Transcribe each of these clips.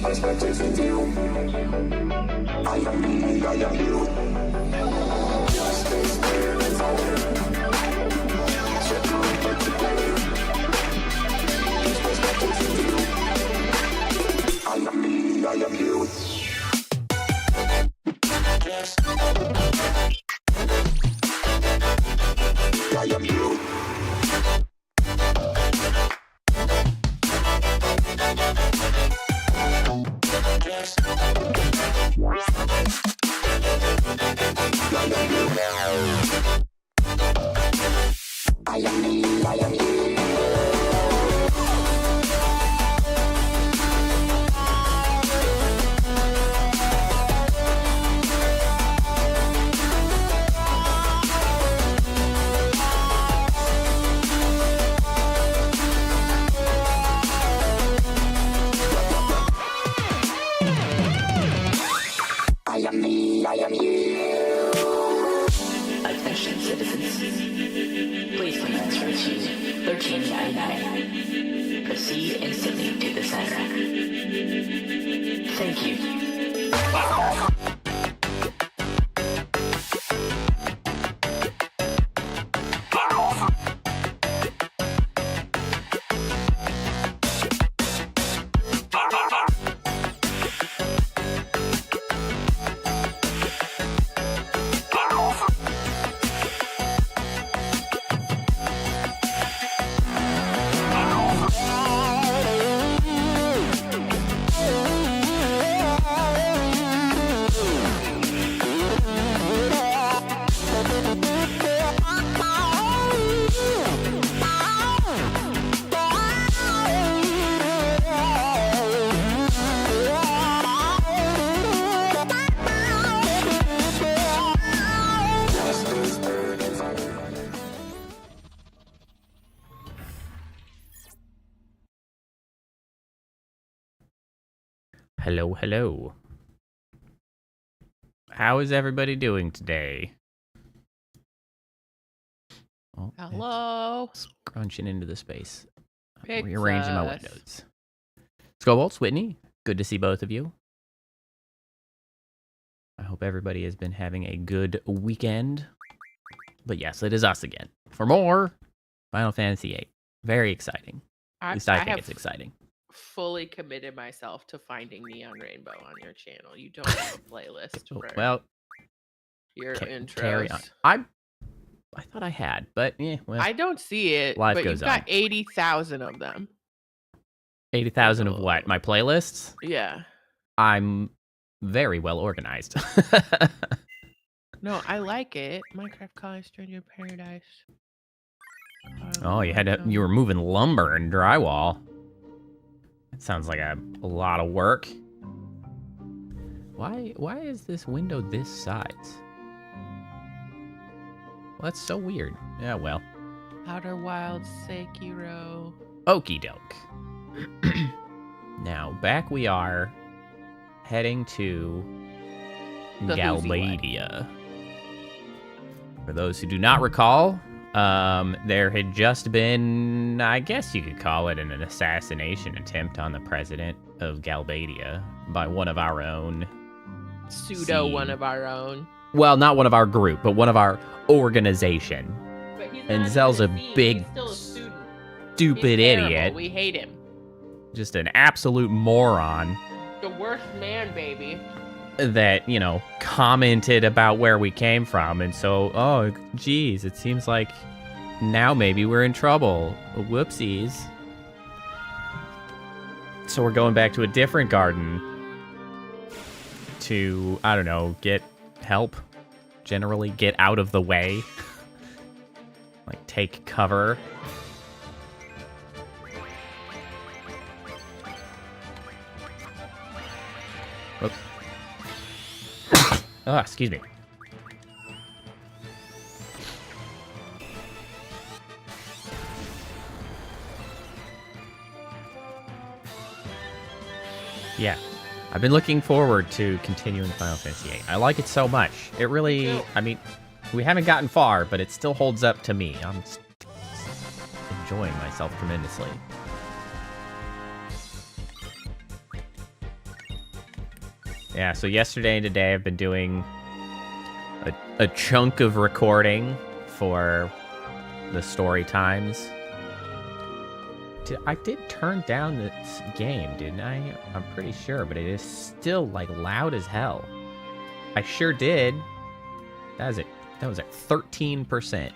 perspective in view. I am me, I am you. Justice, fear, and fire. So come back together. This perspective in view. I am me, I am you. I am you. I am me, I am you. I am me, I am you. Attention, citizens. Please transfer to 1399. Proceed instantly to the center. Thank you. Hello, hello. How is everybody doing today? Oh, Hello. Scrunching into the space. Pixus. Rearranging my windows. Skullbolts, Whitney, good to see both of you. I hope everybody has been having a good weekend. But yes, it is us again. For more Final Fantasy VIII. Very exciting. At least I think it's exciting. Fully committed myself to finding Neon Rainbow on your channel. You don't have a playlist for Well, your intros. carry on. I thought I had, but yeah, well. I don't see it, Life but goes you've got on. 80,000 of them. 80,000 of what? My playlists? Yeah. I'm very well organized. No, I like it. Minecraft College Stranger Paradise. Oh, you were moving lumber and drywall. That sounds like a lot of work. Why is this window this size? Well, that's so weird. Yeah, well. Outer Wilds, Sekiro. Okie doke. Now, back we are, heading to The Galbadia. For those who do not recall, there had just been, I guess you could call it an assassination attempt on the president of Galbadia by one of our own. One of our own. Well, not one of our group, but one of our organization. But he's And not Zell's even a seen. big, He's still a student. stupid He's terrible. idiot. We hate him. Just an absolute moron. The worst man, baby. That, you know, commented about where we came from. And so, oh, geez, it seems like now maybe we're in trouble. Whoopsies. So we're going back to a different garden to, I don't know, get help. Generally get out of the way. Like, take cover. Oops. Oh, excuse me. Yeah, I've been looking forward to continuing Final Fantasy VIII. I like it so much. It really, I mean, we haven't gotten far, but it still holds up to me. I'm enjoying myself tremendously. Yeah, so yesterday and today I've been doing a chunk of recording for the story times. I did turn down this game, didn't I? I'm pretty sure, but it is still, like, loud as hell. I sure did. That was at 13%.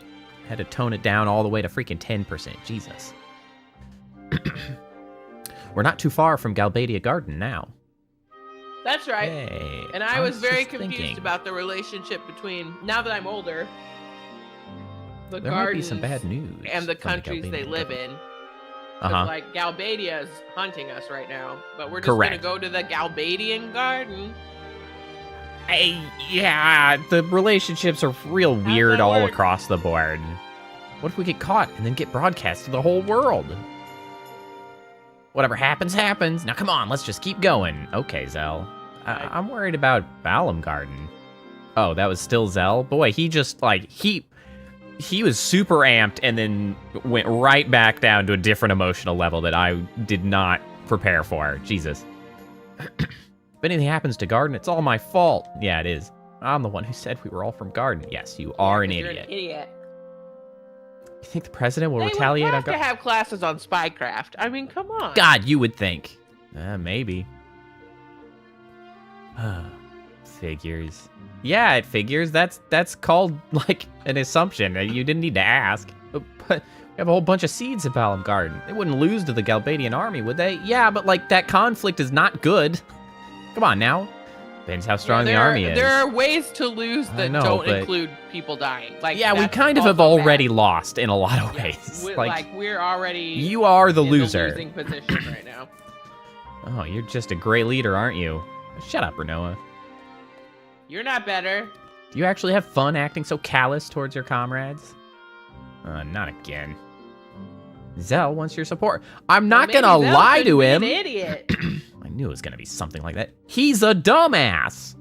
Had to tone it down all the way to freaking 10%. Jesus. We're not too far from Galbadia Garden now. That's right. Hey, And I was very just confused thinking, about the relationship between, now that I'm older, the there might be gardens some bad news and the from countries they Galbadia live Garden. in. 'Cause, like, Galbadia is hunting us right now, but we're just Correct. gonna go to the Galbadian garden. Yeah, the relationships are real weird that all work? across the board. What if we get caught and then get broadcast to the whole world? Whatever happens, happens. Now come on, let's just keep going. Okay, Zell. I'm worried about Balam Garden. Oh, that was still Zell? Boy, he just, like, he was super amped and then went right back down to a different emotional level that I did not prepare for. Jesus. If anything happens to Garden, it's all my fault. Yeah, it is. I'm the one who said we were all from Garden. Yes, you are an 'Cause you're idiot. an idiot. You think the president will They retaliate would on have to Garden? have classes on spycraft. I mean, come on. God, you would think. Maybe. Figures. Yeah, it figures. That's called, like, an assumption. You didn't need to ask. But we have a whole bunch of seeds at Balam Garden. They wouldn't lose to the Galbadian army, would they? Yeah, but, like, that conflict is not good. Come on, now. Depends how strong the army is. There are ways to lose I that know, don't but- include people dying. Like, Yeah, we that's kind of have also already bad. lost in a lot of Yeah, ways. we're already you are the in loser. the losing position right now. Oh, you're just a great leader, aren't you? Shut up, Renoa. You're not better. Do you actually have fun acting so callous towards your comrades? Not again. Zell wants your support. I'm not Maybe gonna Zell lie could to be him. An idiot. I knew it was gonna be something like that. He's a dumbass.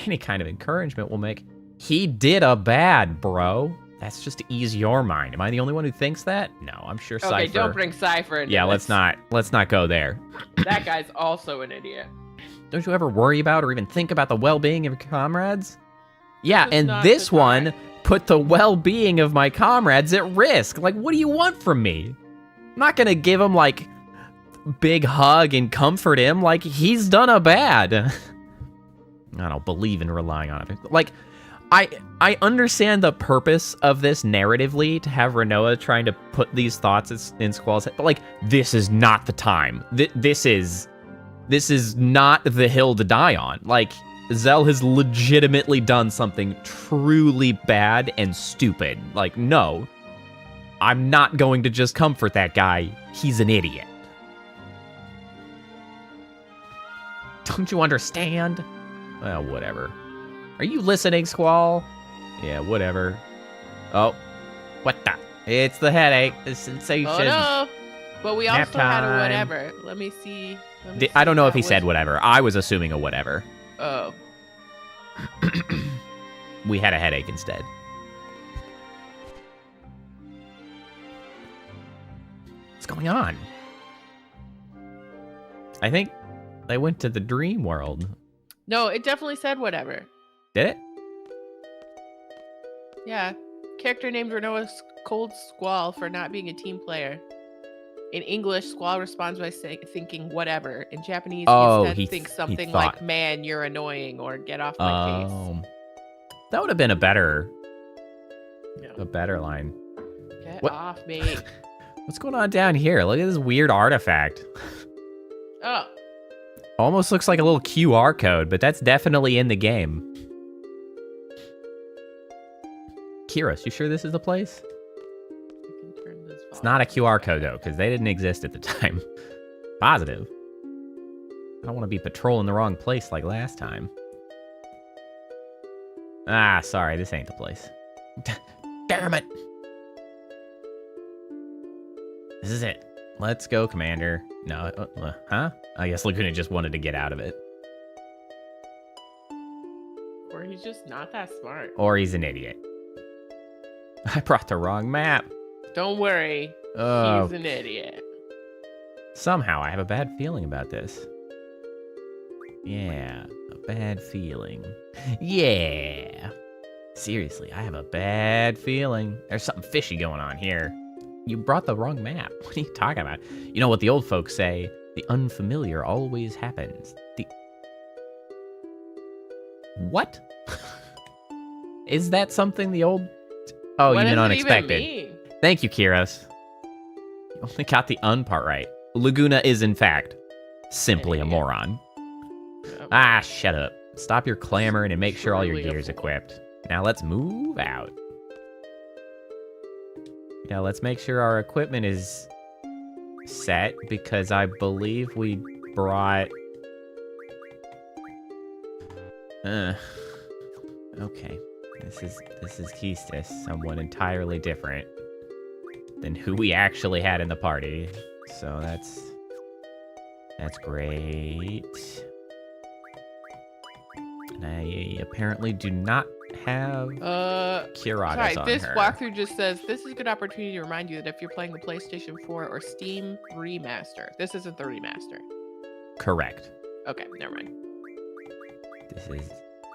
Any kind of encouragement will make. He did a bad, bro. That's just to ease your mind. Am I the only one who thinks that? No, I'm sure Okay, Cypher. don't bring Cypher into Yeah, this. let's not go there. That guy's also an idiot. Don't you ever worry about or even think about the well-being of your comrades? Yeah, Just and not this the one time. put the well-being of my comrades at risk. Like, what do you want from me? I'm not gonna give him, like, big hug and comfort him. Like, he's done a bad. I don't believe in relying on it. Like, I understand the purpose of this narratively, to have Renoa trying to put these thoughts in Squall's head, but, like, this is not the time. This is not the hill to die on. Like, Zell has legitimately done something truly bad and stupid. Like, no, I'm not going to just comfort that guy. He's an idiot. Don't you understand? Well, whatever. Are you listening, Squall? Yeah, whatever. Oh, what the? It's the headache, the sensation. Oh no! But we Nap also had a time. whatever. Let me see. I don't know if That he said was- whatever. I was assuming a whatever. Oh. We had a headache instead. What's going on? I think they went to the dream world. No, it definitely said whatever. Did it? Yeah. Character named Renoa Cold Squall for not being a team player. In English, Squall responds by thinking whatever. In Japanese, Oh, he instead he thinks he something thought- like, man, you're annoying, or get off my case. That would have been a better No. line. Get what- off me. What's going on down here? Look at this weird artifact. Oh, Almost looks like a little QR code, but that's definitely in the game. Kiros, you sure this is the place? we can turn this It's not a volume QR back code, though, because they didn't exist at the time. Positive. I don't want to be patrolling the wrong place like last time. Ah, sorry, this ain't the place. Damn it! This is it. Let's go, Commander. No, huh? I guess Laguna just wanted to get out of it. Or he's just not that smart. Or he's an idiot. I brought the wrong map. Don't worry. Oh, He's an idiot. somehow I have a bad feeling about this. Yeah, a bad feeling. Yeah. Seriously, I have a bad feeling. There's something fishy going on here. You brought the wrong map. What are you talking about? You know what the old folks say? The unfamiliar always happens. What? Is that something the old... Oh, What you meant does it unexpected. even mean? Thank you, Kiros. You only got the un part right. Laguna is, in fact, simply a moron. Yep. Ah, shut up. Stop your clamoring and make sure all your Truly a gear's fool. equipped. Now let's move out. Yeah, let's make sure our equipment is set, because I believe we brought... Okay. This is Keistis, someone entirely different than who we actually had in the party. So that's great. And I apparently do not have Kiradas Sorry, on this her. walkthrough just says, this is a good opportunity to remind you that if you're playing the PlayStation 4 or Steam remaster, this isn't the remaster. Correct. Okay, never mind. This is,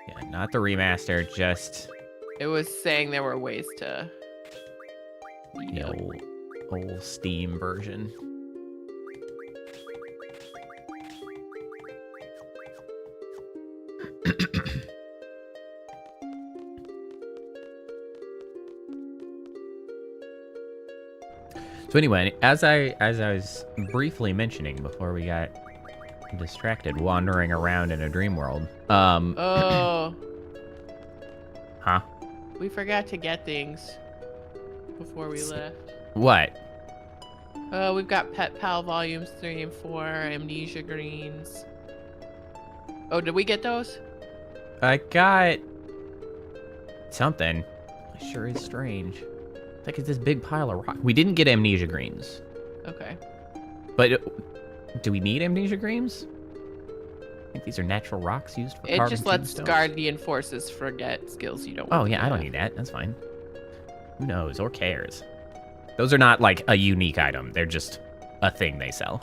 yeah, not the remaster, just It was saying there were ways to... the old Steam version. So anyway, as I was briefly mentioning before we got distracted, wandering around in a dream world. Oh, Huh? we forgot to get things before we left. What? We've got Pet Pal Volumes 3 and 4, Amnesia Greens. Oh, did we get those? I got something. It sure is strange. Like it's this big pile of rock. We didn't get amnesia greens, Okay. but do we need amnesia greens? I think these are natural rocks used for It carving just lets tombstones. Guardian Forces forget skills you don't Oh want yeah, to I don't need that. That's fine. Who knows or cares? Those are not like a unique item. They're just a thing they sell.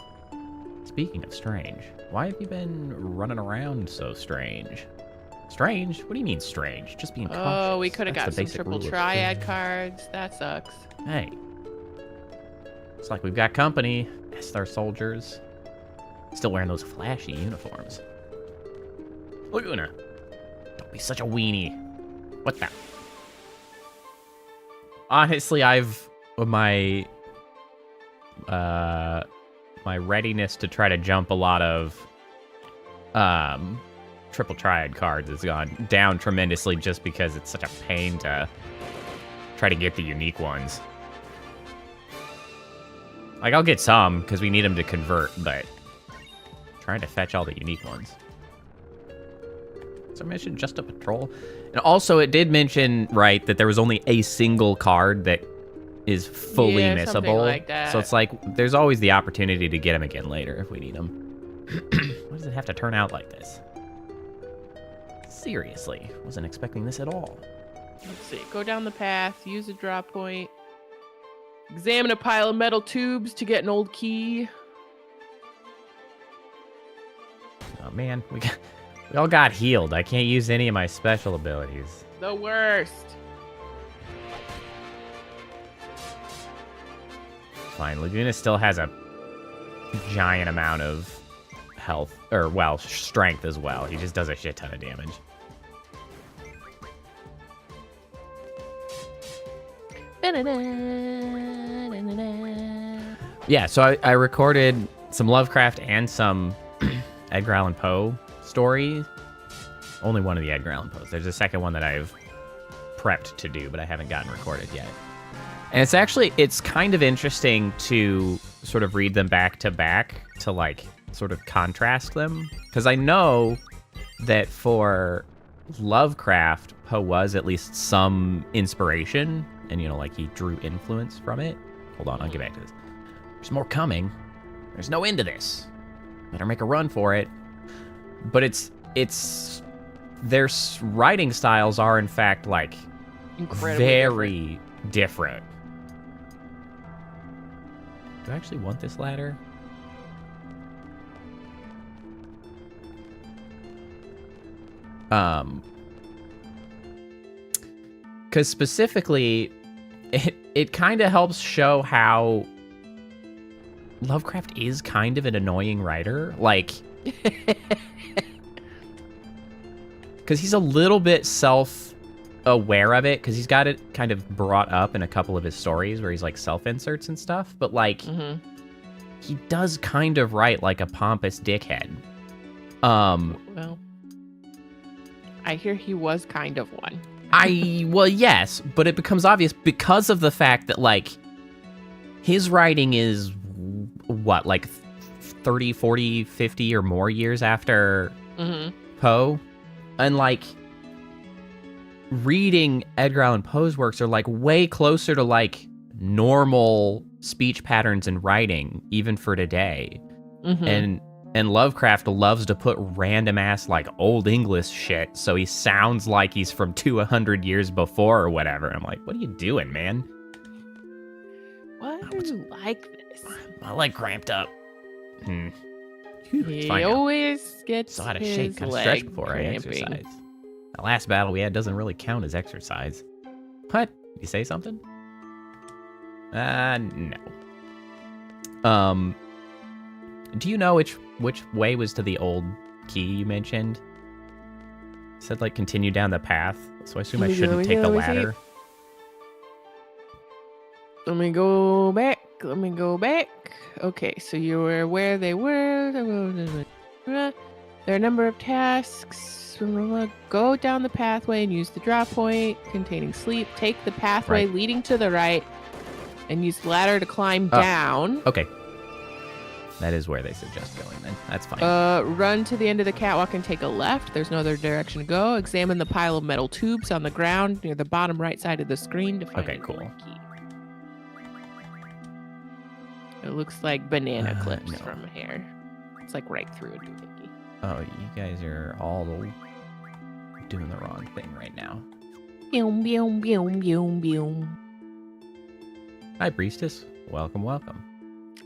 Speaking of strange, why have you been running around so strange? Strange? What do you mean strange? Just being cautious. Oh, we could have That's got the some basic triple rule of triad strange. cards. That sucks. Hey. It's like we've got company. Esthar soldiers. Still wearing those flashy uniforms. Laguna. Don't be such a weenie. What the? Honestly, my readiness to try to jump a lot of triple triad cards has gone down tremendously just because it's such a pain to try to get the unique ones. Like, I'll get some because we need them to convert, but trying to fetch all the unique ones. So mission just a patrol. And also, it did mention, right, that there was only a single card that is fully Yeah, something missable. like that. So it's like, there's always the opportunity to get them again later if we need them. Why does it have to turn out like this? Seriously, wasn't expecting this at all. Let's see. Go down the path. Use a draw point. Examine a pile of metal tubes to get an old key. Oh man, we all got healed. I can't use any of my special abilities. The worst. Fine, Laguna still has a giant amount of health, or well, strength as well. He just does a shit ton of damage. Yeah, so I recorded some Lovecraft and some Edgar Allan Poe stories. Only one of the Edgar Allan Poes. There's a second one that I've prepped to do, but I haven't gotten recorded yet. And it's kind of interesting to sort of read them back to back to like sort of contrast them. Because I know that for Lovecraft, Poe was at least some inspiration. And, you know, like he drew influence from it. Hold on, I'll get back to this. There's more coming. There's no end to this. Better make a run for it. But their writing styles are in fact like Incredibly very different. Do I actually want this ladder? Because specifically, it kind of helps show how Lovecraft is kind of an annoying writer. Like, because he's a little bit self-aware of it, because he's got it kind of brought up in a couple of his stories where he's like self-inserts and stuff, but like, he does kind of write like a pompous dickhead. Well, I hear he was kind of one. Well, yes, but it becomes obvious because of the fact that, like, his writing is, what, like 30, 40, 50 or more years after Poe? And, like, reading Edgar Allan Poe's works are, like, way closer to, like, normal speech patterns in writing, even for today. And Lovecraft loves to put random-ass, like, Old English shit, so he sounds like he's from 200 years before or whatever. I'm like, what are you doing, man? Why are you like this? I like cramped up. He always gets so out of his shape, kind of leg stretched before I cramping. exercise. The last battle we had doesn't really count as exercise. What? You say something? No. Do you know which way was to the old key you mentioned? It said, like, continue down the path, so I assume I shouldn't take the ladder. Let me go back. Okay, so you were where they were. There are a number of tasks. Go down the pathway and use the drop point containing sleep. Take the pathway leading to the right and use the ladder to climb down. Okay. That is where they suggest going, then. That's fine. Run to the end of the catwalk and take a left. There's no other direction to go. Examine the pile of metal tubes on the ground near the bottom right side of the screen to find Okay, cool. a key. It looks like banana clips no. from here. It's like right through a doohickey. Oh, you guys are all doing the wrong thing right now. Boom, boom, boom, boom, boom. Hi, Priestess. Welcome.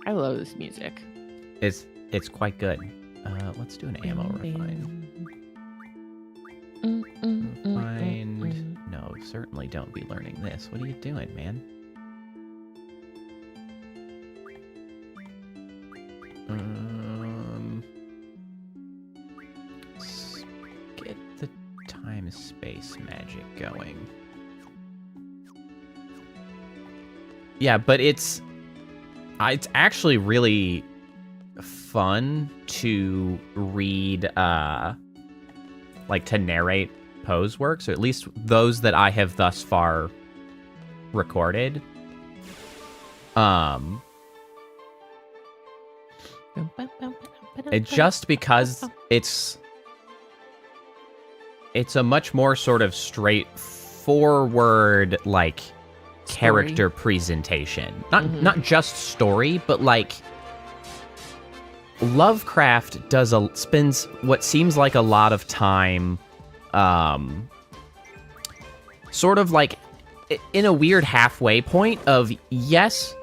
I love this music. It's quite good. Let's do an ammo refine. Refine. No, certainly don't be learning this. What are you doing, man? Let's get the time space magic going. Yeah, but it's actually really fun to read, like, to narrate Poe's works, or at least those that I have thus far recorded. It just because it's a much more sort of straightforward, like, character presentation. Not just story, but like Lovecraft spends what seems like a lot of time sort of like in a weird halfway point of, yes,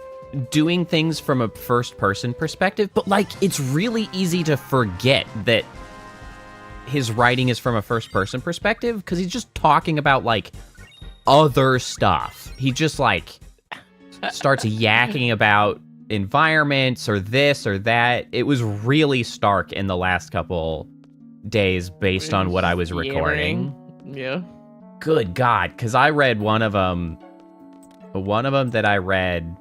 doing things from a first person perspective, but like it's really easy to forget that his writing is from a first person perspective because he's just talking about like other stuff. He just like starts yakking about environments or this or that. It was really stark in the last couple days based on what I was recording. Yeah. Good God, because I read one of them that I read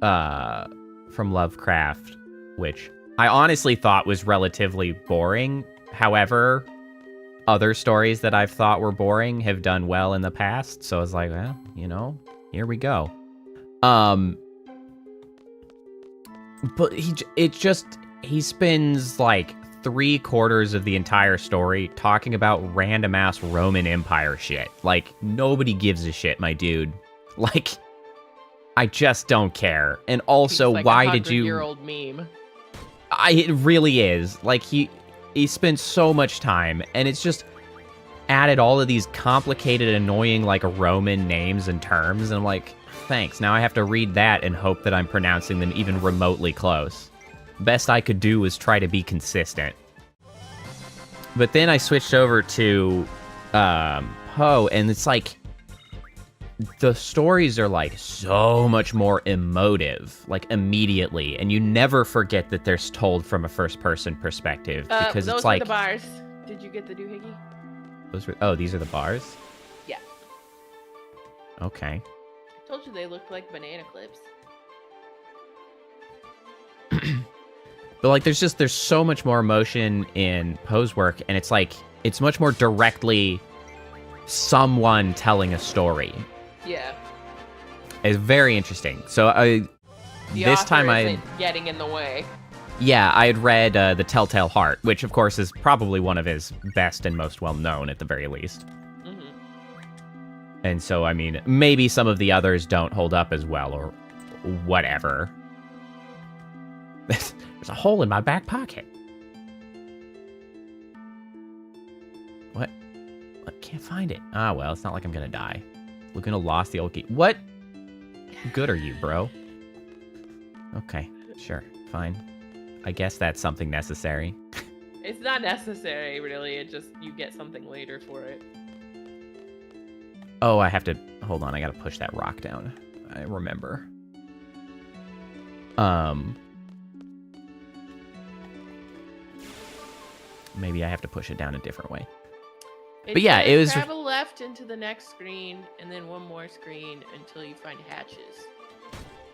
from Lovecraft, which I honestly thought was relatively boring. However, other stories that I've thought were boring have done well in the past, so I was like, well, you know, here we go. But he spends like 3/4 of the entire story talking about random ass Roman Empire shit. Like, nobody gives a shit, my dude. Like, I just don't care. And also, like why a did you? 100-year-old meme. It really is. Like, he spends so much time, and it's just added all of these complicated, annoying, like, Roman names and terms, and I'm like, thanks. Now I have to read that and hope that I'm pronouncing them even remotely close. Best I could do was try to be consistent. But then I switched over to Poe, and it's like the stories are like so much more emotive, like immediately, and you never forget that they're told from a first-person perspective because those it's like were the bars. Did you get the doohickey? Oh, these are the bars? Yeah. Okay. I told you they looked like banana clips. But like there's so much more emotion in Poe's work, and it's like it's much more directly someone telling a story. Yeah. It's very interesting. So this time isn't getting in the way. Yeah, I had read The Telltale Heart, which of course is probably one of his best and most well known at the very least. And so, I mean, maybe some of the others don't hold up as well or whatever. There's a hole in my back pocket. What? I can't find it. Ah, well, it's not like I'm gonna die. Laguna lost the old key. What good are you, bro? Okay, sure, fine. I guess that's something necessary. It's not necessary, really. It just, you get something later for it. Oh, I have to... Hold on, I gotta push that rock down. I remember. Maybe I have to push it down a different way. But yeah, it was... Travel left into the next screen, and then one more screen until you find hatches.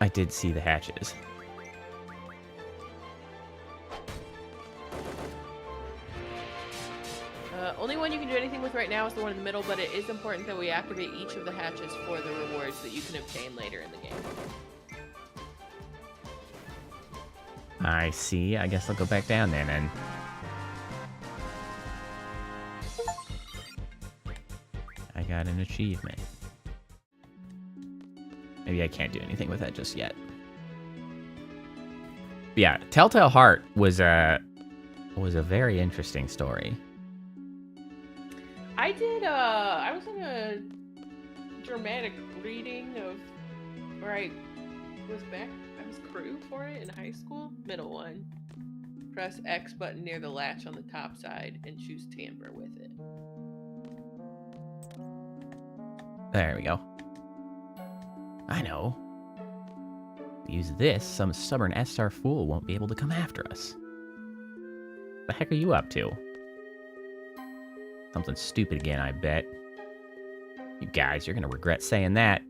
I did see the hatches. Only one you can do anything with right now is the one in the middle, but it is important that we activate each of the hatches for the rewards that you can obtain later in the game. I see. I guess I'll go back down then and... I got an achievement. Maybe I can't do anything with that just yet. But yeah, Telltale Heart was a very interesting story. I did, I was in a dramatic reading of, where I was crew for it in high school. Middle one. Press X button near the latch on the top side and choose tamper with it. There we go. I know. Use this, some stubborn S-star fool won't be able to come after us. What the heck are you up to? Something stupid again, I bet. You guys, you're gonna regret saying that.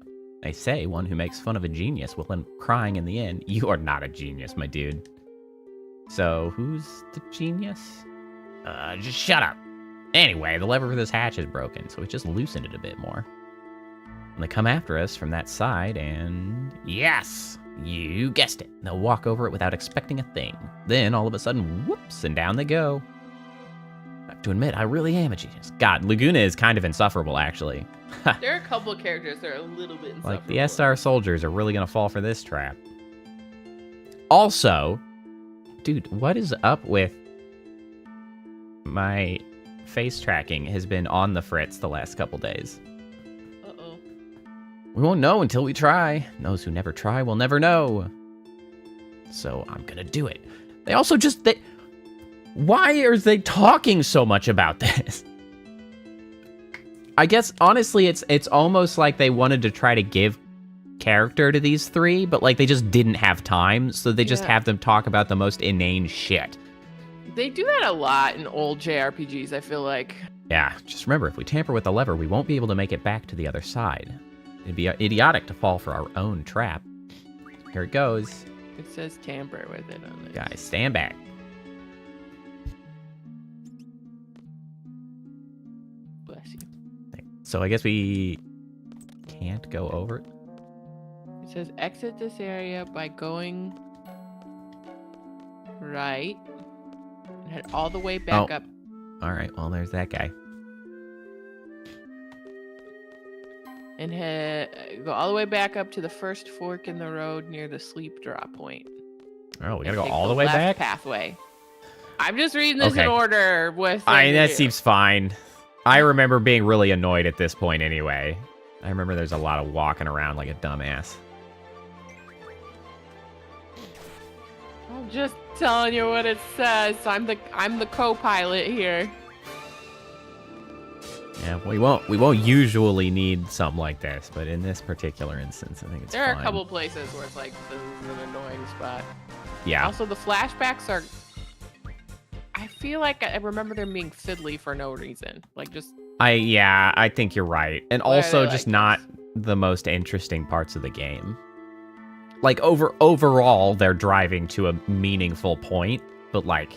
They say one who makes fun of a genius will end up crying in the end. You are not a genius, my dude. So, who's the genius? Just shut up. Anyway, the lever for this hatch is broken, so we just loosened it a bit more. And they come after us from that side, and... Yes! You guessed it. They'll walk over it without expecting a thing. Then, all of a sudden, whoops, and down they go. I have to admit, I really am a genius. God, Laguna is kind of insufferable, actually. There are a couple of characters that are a little bit insufferable. Like, the S-star soldiers are really gonna fall for this trap. Also, dude, what is up with... My face tracking has been on the fritz the last couple days. Uh-oh. We won't know until we try. Those who never try will never know. So I'm gonna do it. They also just... Why are they talking so much about this? I guess, honestly, it's almost like they wanted to try to give character to these three, but, like, they just didn't have time, so they just have them talk about the most inane shit. They do that a lot in old JRPGs, I feel like. Yeah, just remember, if we tamper with the lever, we won't be able to make it back to the other side. It'd be idiotic to fall for our own trap. Here it goes. It says tamper with it on it. Guys, stand back. Bless you. So I guess we can't go over it. It says exit this area by going right and head all the way back up. All right, well, there's that guy. And go all the way back up to the first fork in the road near the sleep drop point. Oh, we gotta go all the way back? Pathway. I'm just reading this in order with. That seems fine. I remember being really annoyed at this point anyway. I remember there's a lot of walking around like a dumbass. I'm just telling you what it says. I'm the co-pilot here. Yeah, we won't usually need something like this, but in this particular instance, I think it's There are fine. a couple places where it's like, this is an annoying spot. Yeah. Also, the flashbacks are... I feel like I remember them being fiddly for no reason. Like, just... I think you're right. And Why are also they just like not the most interesting parts of the game. Like, overall, they're driving to a meaningful point, but, like,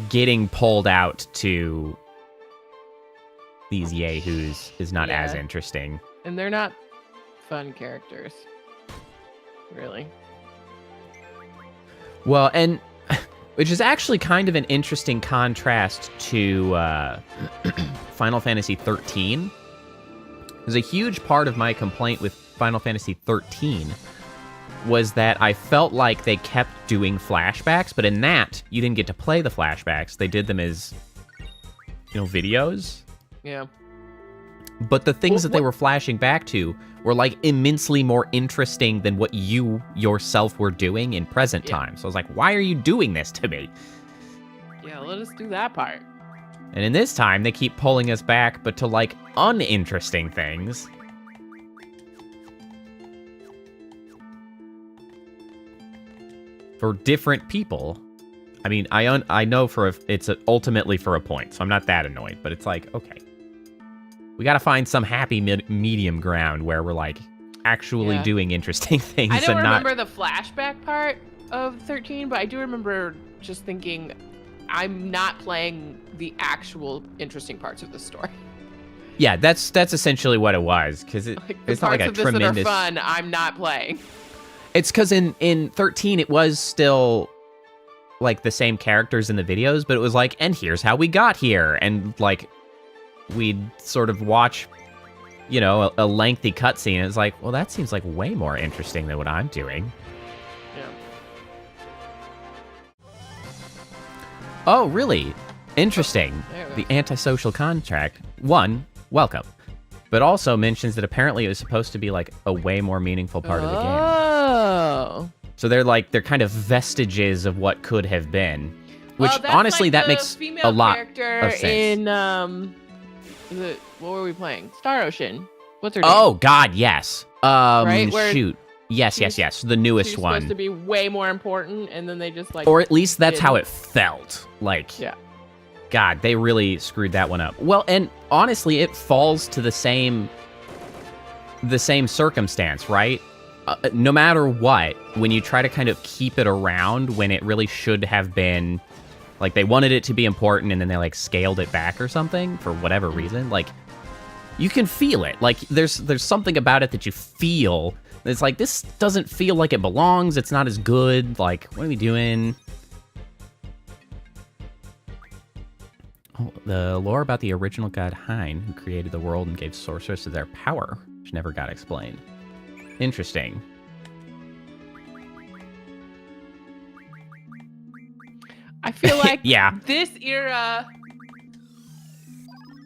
getting pulled out to these yahoos is not as Yeah. interesting. And they're not fun characters. Really. Well, and which is actually kind of an interesting contrast to Final Fantasy 13. Because a huge part of my complaint with Final Fantasy 13 was that I felt like they kept doing flashbacks, but in that, you didn't get to play the flashbacks. They did them as, videos. Yeah. But the things Well, that they were flashing back to were, like, immensely more interesting than what you yourself were doing in present time. So I was like, why are you doing this to me? Yeah, let us do that part. And in this time, they keep pulling us back, but to, like, uninteresting things. For different people. I mean, I know it's ultimately for a point, so I'm not that annoyed. But it's like, okay. We gotta find some happy medium ground where we're, like, actually doing interesting things I don't and not... remember the flashback part of 13, but I do remember just thinking, I'm not playing the actual interesting parts of the story. Yeah, that's essentially what it was, because it's not like a the parts of this tremendous... that are fun, I'm not playing. It's because in 13, it was still, like, the same characters in the videos, but it was like, and here's how we got here, and, like, we'd sort of watch, a lengthy cutscene, and it's like, well, that seems like way more interesting than what I'm doing. Yeah. Oh, really? Interesting. There we The go. antisocial contract. One, welcome. But also mentions that apparently it was supposed to be, like, a way more meaningful part of the game. Oh. So they're kind of vestiges of what could have been. Which, Well, that's honestly, like that the makes female a lot character of sense. in, what were we playing? Star Ocean. What's her name? Oh, God, yes. Right, where Shoot. Yes. The newest She's one. supposed to be way more important, and then they just, like... Or at least that's how didn't. it felt. Like, Yeah. God, they really screwed that one up. Well, and honestly, it falls to the same circumstance, right? No matter what, when you try to kind of keep it around when it really should have been, like, they wanted it to be important and then they, like, scaled it back or something for whatever reason, like, you can feel it. Like, there's something about it that you feel. It's like, this doesn't feel like it belongs. It's not as good. Like, what are we doing? Oh, the lore about the original god Hein, who created the world and gave sorcerers their power, which never got explained. Interesting. I feel like Yeah. this era...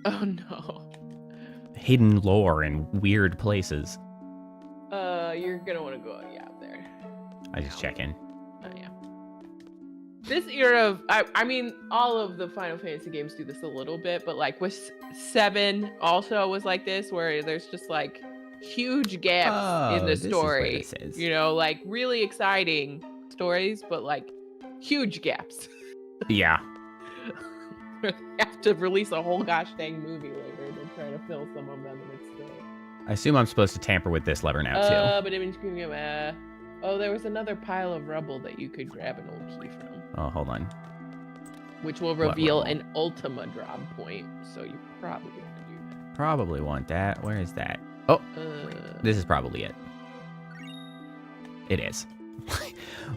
Oh, no. Hidden lore in weird places. You're gonna want to go out there. I just check in. Oh, yeah. This era of... I mean, all of the Final Fantasy games do this a little bit, but, like, with 7 also was like this, where there's just, like, huge gaps in the this is what story. this is. Like, really exciting stories, but, like, huge gaps. Yeah. They have to release a whole gosh dang movie later to try to fill some of them, and it's still... I assume I'm supposed to tamper with this lever now, too. But it means oh, there was another pile of rubble that you could grab an old key from, Oh, hold on. which will What reveal rubble? an Ultima drop point. So you probably want to do that. Probably want that. Where is that? Oh, this is probably it. It is.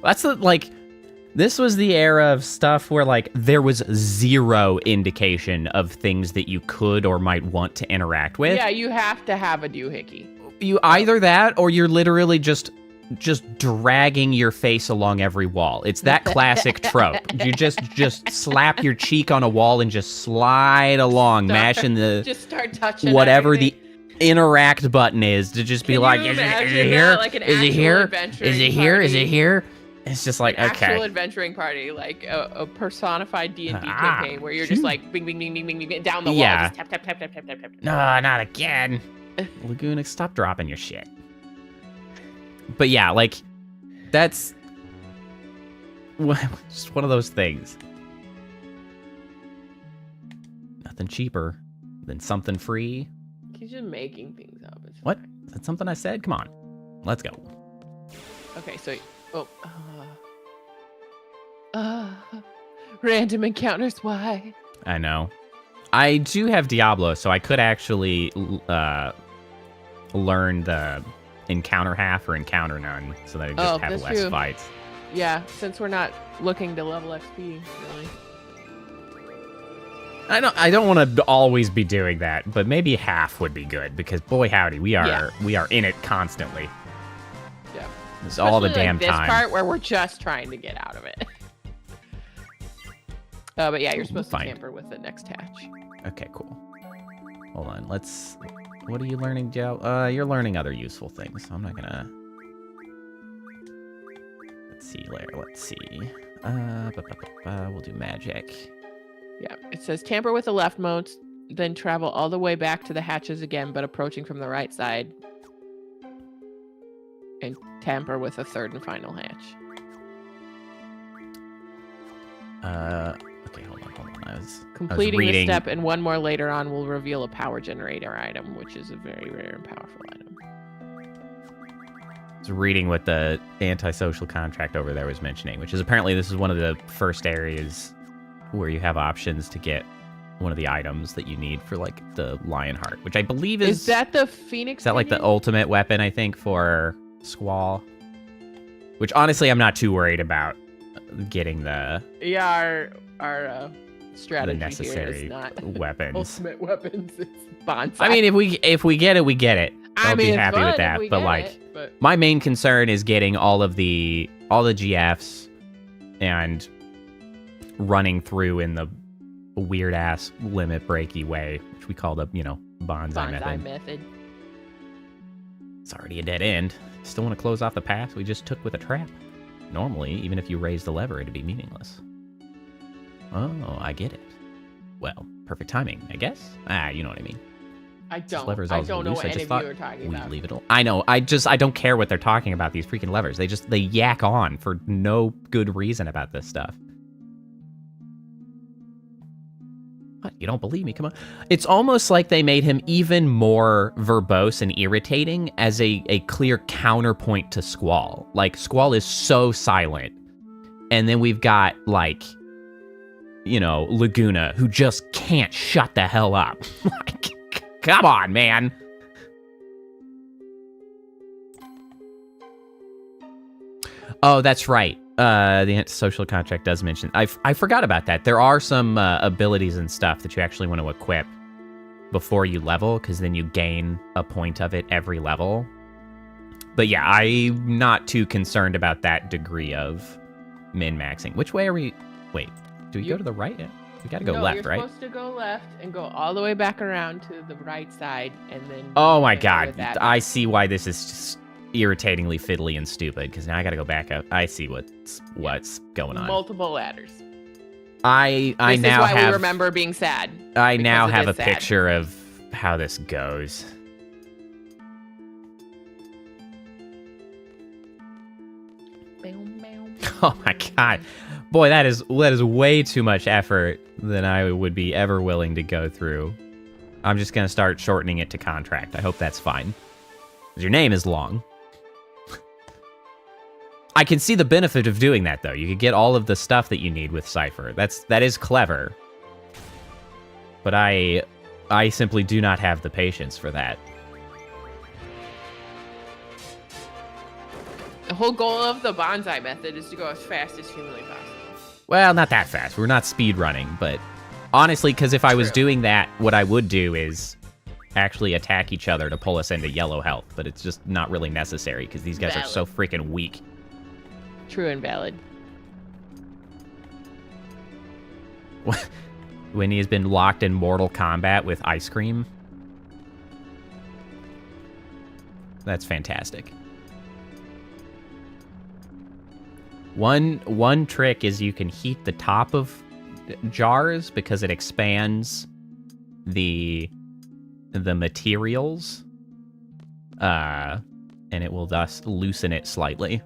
That's the, like... This was the era of stuff where, like, there was zero indication of things that you could or might want to interact with. Yeah, you have to have a doohickey. You either that or you're literally just dragging your face along every wall. It's that classic trope. You just slap your cheek on a wall and just slide along, mashing the Just start touching whatever everything. the interact button is to just be Can like, you is imagine it here? that, like an Is it actual here? adventuring Is it here? Is it party? here? It's just like, An okay. actual adventuring party, like a personified D&D campaign where you're just like bing, bing, bing, bing, bing, bing, down the wall, just tap, tap, tap, tap, tap, tap, tap. No, not again. Laguna, stop dropping your shit. But yeah, like, that's just one of those things. Nothing cheaper than something free. He's just making things up. It's What? fine. Is that something I said? Come on. Let's go. Okay, so random encounters. Why? I know. I do have Diablo, so I could actually learn the encounter half or encounter none, so that I just have that's less true. fights. Yeah, since we're not looking to level XP, really. I don't want to always be doing that, but maybe half would be good because boy howdy, we are in it constantly. Yeah. It's all the Especially, damn like, time. This part where we're just trying to get out of it. But yeah, you're supposed to tamper with the next hatch. Okay, cool. Hold on. What are you learning, Joe? You're learning other useful things. So I'm not gonna. Let's see, Lair. Let's see. We'll do magic. Yeah, it says tamper with the leftmost, then travel all the way back to the hatches again, but approaching from the right side. And tamper with the third and final hatch. Okay, hold on. I was Completing reading. this step and one more later on will reveal a power generator item, which is a very rare and powerful item. I was reading what the antisocial contract over there was mentioning, which is apparently this is one of the first areas where you have options to get one of the items that you need for like the Lionheart, which I believe Is that the Phoenix? Is that like the Canyon? ultimate weapon, I think, for Squall? Which honestly, I'm not too worried about getting the Our strategy necessary here is not weapons. ultimate weapons. It's bonsai. I mean, if we get it, we get it. I'll be it's happy fun with if that. we But get like, it, but my main concern is getting all the GFs and running through in the weird ass limit breaky way, which we call the bonsai method. It's already a dead end. Still want to close off the path we just took with a trap. Normally, even if you raise the lever, it'd be meaningless. Oh, I get it. Well, perfect timing, I guess. You know what I mean. I don't know loose. what I any just of thought you are talking we'd about. leave it alone. I know. I don't care what they're talking about, these freaking levers. They yak on for no good reason about this stuff. What? You don't believe me? Come on. It's almost like they made him even more verbose and irritating as a clear counterpoint to Squall. Like, Squall is so silent. And then we've got, like, Laguna, who just can't shut the hell up. Like, come on, man. Oh, that's right. The antisocial contract does mention. I forgot about that. There are some abilities and stuff that you actually want to equip before you level, because then you gain a point of it every level. But yeah, I'm not too concerned about that degree of min-maxing. Which way are we? Wait, do we go to the right? We gotta go left, right? You're supposed to go left and go all the way back around to the right side, and then. Oh my god, I see why this is just irritatingly fiddly and stupid, because now I gotta go back up. I see what's going on. Multiple ladders. I this now is why have. we remember being sad. I now have a sad. picture of how this goes. Oh my god. Boy, that is way too much effort than I would be ever willing to go through. I'm just going to start shortening it to contract. I hope that's fine. 'Cause your name is long. I can see the benefit of doing that, though. You could get all of the stuff that you need with Cypher. That is clever. But I simply do not have the patience for that. The whole goal of the bonsai method is to go as fast as humanly possible. Well, not that fast. We're not speed running, but honestly, because if I was doing that, what I would do is actually attack each other to pull us into yellow health, but it's just not really necessary because these guys are so freaking weak. True and valid. When he has been locked in mortal combat with ice cream. That's fantastic. One trick is you can heat the top of jars because it expands the materials, and it will thus loosen it slightly.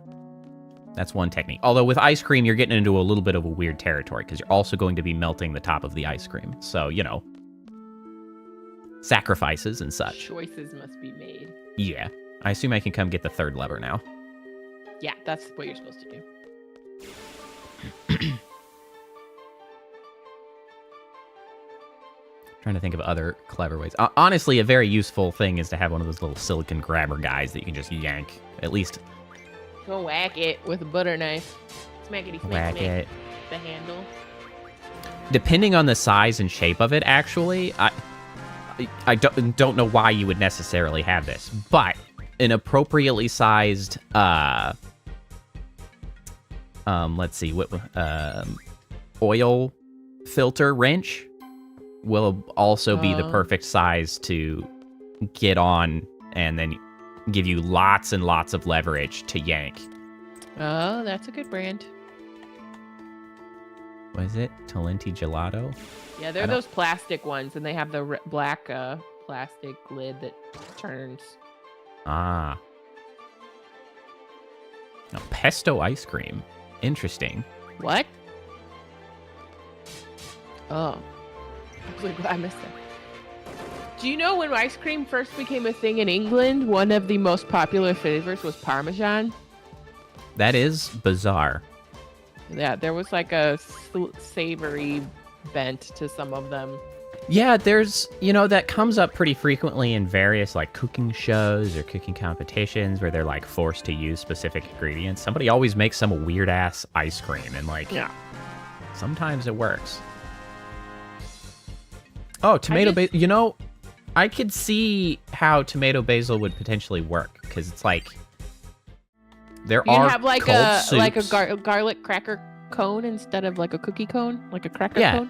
That's one technique. Although with ice cream, you're getting into a little bit of a weird territory because you're also going to be melting the top of the ice cream. So, you know, sacrifices and such. Choices must be made. Yeah. I assume I can come get the third lever now. Yeah, that's what you're supposed to do. Trying to think of other clever ways. Honestly, a very useful thing is to have one of those little silicon grabber guys that you can just yank. At least Go whack it with a butter knife. Smackety smack whack it. the handle. Depending on the size and shape of it, actually, I don't know why you would necessarily have this, but an appropriately sized let's see, what oil filter wrench will also be the perfect size to get on and then give you lots and lots of leverage to yank. Oh, that's a good brand. What is it? Talenti Gelato? Yeah, they're those plastic ones, and they have the black plastic lid that turns. Ah. Now, pesto ice cream. Interesting. What? Oh. I missed it. Do you know when ice cream first became a thing in England, one of the most popular flavors was Parmesan? That is bizarre. Yeah, there was like a savory bent to some of them. Yeah, there's, you know, that comes up pretty frequently in various like cooking shows or cooking competitions where they're like forced to use specific ingredients. Somebody always makes some weird ass ice cream and like, yeah, sometimes it works. Oh, tomato basil. You know, I could see how tomato basil would potentially work because it's like there you are have like cold a soups. garlic cracker cone instead of like a cookie cone, like a cracker cone.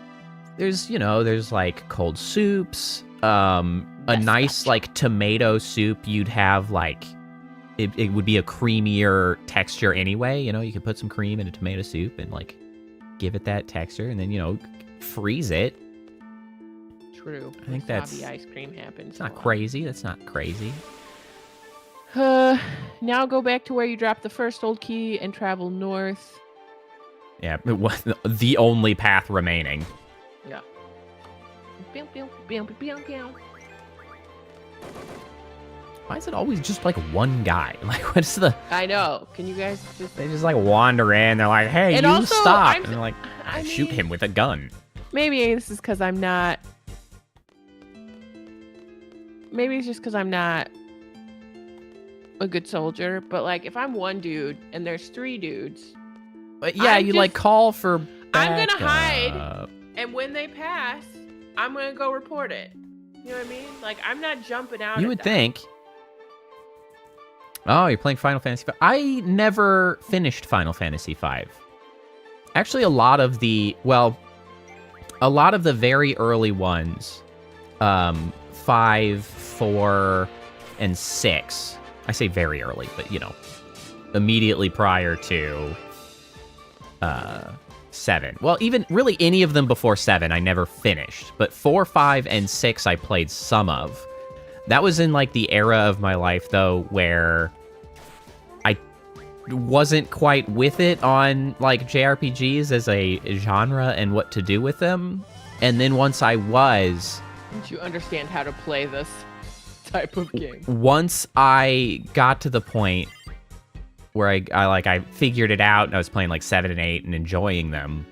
There's, you know, there's like cold soups, a nice like tomato soup. You'd have like it would be a creamier texture anyway. You know, you could put some cream in a tomato soup and like give it that texture, and then, you know, freeze it. True. I think that's ice cream happens. It's not crazy. That's not crazy. Now go back to where you dropped the first old key and travel north. Yeah, it was the only path remaining. Yeah. Why is it always just like one guy? Like, what's the? I know. Can you guys just? They just like wander in. They're like, "Hey, and you also, stop!" And they're like, I mean, shoot him with a gun. Maybe this is because I'm not. Maybe it's just because I'm not a good soldier. But like, if I'm one dude and there's 3 dudes, but yeah, you like call for. I'm gonna hide, and when they pass, I'm gonna go report it. You know what I mean? Like, I'm not jumping out. You would think. Oh, you're playing Final Fantasy V. I never finished Final Fantasy V. Actually, a lot of the very early ones, 5, 4, and 6. I say very early, but you know, immediately prior to 7. Well, even really any of them before 7, I never finished. But 4, 5, and 6, I played some of. That was in like the era of my life, though, where I wasn't quite with it on like JRPGs as a genre and what to do with them. And then once I was... Did you understand how to play this type of game? Once I got to the point where I figured it out and I was playing like 7 and 8 and enjoying them.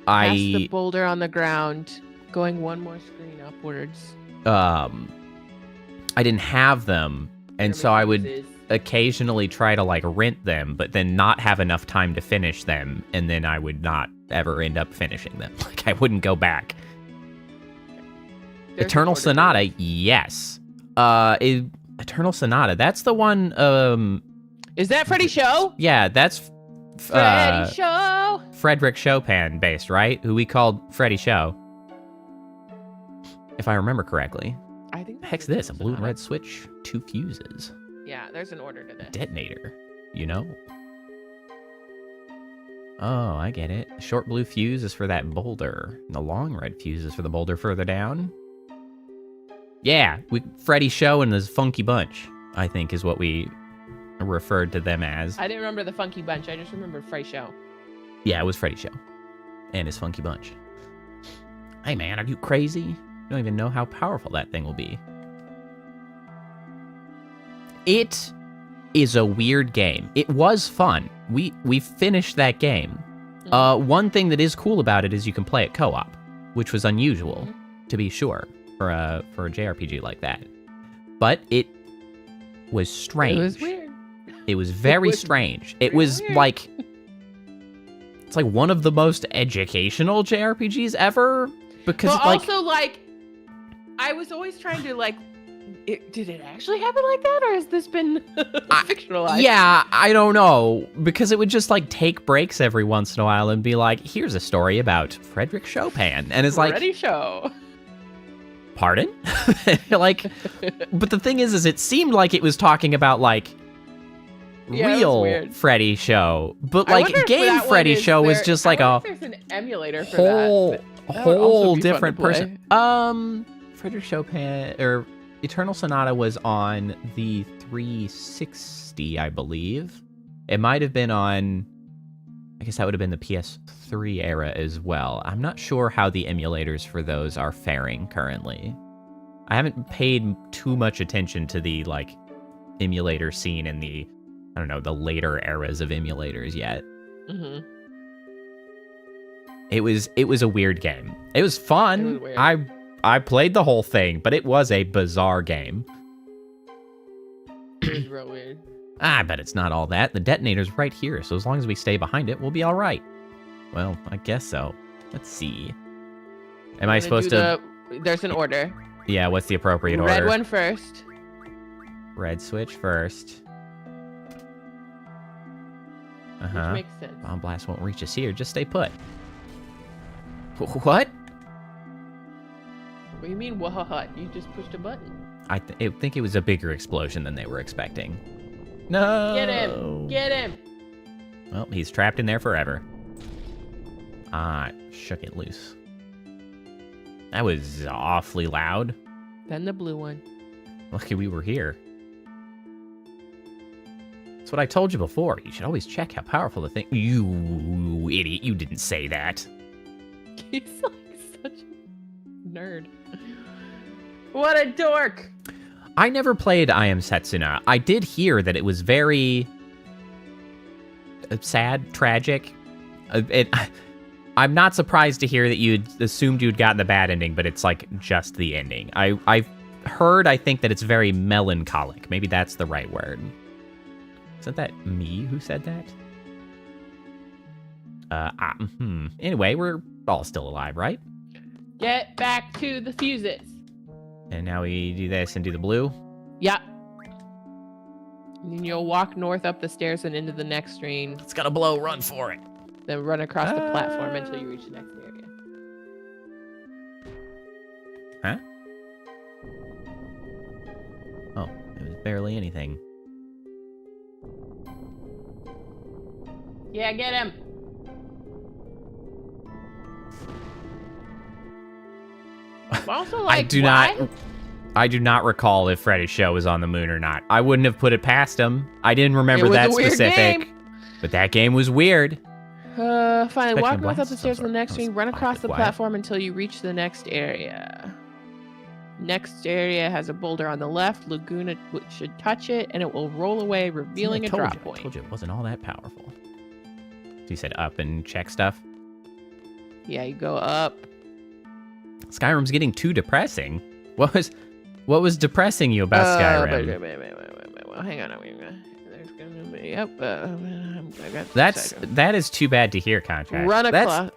Past the boulder on the ground, going one more screen upwards. I didn't have them, and so I would occasionally try to like rent them, but then not have enough time to finish them, and then I would not ever end up finishing them. Like, I wouldn't go back. Eternal Sonata, yes. Eternal Sonata, that's the one. Is that Freddy Show? Yeah, that's Freddy Show. Frederick Chopin based, right? Who we called Freddy Show, if I remember correctly. I think. Heck's this? A blue and red switch, 2 fuses. Yeah, there's an order to this. Detonator, you know. Oh, I get it. The short blue fuse is for that boulder. And the long red fuse is for the boulder further down. Yeah, Freddy Show and his Funky Bunch, I think, is what we referred to them as. I didn't remember the Funky Bunch. I just remembered Freddy Show. Yeah, it was Freddy Show. And his Funky Bunch. Hey, man, are you crazy? You don't even know how powerful that thing will be. It is a weird game. It was fun. We finished that game. One thing that is cool about it is you can play it co-op, which was unusual, to be sure, for a JRPG like that. But it was strange. It was weird. It was very strange. It was weird. like... It's like one of the most educational JRPGs ever. Because, but also, like, I was always trying to, like, did it actually happen like that? Or has this been fictionalized? Yeah, I don't know. Because it would just, like, take breaks every once in a while and be like, here's a story about Frederick Chopin. And it's like... Freddy Show. Pardon? Like, but the thing is it seemed like it was talking about, like... real Freddy Show, but like game Freddy Show was just like a there's an emulator for whole different person. Frederick Chopin or Eternal Sonata was on the 360, I believe. It might have been on, I guess that would have been the PS3 era as well. I'm not sure how the emulators for those are faring currently. I haven't paid too much attention to the like emulator scene in the, I don't know, the later eras of emulators yet. Mm-hmm. It was a weird game. It was fun. It was weird. I played the whole thing, but it was a bizarre game. It was real weird. I bet it's not all that. The detonator's right here, so as long as we stay behind it, we'll be all right. Well, I guess so. Let's see. Am I supposed to... There's an order. Yeah, what's the appropriate order? Red one first. Red switch first. Uh-huh. Which makes sense. Bomb blast won't reach us here. Just stay put. What? What do you mean, what? You just pushed a button. I think it was a bigger explosion than they were expecting. No! Get him! Get him! Well, he's trapped in there forever. Ah, shook it loose. That was awfully loud. Then the blue one. Lucky we were here. That's what I told you before. You should always check how powerful the thing... You idiot, you didn't say that. He's like such a nerd. What a dork! I never played I Am Setsuna. I did hear that it was very... sad, tragic. I'm not surprised to hear that you'd assumed you'd gotten the bad ending, but it's like just the ending. I've heard, I think, that it's very melancholic. Maybe that's the right word. Isn't that me who said that? Anyway, we're all still alive, right? Get back to the fuses. And now we do this and do the blue? Yeah. And you'll walk north up the stairs and into the next screen. It's gonna blow, run for it. Then run across the platform until you reach the next area. Huh? Oh, it was barely anything. Yeah, get him! Also, like, I do not recall if Freddy's Show was on the moon or not. I wouldn't have put it past him. I didn't remember that specific. Game. But that game was weird. Fine. Walk north up the stairs to the next screen. Run across the platform until you reach the next area. Next area has a boulder on the left. Laguna should touch it, and it will roll away, revealing a drop point. I told you it wasn't all that powerful. So you said up and check stuff? Yeah, you go up. Skyrim's getting too depressing. What was depressing you about Skyrim? Well, hang on. There's gonna be that is too bad to hear, Contract. Run across.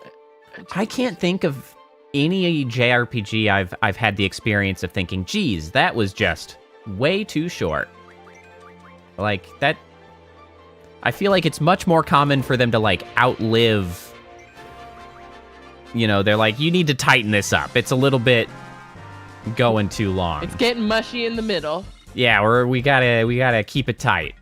I can't think of any JRPG I've had the experience of thinking, geez, that was just way too short. Like that. I feel like it's much more common for them to like outlive. You know, they're like, you need to tighten this up. It's a little bit going too long. It's getting mushy in the middle. Yeah, we gotta keep it tight.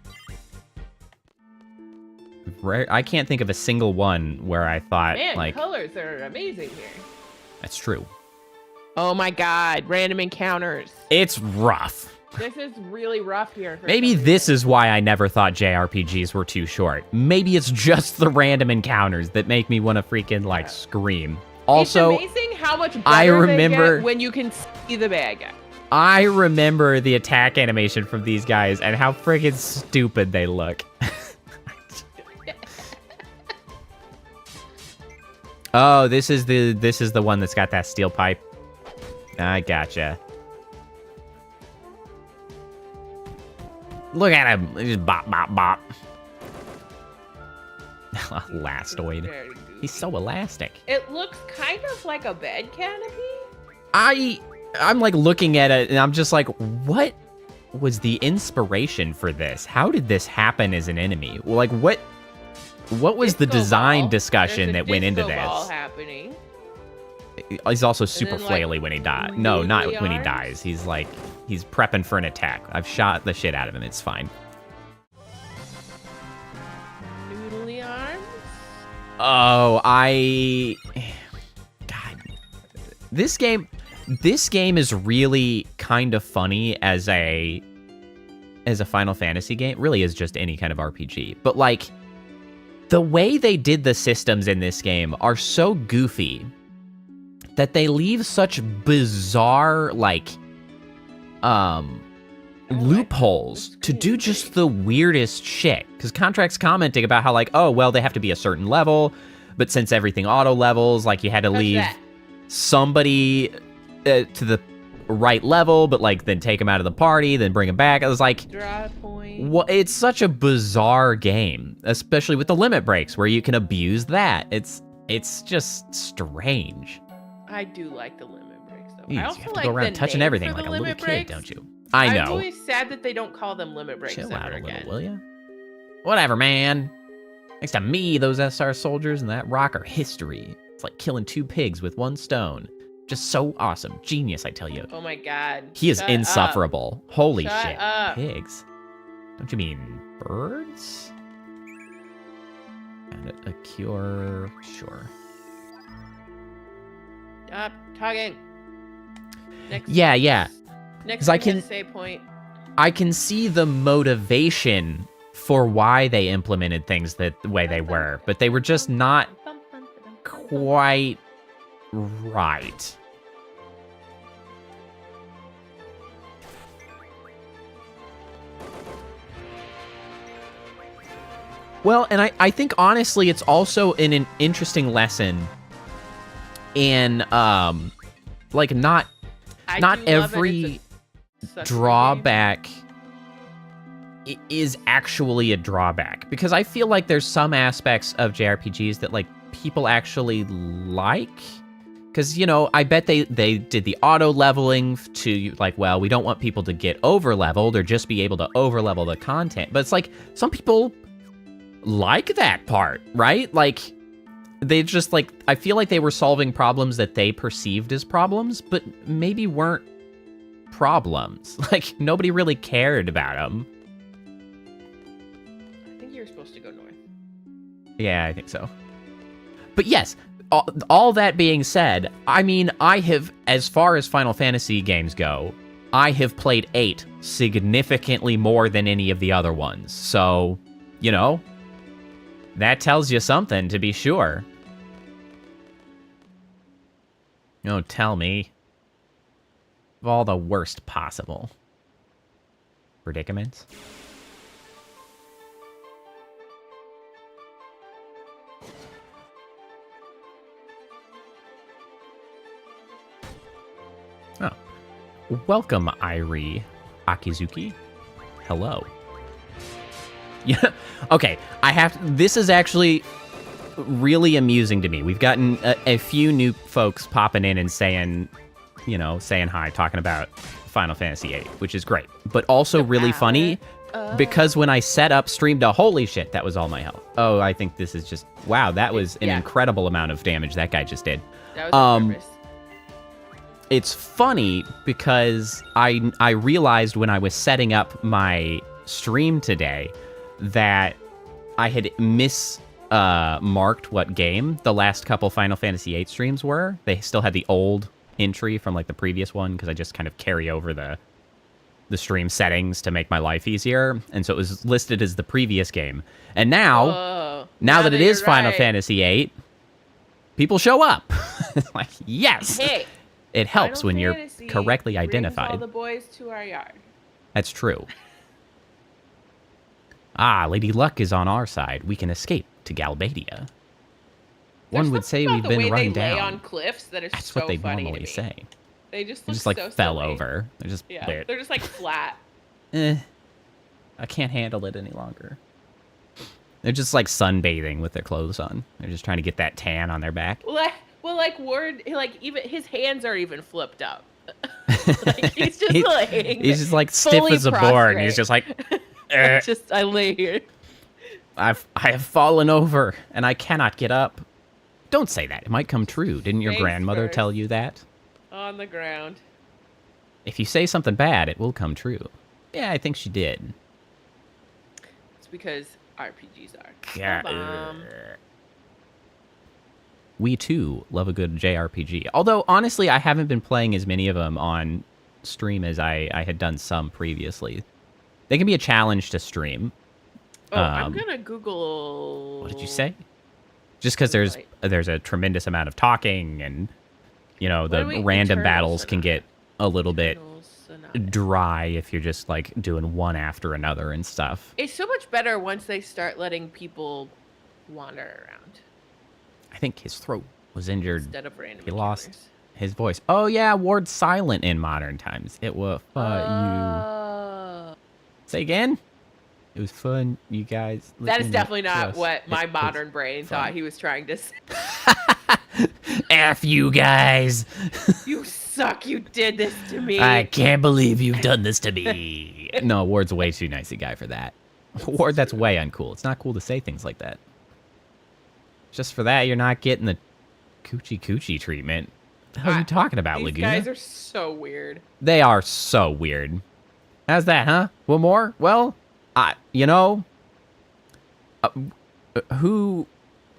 I can't think of a single one where I thought, Man, like, colors are amazing here. that's true. Oh my god, random encounters. It's rough. This is really rough here. Maybe this is why I never thought JRPGs were too short. Maybe it's just the random encounters that make me want to freaking, like, scream. Also, it's amazing how much better I remember they get when you can see the bad guy. I remember the attack animation from these guys and how freaking stupid they look. Oh, this is the one that's got that steel pipe. I gotcha. Look at him. Just bop, bop, bop. Elastoid. He's so elastic. It looks kind of like a bed canopy. I'm like looking at it and I'm just like, what was the inspiration for this? How did this happen as an enemy? Well, like what was the design discussion that went into this? Happening. He's also super then, like, flaily when he dies. No, not when he arms? dies. He's like, he's prepping for an attack. I've shot the shit out of him. It's fine. Noodly arms. Oh, God. This game is really kind of funny as a Final Fantasy game. It really is just any kind of RPG. But like, the way they did the systems in this game are so goofy that they leave such bizarre, like, loopholes to do just the weirdest shit. Because Contract's commenting about how, like, oh, well, they have to be a certain level, but since everything auto levels, like, you had to leave somebody to the right level, but, like, then take them out of the party, then bring them back. I was like, Draw point. well, it's such a bizarre game, especially with the limit breaks, where you can abuse that. It's just strange. I do like the limit breaks, though. Jeez, I you also have to like go around the touching name everything for like the a little limit kid, breaks. don't you? I know. I'm always sad that they don't call them limit breaks Chill ever out a again. little, will ya? Whatever, man. Next to me, those SR soldiers and that rock are history. It's like killing 2 pigs with 1 stone. Just so awesome. Genius, I tell you. Oh my god. He is Shut insufferable. Holy Shut shit. up. Pigs. Don't you mean birds? And a cure, sure. Stop talking. Next. Yeah. Next 'Cause I can- save point. I can see the motivation for why they implemented things the way they were, but they were just not quite right. Well, and I think honestly it's also an interesting lesson in like not I not do love it. every It's such a good drawback is actually a drawback, because I feel like there's some aspects of JRPGs that like people actually like, because you know I bet they did the auto leveling to like, well, we don't want people to get over leveled or just be able to over level the content, but it's like some people like that part, right? Like they just like, I feel like they were solving problems that they perceived as problems, but maybe weren't problems. Like nobody really cared about them. I think you're supposed to go north. Yeah, I think so. But yes, all that being said, I mean, I have, as far as Final Fantasy games go, I have played 8 significantly more than any of the other ones. So, you know, that tells you something, to be sure. Oh, tell me. Of all the worst possible predicaments. Oh. Welcome, Irie Akizuki. Hello. Yeah. Okay, this is actually really amusing to me. We've gotten a few new folks popping in and saying hi, talking about Final Fantasy VIII, which is great. But also really funny, because when I set up stream to, holy shit, that was all my health. Oh, I think this is just, wow, that was an incredible amount of damage that guy just did. That was on purpose. It's funny because I realized when I was setting up my stream today that I had marked what game the last couple Final Fantasy VIII streams were. They still had the old entry from like the previous one because I just kind of carry over the stream settings to make my life easier, and so it was listed as the previous game. And now that it is Final Fantasy VIII, people show up. Like, yes, Hey, it helps Final when you're Fantasy correctly brings identified. all the boys to our yard. That's true. Ah, Lady Luck is on our side. We can escape to Galbadia. One would say we've been run down. Lay on cliffs that are That's so what they funny normally to me. say. They just They look just like so fell silly. over. They're just Yeah, they're just like flat. I can't handle it any longer. They're just like sunbathing with their clothes on. They're just trying to get that tan on their back. Well, like Ward, like even his hands are even flipped up. Like he's just laying. He's just like stiff fully as a board. And he's just like, I lay here. I have fallen over and I cannot get up. Don't say that. It might come true. Didn't your Face grandmother first. tell you that? On the ground. If you say something bad, it will come true. Yeah, I think she did. It's because RPGs are. Yeah. Bomb. We too love a good JRPG. Although honestly, I haven't been playing as many of them on stream as I had done some previously. They can be a challenge to stream. Oh, I'm gonna Google. What did you say? Just because there's a tremendous amount of talking, and you know the random battles can get a little bit dry if you're just like doing one after another and stuff. It's so much better once they start letting people wander around I think his throat was injured. instead of random. He lost his voice. Oh yeah, Ward's silent in modern times. It was you. Say again. It was fun, you guys. That is definitely not Yes, what my it modern was brain fun. thought he was trying to say. F you guys. You suck. You did this to me. I can't believe you've done this to me. No, Ward's way too nice a guy for that. Ward, that's way uncool. It's not cool to say things like that. Just for that, you're not getting the coochie treatment. What the hell are you talking about, These Laguna? guys are so weird. They are so weird. How's that, huh? One more? Well, you know,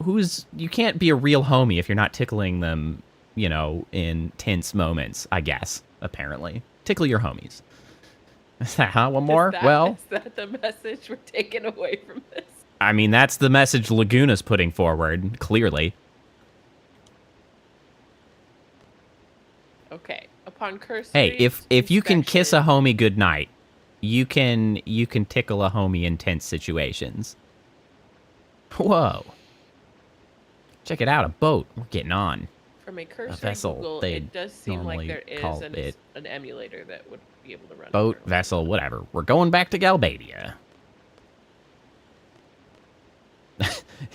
who's you can't be a real homie if you're not tickling them, you know, in tense moments, I guess, apparently. Tickle your homies. Is that, huh? One more? Well, Is that the message we're taking away from this? I mean, that's the message Laguna's putting forward, clearly. Okay. Upon cursory Hey, if you can kiss a inspection- homie goodnight, you can tickle a homie in tense situations. Whoa. Check it out, a boat. We're getting on. from a cursory vessel, Google, they it does seem like normally there is call it an emulator that would be able to run Boat, over. vessel, whatever. We're going back to Galbadia.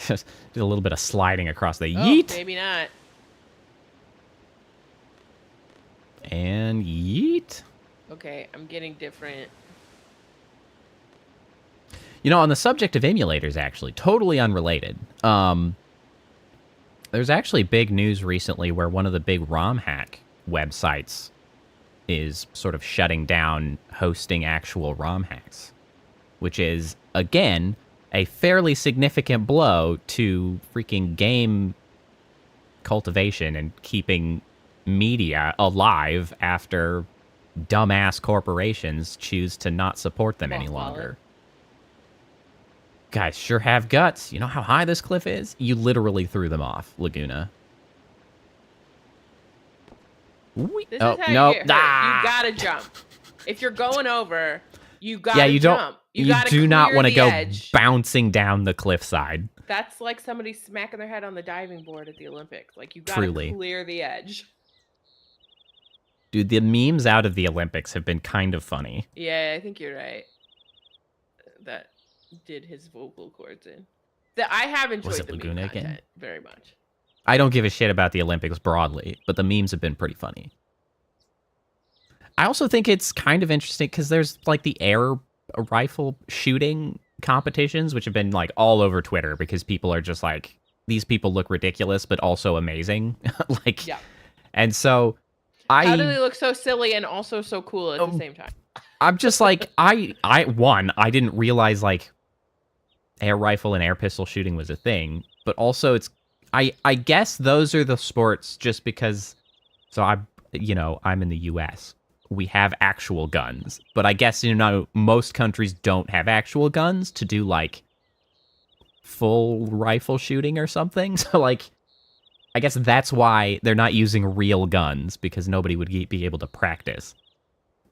Just did a little bit of sliding across the yeet. Maybe not. And yeet. Okay, I'm getting different. You know, on the subject of emulators, actually, totally unrelated. There's actually big news recently where one of the big ROM hack websites is sort of shutting down hosting actual ROM hacks, which is, again, a fairly significant blow to freaking game cultivation and keeping media alive after dumbass corporations choose to not support them any longer. Guys sure have guts. You know how high this cliff is? You literally threw them off, Laguna. This is Oh, how no. you get hurt. You gotta jump. If you're going over, you gotta Yeah, you jump. don't. You gotta do not clear want to the go edge. bouncing down the cliffside. That's like somebody smacking their head on the diving board at the Olympics. Like, you gotta Truly. clear the edge. Dude, the memes out of the Olympics have been kind of funny. Yeah, I think you're right. That did his vocal cords in. That I have enjoyed Was it the meme Laguna again? content very much. I don't give a shit about the Olympics broadly, but the memes have been pretty funny. I also think it's kind of interesting because there's like the air rifle shooting competitions, which have been like all over Twitter because people are just like, these people look ridiculous, but also amazing. Like, Yeah. and so How do they look so silly and also so cool at the same time? I'm just like, I didn't realize like air rifle and air pistol shooting was a thing, but also I guess those are the sports just because, so I'm in the US. We have actual guns, but I guess, most countries don't have actual guns to do, like, full rifle shooting or something. So, like, I guess that's why they're not using real guns, because nobody would be able to practice.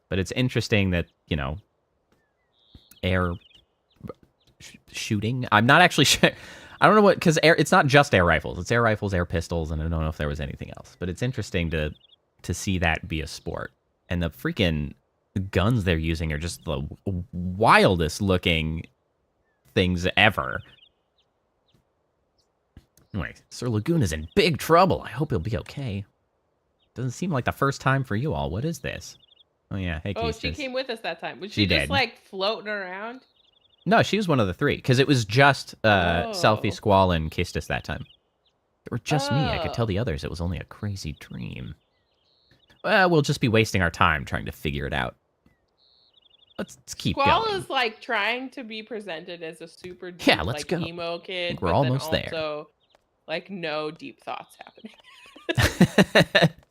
But it's interesting that, air shooting. I'm not actually sure. I don't know what, because it's not just air rifles. It's air rifles, air pistols, and I don't know if there was anything else. But it's interesting to see that be a sport. And the freaking guns they're using are just the wildest looking things ever. Anyway, Sir Lagoon is in big trouble. I hope he'll be okay. Doesn't seem like the first time for you all. What is this? Oh, yeah. Hey, Oh, Keistis. she came with us that time. Was She she just, did. like, floating around? No, she was one of the three, because it was just Selfie, Squall, and Keistis that time. It were just me. I could tell the others it was only a crazy dream. Well, we'll just be wasting our time trying to figure it out. Let's keep Squall going. is, like, trying to be presented as a super deep, Yeah, let's like, go. emo kid. think we're but almost then there. also, like, no deep thoughts happening.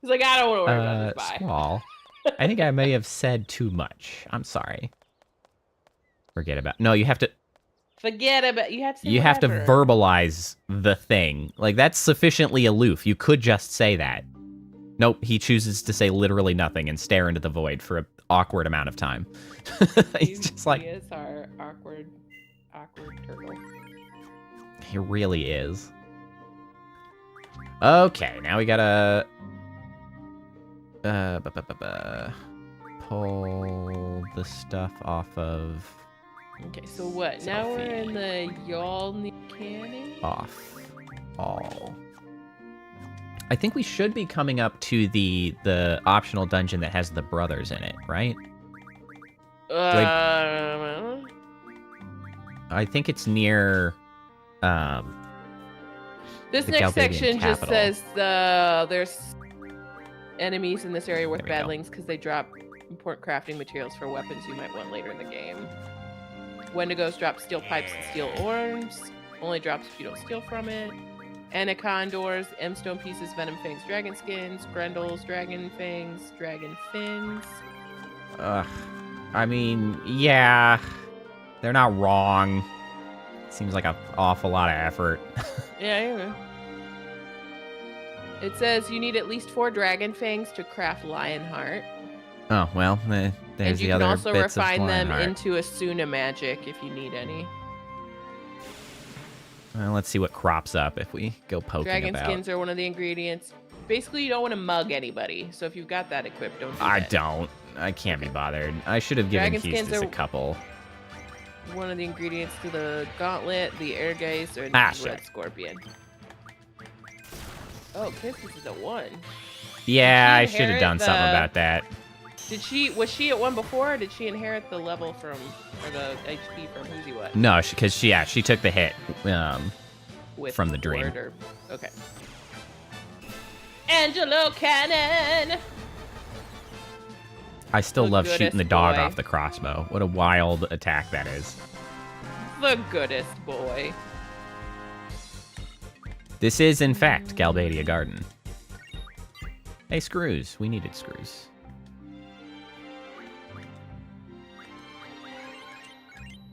He's like, I don't want to worry about this. Bye. Squall, I think I may have said too much. I'm sorry. Forget about. No, you have to. Forget about. You have to. Say You have to whatever. verbalize the thing. Like, that's sufficiently aloof. You could just say that. Nope, he chooses to say literally nothing and stare into the void for an awkward amount of time. He's just like... He is our awkward turtle. He really is. Okay, now we gotta... pull the stuff off of... Okay, so what? Now we're in the Yalni Canyon? Off. All. I think we should be coming up to the optional dungeon that has the brothers in it, right? I think it's near this the next Galbadian section just capital. says there's enemies in this area worth There we go. battling because they drop important crafting materials for weapons you might want later in the game. Wendigos drop steel pipes and steel orbs. Only drops if you don't steal from it. Anacondors, M-stone pieces, venom fangs, dragon skins, Grendels, dragon fangs, dragon fins. I mean, yeah, they're not wrong. Seems like an awful lot of effort. Yeah. It says you need at least 4 dragon fangs to craft Lionheart. Oh, well, there's And you the can other also bits refine of them Lionheart. into Asuna magic if you need any. Well, let's see what crops up if we go poking Dragon about. skins are one of the ingredients. Basically, you don't want to mug anybody. So if you've got that equipped, don't do I that. don't. I can't be bothered. I should have given Dragon skins Keistis a are- couple. One of the ingredients to the gauntlet, the Airgeist, or the Ah, Red shit. Scorpion. Oh, Kisses is at 1. Yeah, I Did she should have done inherit something the- about that. Was she at 1 before, or did she inherit the level from, or the HP from Who's He What? No, because she took the hit. With from the dream. Word okay. Angelo Cannon! I still The love shooting the goodest dog boy. off the crossbow. What a wild attack that is. The goodest boy. This is, in fact, Galbadia Garden. Hey, screws. We needed screws.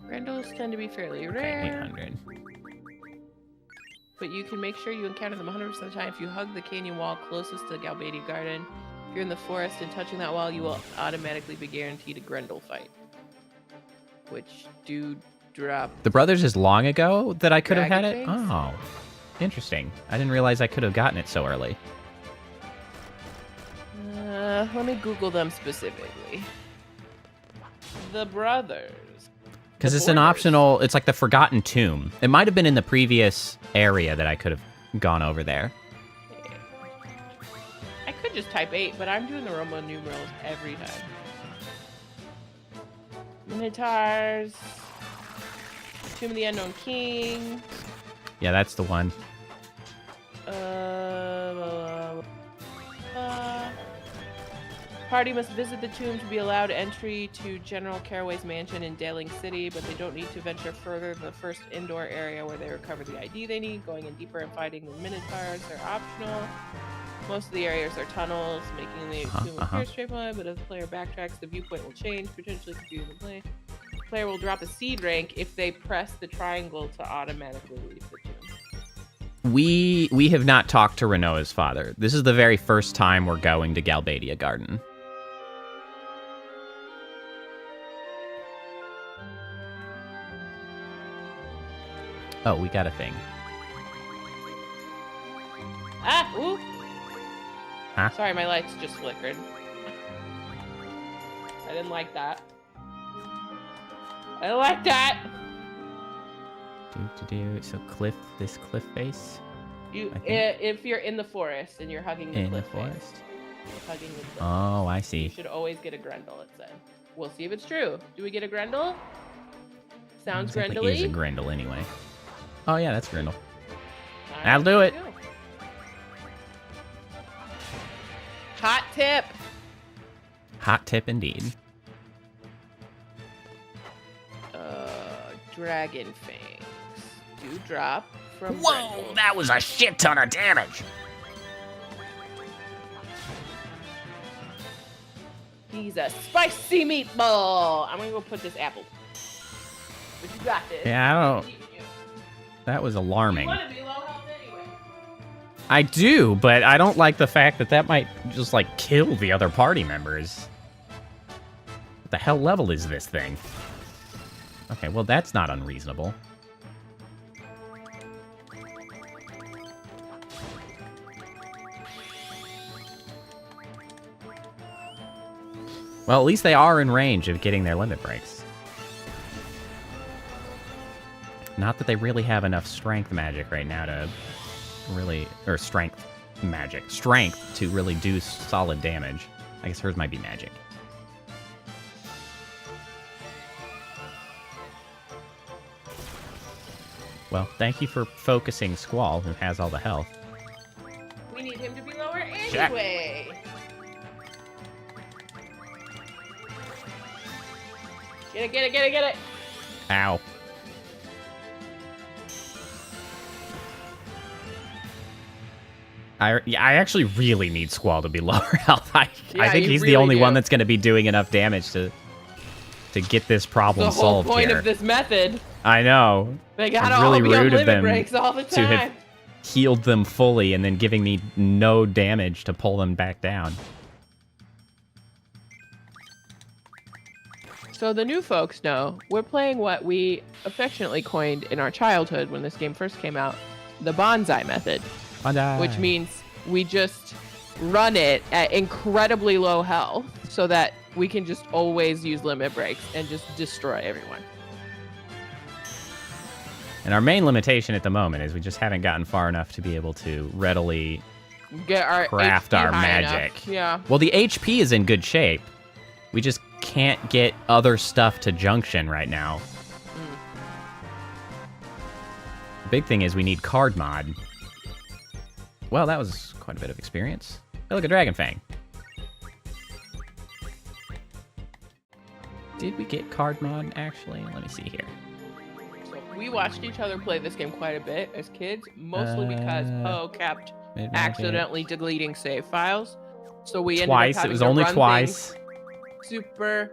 Grendels tend to be fairly Okay, rare, 800. but you can make sure you encounter them 100% of the time if you hug the canyon wall closest to the Galbadia Garden. If you're in the forest and touching that wall, you will automatically be guaranteed a Grendel fight. Which do drop. The Brothers is long ago that I could have had Dragon it? fangs? Oh, interesting. I didn't realize I could have gotten it so early. Let me Google them specifically. The Brothers. Because The it's an Borders. optional, it's like the Forgotten Tomb. It might have been in the previous area that I could have gone over there. I could just type 8, but I'm doing the Roman numerals every time. Minotaurs. Tomb of the Unknown King. Yeah, that's the one. Party must visit the tomb to be allowed entry to General Caraway's mansion in Daling City, but they don't need to venture further than the first indoor area where they recover the ID they need. Going in deeper and fighting the Minotaurs are optional. Most of the areas are tunnels, making the tomb appear straightforward, but as the player backtracks, the viewpoint will change, potentially confusing the play. The player will drop a seed rank if they press the triangle to automatically leave the tomb. We have not talked to Renoa's father. This is the very first time we're going to Galbadia Garden. Oh, we got a thing. Ah! Ooh! Huh? Sorry, my lights just flickered. I didn't like that. I didn't like that! So this cliff face? If you're in the forest and you're hugging the cliff face. You're hugging the cliff. Oh, I You see. should always get a Grendel, it said. We'll see if it's true. Do we get a Grendel? Sounds Grendel-y. It is a Grendel anyway. Oh yeah, that's Grendel. All right, I'll do it. go. Hot tip. Hot tip indeed. Dragon fangs. Do drop from Whoa, Grendel. that was a shit ton of damage. He's a spicy meatball. I'm gonna go put this apple. But you got this. Yeah, I don't. You That was alarming. want to be low health anyway. I do, but I don't like the fact that that might just like kill the other party members. What the hell level is this thing? Okay, well that's not unreasonable. Well, at least they are in range of getting their limit breaks. Not that they really have enough strength magic right now to really... Or strength magic. Strength to really do solid damage. I guess hers might be magic. Well, thank you for focusing Squall, who has all the health. We need him to be lower Check. anyway. Get it, get it, get it, get it. Ow. I actually really need Squall to be lower health. I think you he's the really only do. one that's going to be doing enough damage to get this problem The whole solved point here. of this method. I know. They gotta It's all really be on rude of limit them breaks all the to have time. healed them fully and then giving me no damage to pull them back down. So the new folks know we're playing what we affectionately coined in our childhood when this game first came out, the bonsai method, which means we just run it at incredibly low health so that we can just always use limit breaks and just destroy everyone. And our main limitation at the moment is we just haven't gotten far enough to be able to readily Get our craft HP our high magic. enough. Yeah. Well, the HP is in good shape. We just can't get other stuff to junction right now. The big thing is we need card mod. Well, that was quite a bit of experience. Oh, look, a Dragon Fang. Did we get card mod, actually? Let me see here. So we watched each other play this game quite a bit as kids, mostly because Poe kept Mid-magic. accidentally deleting save files. So we ended Twice. up having It was to only run twice. things super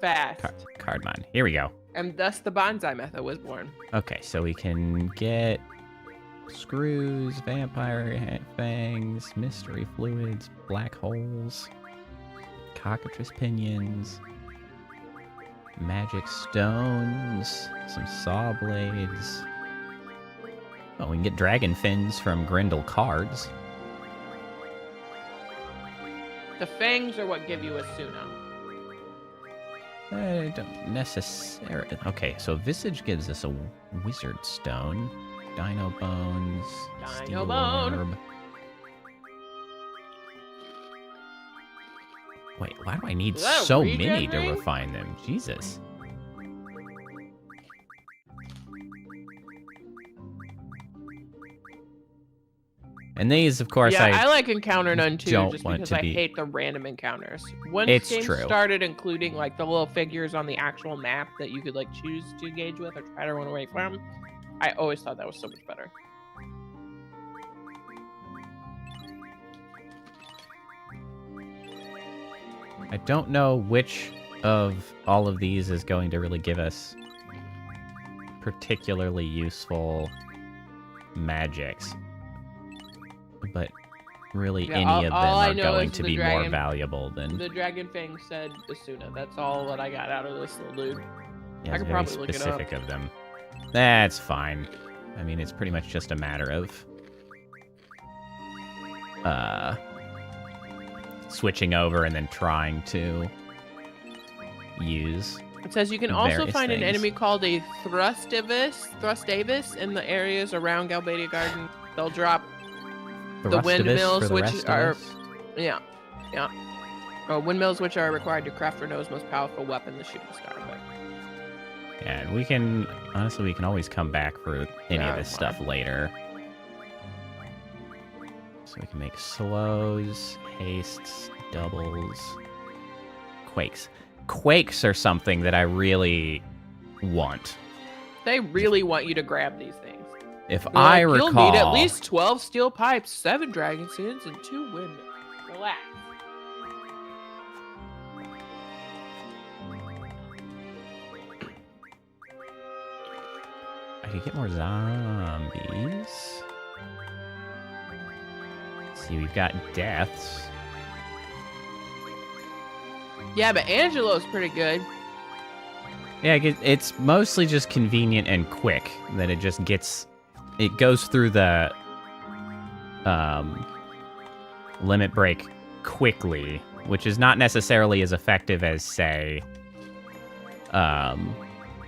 fast. Card mod. Here we go. And thus the bonsai method was born. Okay, so we can get screws, vampire fangs, mystery fluids, black holes, cockatrice pinions, magic stones, some saw blades. Oh, we can get dragon fins from Grendel cards. The fangs are what give you a Suno. I don't necessarily... Okay, so Visage gives us a wizard stone. Dino bones. Dino steel bone. orb. Wait, why do I need Is that a so regen many to ring? refine them? Jesus. And these, of course, Yeah, I like encounter none too, don't just want because to I be- hate the random encounters. Once It's games true. started including like the little figures on the actual map that you could like choose to engage with or try to run away from, I always thought that was so much better. I don't know which of all of these is going to really give us particularly useful magics. But really Yeah, any of them all I are know going is to the be more dragon- valuable than... The Dragon Fang said Asuna. That's all that I got out of this little dude. Yeah, I it's could very probably look it up. specific of them. That's fine. I mean, it's pretty much just a matter of switching over and then trying to use. It says you can also various find an things. enemy called a Thrustavis in the areas around Galbadia Garden. They'll drop the rest of us windmills, for the which rest of are- us? yeah. Windmills, which are required to craft Renault's most powerful weapon, the shooting star. But Yeah, and we can honestly we can always come back for any Yeah, of this fine. stuff later. So we can make slows, hastes, doubles, quakes. Quakes are something that I really want. they really want you to grab these things. If They're I like, recall, you'll need at least 12 steel pipes, 7 dragon skins, and 2 windmills. Relax. I could get more zombies. Let's see, we've got deaths. Yeah, but Angelo's pretty good. Yeah, it's mostly just convenient and quick that it just gets... It goes through the limit break quickly, which is not necessarily as effective as, say,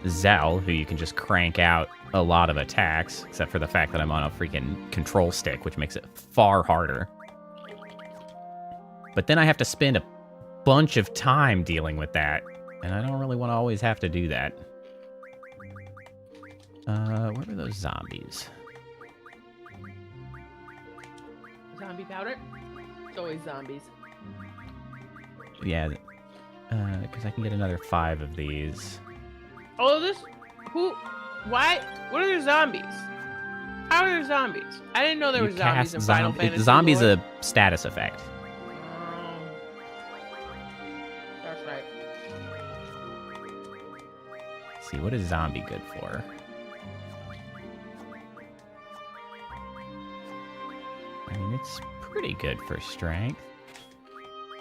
Zell, who you can just crank out a lot of attacks, except for the fact that I'm on a freaking control stick, which makes it far harder. But then I have to spend a bunch of time dealing with that, and I don't really want to always have to do that. Where were those zombies? Zombie powder? It's always zombies. Yeah, because I can get another 5 of these. Oh, this? Who? Why? What are there zombies? How are there zombies? I didn't know there You were zombies in cast Final Fantasy. Zombies lore. a status effect. That's right. Let's see, what is zombie good for? I mean, it's pretty good for strength.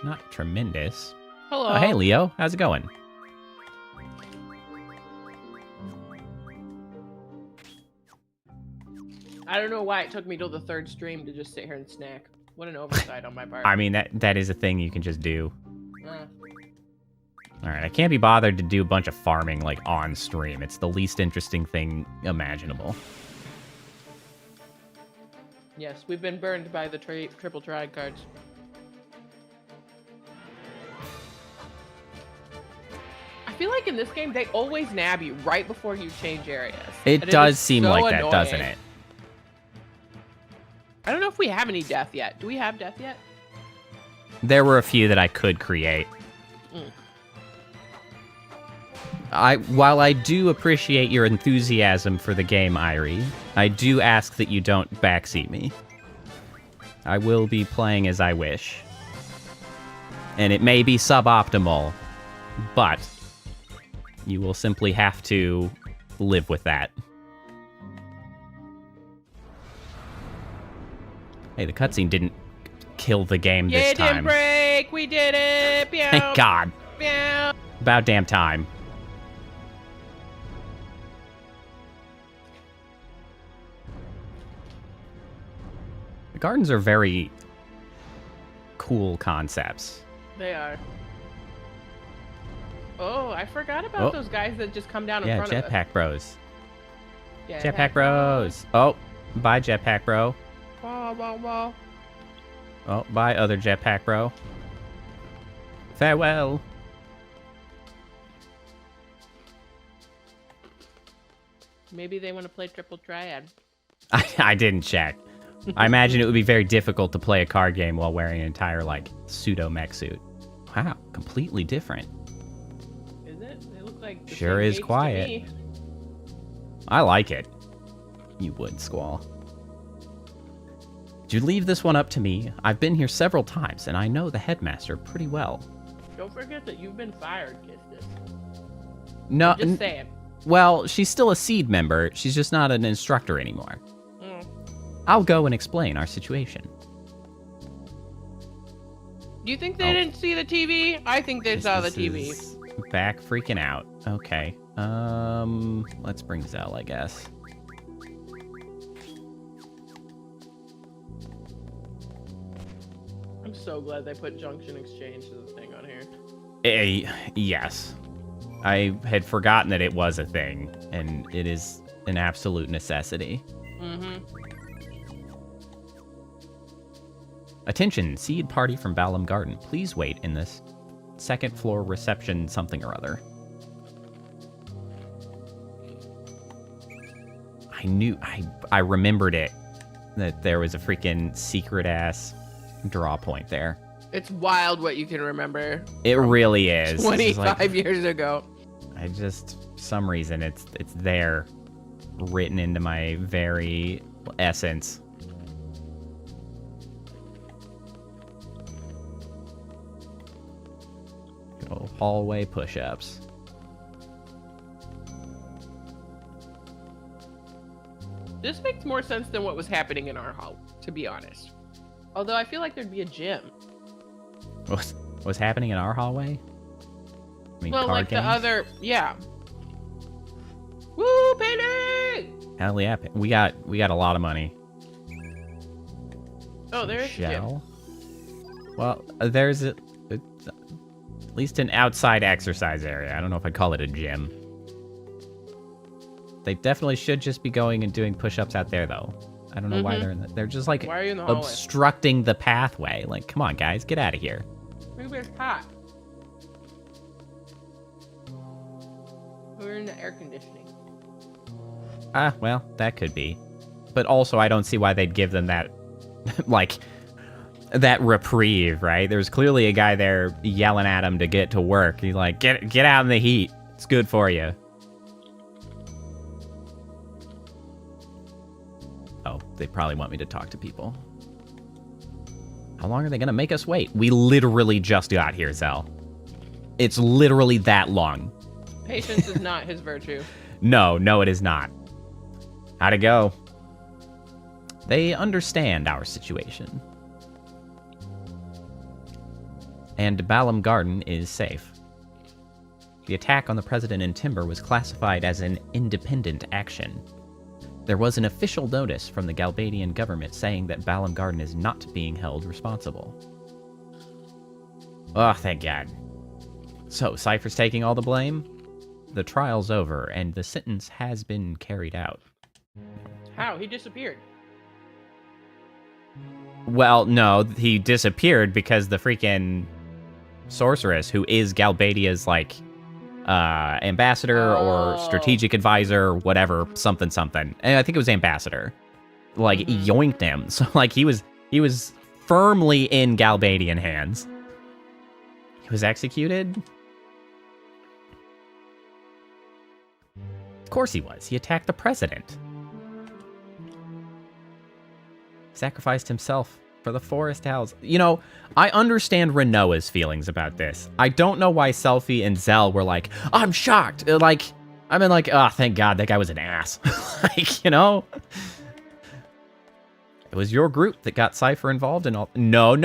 Not tremendous. Hello. Oh, hey, Leo. How's it going? I don't know why it took me till the 3rd stream to just sit here and snack. What an oversight on my part. I mean, that is a thing you can just do. Uh, All right, I can't be bothered to do a bunch of farming, like, on stream. It's the least interesting thing imaginable. yes, we've been burned by the triple triad cards. I feel like in this game, they always nab you right before you change areas. It And does is seem so like that, annoying. doesn't it? I don't know if we have any death yet. Do we have death yet? There were a few that I could create. While I do appreciate your enthusiasm for the game, Irie, I do ask that you don't backseat me. I will be playing as I wish. And it may be suboptimal, but you will simply have to live with that. Hey, the cutscene didn't kill the game Yeah, this it didn't time. break. We did it. Thank God. Meow. About damn time. The gardens are very cool concepts. They are. Oh, I forgot about Oh. those guys that just come down in Yeah, front of us. Jetpack Bros. Yeah, Jetpack Bros. Oh, bye, Jetpack Bro. Wah, wah, wah. Oh, bye, other Jetpack Bro. Farewell. Maybe they want to play triple triad. I didn't check. I imagine it would be very difficult to play a card game while wearing an entire, like, pseudo-mech suit. Wow, completely different. Is it? They look like the Sure same is age to quiet. me. I like it. You would, Squall. Did you leave this one up to me? I've been here several times, and I know the headmaster pretty well. Don't forget that you've been fired, Kistis. No, Just saying. well, she's still a seed member. She's just not an instructor anymore. Mm. I'll go and explain our situation. Do you think they didn't see the TV? I think they saw the This TV. is back freaking out. Okay. Let's bring Zell, I guess. I'm so glad they put Junction Exchange as a thing on here. Yes. I had forgotten that it was a thing, and it is an absolute necessity. Mm-hmm. Attention, seed party from Balam Garden. Please wait in this second floor reception something or other. I remembered it, that there was a freaking secret-ass draw point there. It's wild what you can remember. It really is. It's 25 like, years ago. for some reason, it's there, written into my very essence. Good old hallway push-ups. This makes more sense than what was happening in our hall, to be honest. Although I feel like there'd be a gym. What's happening in our hallway? I mean, Well, card like games? the other, yeah. Woo, payday! Hell yeah, we got a lot of money. Oh, there's the gym. Shell. Well, there's at least an outside exercise area. I don't know if I'd call it a gym. They definitely should just be going and doing push-ups out there, though. I don't know why they're just like Why are you in the hallway? obstructing the pathway. Like, come on, guys, get out of here. Maybe it's hot. We're in the air conditioning. Ah, well, that could be. But also, I don't see why they'd give them that, like, that reprieve, right? There's clearly a guy there yelling at him to get to work. He's like, get out in the heat. It's good for you. Oh, they probably want me to talk to people. How long are they going to make us wait? We literally just got here, Zell. It's literally that long. Patience is not his virtue. No, it is not. How'd it go? They understand our situation. And Balam Garden is safe. The attack on the president in Timber was classified as an independent action. There was an official notice from the Galbadian government saying that Balam Garden is not being held responsible. Oh, thank God. So, Cypher's taking all the blame? The trial's over, and the sentence has been carried out. How? He disappeared. Well, no, he disappeared because the freaking sorceress, who is Galbadia's, like, ambassador or strategic advisor, whatever, something. And I think it was ambassador. Like, yoinked him. So, like, he was firmly in Galbadian hands. He was executed? Of course he was. He attacked the president. Sacrificed himself for the forest owls. You know, I understand Renoa's feelings about this. I don't know why Selfie and Zell were like, I'm shocked. Like, I mean, like, oh, thank God that guy was an ass. Like, you know? It was your group that got Cypher involved in all... No.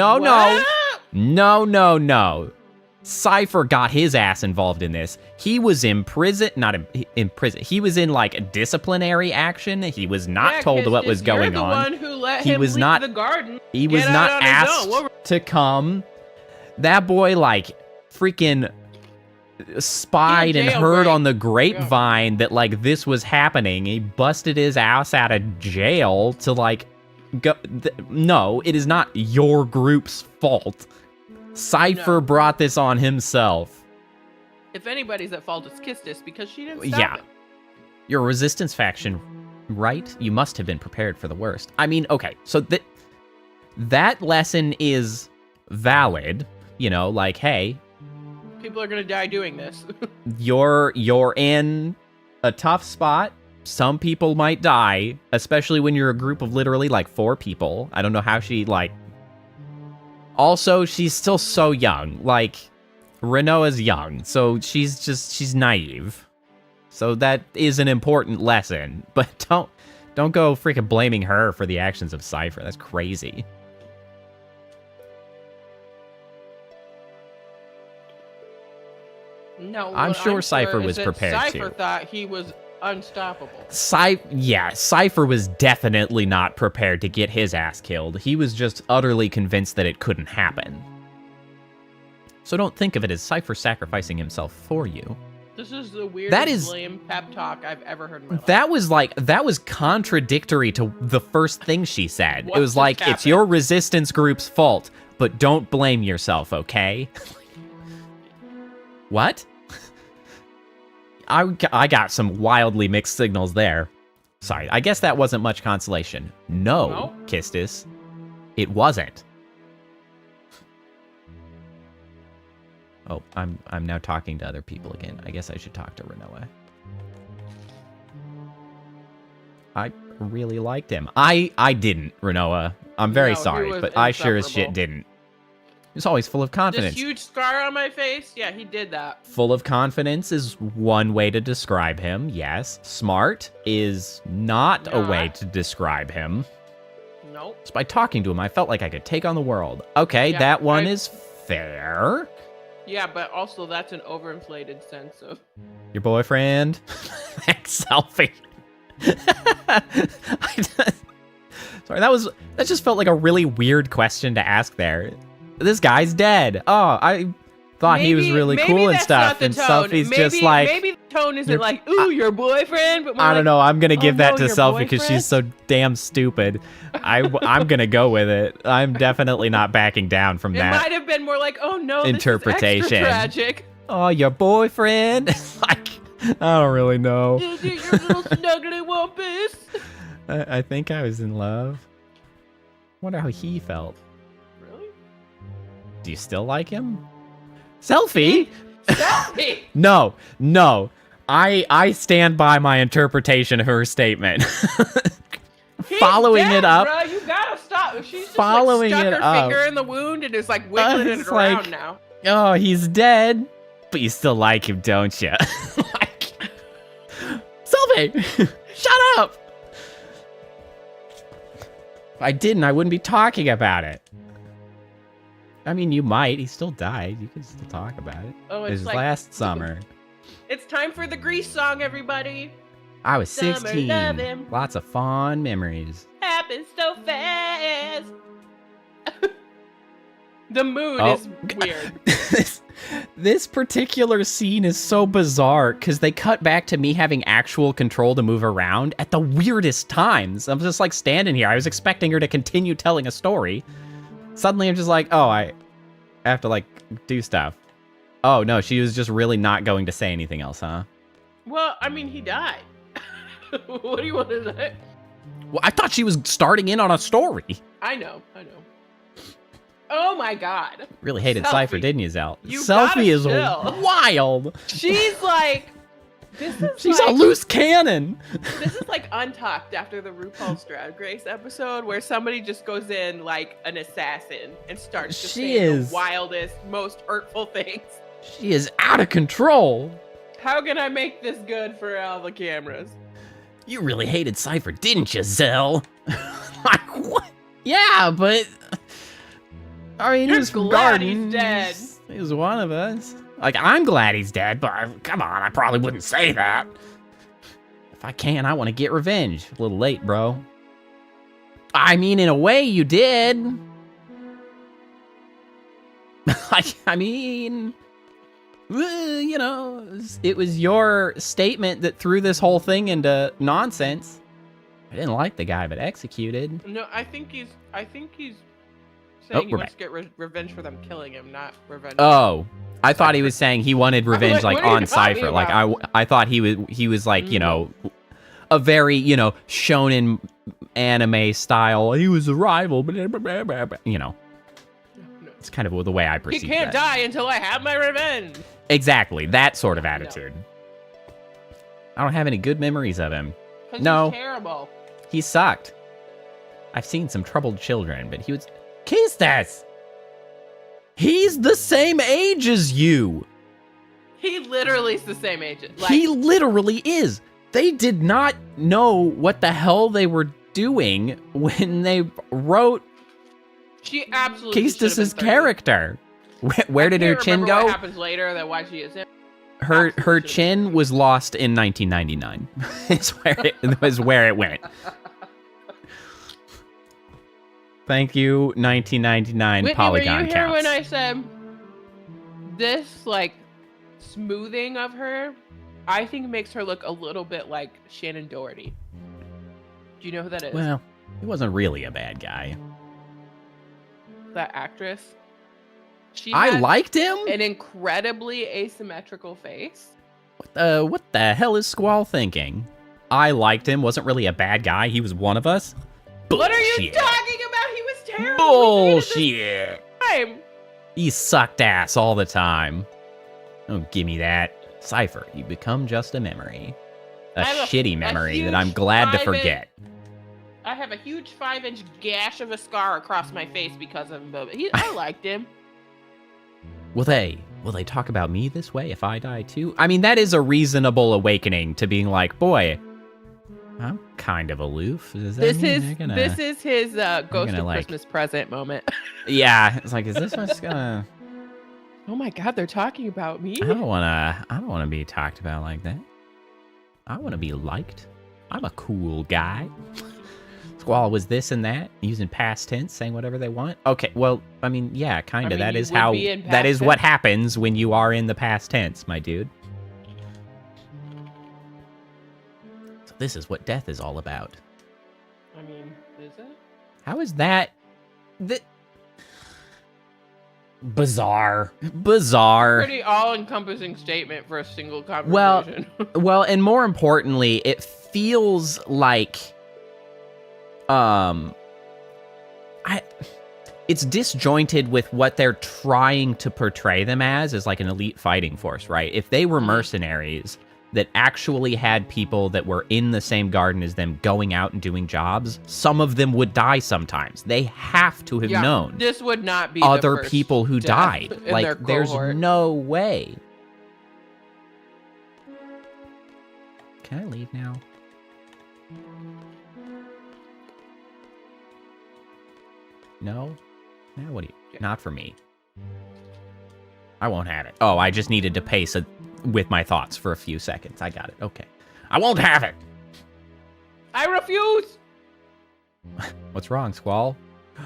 Cypher got his ass involved in this. He was in prison, not in prison. He was in, like, disciplinary action. He was not told what was going you're the on. One who let He him was leave not- the garden. He was Get not out on his asked own. to come. That boy, like, freaking spied and jail heard break. on the grapevine that, like, this was happening. He busted his ass out of jail to, like, go. No, it is not your group's fault. Cypher brought this on himself. If anybody's at fault, it's Kistis because she didn't stop Yeah. it. Your resistance faction right? You must have been prepared for the worst. I mean, okay, so that lesson is valid. You know, like, hey, People are gonna die doing this. you're in a tough spot. Some people might die, especially when you're a group of literally like 4 people. I don't know how she like. Also, she's still so young. Like, Renoa's young, so she's naive. So that is an important lesson. But don't go freaking blaming her for the actions of Cypher. That's crazy. No, I'm what sure Cypher sure is was that prepared Cypher too. thought he was unstoppable. Cypher was definitely not prepared to get his ass killed. He was just utterly convinced that it couldn't happen. So don't think of it as Cypher sacrificing himself for you. This is the weirdest lame pep talk I've ever heard in my life. That was contradictory to the first thing she said. What It was just like, happened? it's your resistance group's fault, but don't blame yourself, okay? What? I got some wildly mixed signals there. Sorry, I guess that wasn't much consolation. No, Kistis, it wasn't. Oh, I'm now talking to other people again. I guess I should talk to Renoa. I really liked him. I didn't, Renoa. I'm very No, he sorry, was but I sure as shit insufferable. didn't. He was always full of confidence. This huge scar on my face? Yeah, he did that. Full of confidence is one way to describe him, yes. Smart is not a way to describe him. Nope. Just by talking to him, I felt like I could take on the world. Okay, Yeah, that one is fair. Yeah, but also that's an overinflated sense of... Your boyfriend? Thanks, selfie. Sorry, that just felt like a really weird question to ask there. This guy's dead. Oh, I thought he was really cool and stuff. And Selfie's just like... Maybe the tone isn't like, ooh, your boyfriend, but more I don't like, know. I'm going to give oh, that no, to your Selfie because boyfriend? she's so damn stupid. I'm going to go with it. I'm definitely not backing down from It that might have been more like, oh no, interpretation. This is extra tragic. Oh, your boyfriend? Like, I don't really know. Is it your little snuggly wumpus? I think I was in love. Wonder how he felt. Really? Do you still like him? Selfie? Selfie! No. I stand by my interpretation of her statement. He's Following dead, it up. Bro. You gotta stop. She's just Following like, stuck it her up. finger in the wound and is like wiggling it It's around like- now. Oh, he's dead. But you still like him, don't you? Like, Selfie! Shut up! If I didn't, I wouldn't be talking about it. I mean, you might. He still died. You can still talk about it. Oh, It it's was like last summer. it's time for the Grease song, everybody. I was Summer 16. lovin'. Lots of fond memories. Happens so fast. The mood Oh. is weird. This particular scene is so bizarre because they cut back to me having actual control to move around at the weirdest times. I'm just like standing here. I was expecting her to continue telling a story. Suddenly I'm just like, oh, I have to like do stuff. Oh no, she was just really not going to say anything else, huh? Well, I mean, he died. What do you want to say? Well, I thought she was starting in on a story. I know. Oh my god. Really hated Selfie. Cypher, didn't you, Zell? You Selfie gotta is chill. wild. She's like, this is She's like, a loose cannon. this is like Untucked after the RuPaul's Drag Race episode where somebody just goes in like an assassin and starts to She say is- the wildest, most hurtful things. She is out of control. How can I make this good for all the cameras? You really hated Cypher, didn't you, Zell? Like, what? Yeah, but... I mean, he You're was from glad Garden. he's dead. He was one of us. Like, I'm glad he's dead, but come on, I probably wouldn't say that. If I can, I want to get revenge. A little late, bro. I mean, in a way, you did. I mean... you know, it was your statement that threw this whole thing into nonsense. I didn't like the guy, but executed. No, I think he's Oh, saying he we're wants to get revenge for them killing him, not revenge. Oh, I thought he was saying he wanted revenge, like, like what are you on talking Cypher. Like about? I thought he was like, you know, a very, shonen anime style. He was a rival, blah, blah, blah, blah, blah, No. It's kind of the way I perceive He can't die until I have my revenge. Exactly, that sort of attitude. I don't have any good memories of him. No. He's terrible. He sucked. I've seen some troubled children, but he was... Kistas! He's the same age as you! He literally is the same age. Like, He literally is. They did not know what the hell they were doing when they wrote she absolutely should have been Kistas' 30. character. Where did her chin What go? happens later? That why she is him. Her Absolutely chin was lost in 1999. Is where it went. Thank you, 1999 Whitney, Polygon were you here counts. when I said this, like, smoothing of her, I think makes her look a little bit like Shannon Doherty. Do you know who that is? Well, he wasn't really a bad guy. That actress. She I had liked him. an incredibly asymmetrical face. What the hell is Squall thinking? I liked him. Wasn't really a bad guy. He was one of us. What are you Bullshit. talking about? He was terrible. Bullshit. Time. He sucked ass all the time. Don't give me that. Cypher, you become just a memory. A I have shitty memory that huge I'm glad to 5-inch forget. I have a huge 5-inch gash of a scar across my face because of him. But I liked him. Will they talk about me this way if I die too? I mean, that is a reasonable awakening to being like, boy, I'm kind of aloof. Does that This mean is they're gonna... this is his ghost gonna, of like- Christmas present moment. Yeah, it's like, is this what's gonna... Oh my God, they're talking about me. I don't wanna be talked about like that. I wanna be liked. I'm a cool guy. Squall was this and that, using past tense, saying whatever they want. Okay, well, I mean, yeah, kind of. I mean, That you is would how. be in That past is what tense. happens when you are in the past tense, my dude. So this is what death is all about. I mean, is it? How is that? Bizarre. Bizarre. Pretty all-encompassing statement for a single Well, conversation. Well, and more importantly, it feels like it's disjointed with what they're trying to portray them as like an elite fighting force, right? If they were mercenaries that actually had people that were in the same garden as them going out and doing jobs, some of them would die sometimes. They have to have known This would not be the other first people who death died. in their Like, there's cohort. no way. Can I leave now? No? Now what do you... Not for me. I won't have it. Oh, I just needed to pace with my thoughts for a few seconds. I got it. Okay. I won't have it! I refuse. What's wrong, Squall?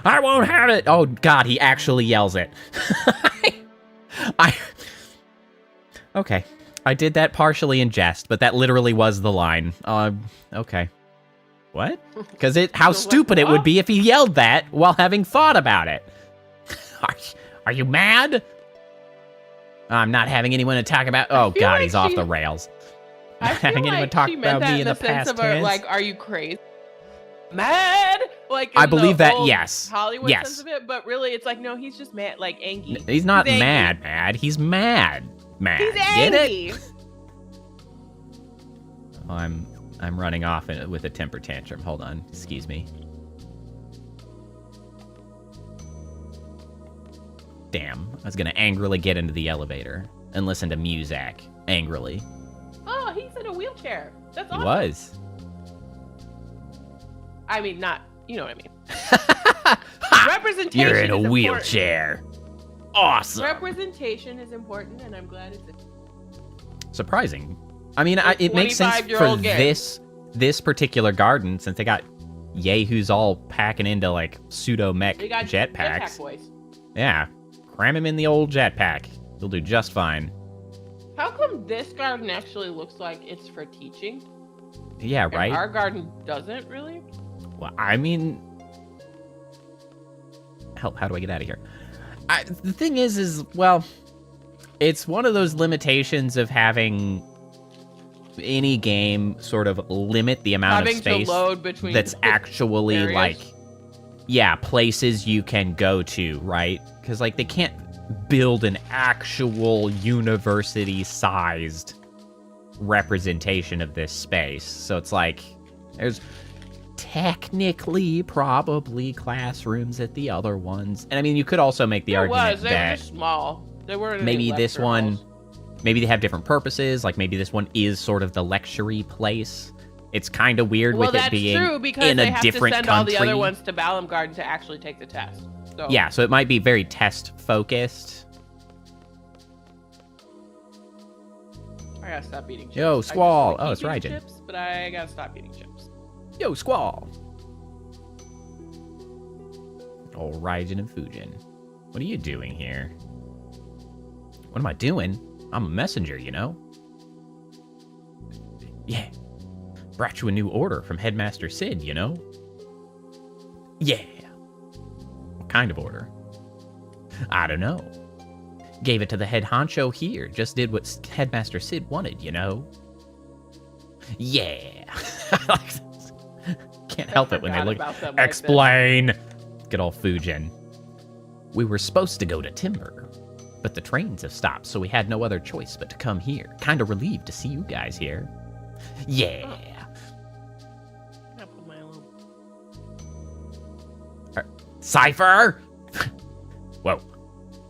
I won't have it! Oh, God, he actually yells it. Okay. I did that partially in jest, but that literally was the line. Okay. What? Because how stupid it would be if he yelled that while having thought about it. Are you mad? I'm not having anyone to talk about... Oh, feel God, like he's off she- the rails. I Not feel having anyone like talk she meant about that me in the the sense past of tense. like, are you crazy? Mad? Like, I in believe the that, old yes. Hollywood Yes. sense of it, but really, it's like, no, he's just mad, like angry. He's not angry. mad. He's mad. He's Get it? angry. Oh, I'm running off with a temper tantrum. Hold on. Excuse me. Damn. I was gonna angrily get into the elevator and listen to music. Angrily. Oh, he's in a wheelchair. That's He awesome. was. I mean, not. You know what I mean. Representation. You're in a is important. wheelchair. Awesome. Representation is important, and I'm glad it's. Surprising. I mean, it makes sense for 25-year-old game. this particular garden, since they got yahoos all packing into like pseudo mech They got jetpacks. jetpack boys. Yeah, cram him in the old jetpack. He'll do just fine. How come this garden actually looks like it's for teaching? Yeah, And right. our garden doesn't really. Well, I mean, help. How do I get out of here? The thing is, well, it's one of those limitations of having any game sort of limit the amount Having of space to load between that's actually areas. like, yeah, places you can go to, right? Because like they can't build an actual university-sized representation of this space. So it's like there's technically probably classrooms at the other ones. And I mean, you could also make the argument They that were just small. They weren't maybe any this lecture one, halls. maybe they have different purposes. Like maybe this one is sort of the lecture-y place. It's kind of weird Well, with it that's being true because in they a have different to send country. all the other ones to Balamgarden to actually take the test. So. Yeah, so it might be very test-focused. I gotta stop eating chips. Yo, I just Squall. like Oh, it's eating Raijin. chips, but I gotta stop eating chips. Yo, Squall. Oh, Raijin and Fujin. What are you doing here? What am I doing? I'm a messenger, you know? Yeah. Brought you a new order from Headmaster Sid, you know? Yeah. What kind of order? I don't know. Gave it to the head honcho here. Just did what Headmaster Sid wanted, you know? Yeah. Can't help it when they forgot look. about them like this. Explain. Good old Fujin. We were supposed to go to Timber, but the trains have stopped, so we had no other choice but to come here. Kinda relieved to see you guys here. Yeah. I put my little... Cypher! Whoa.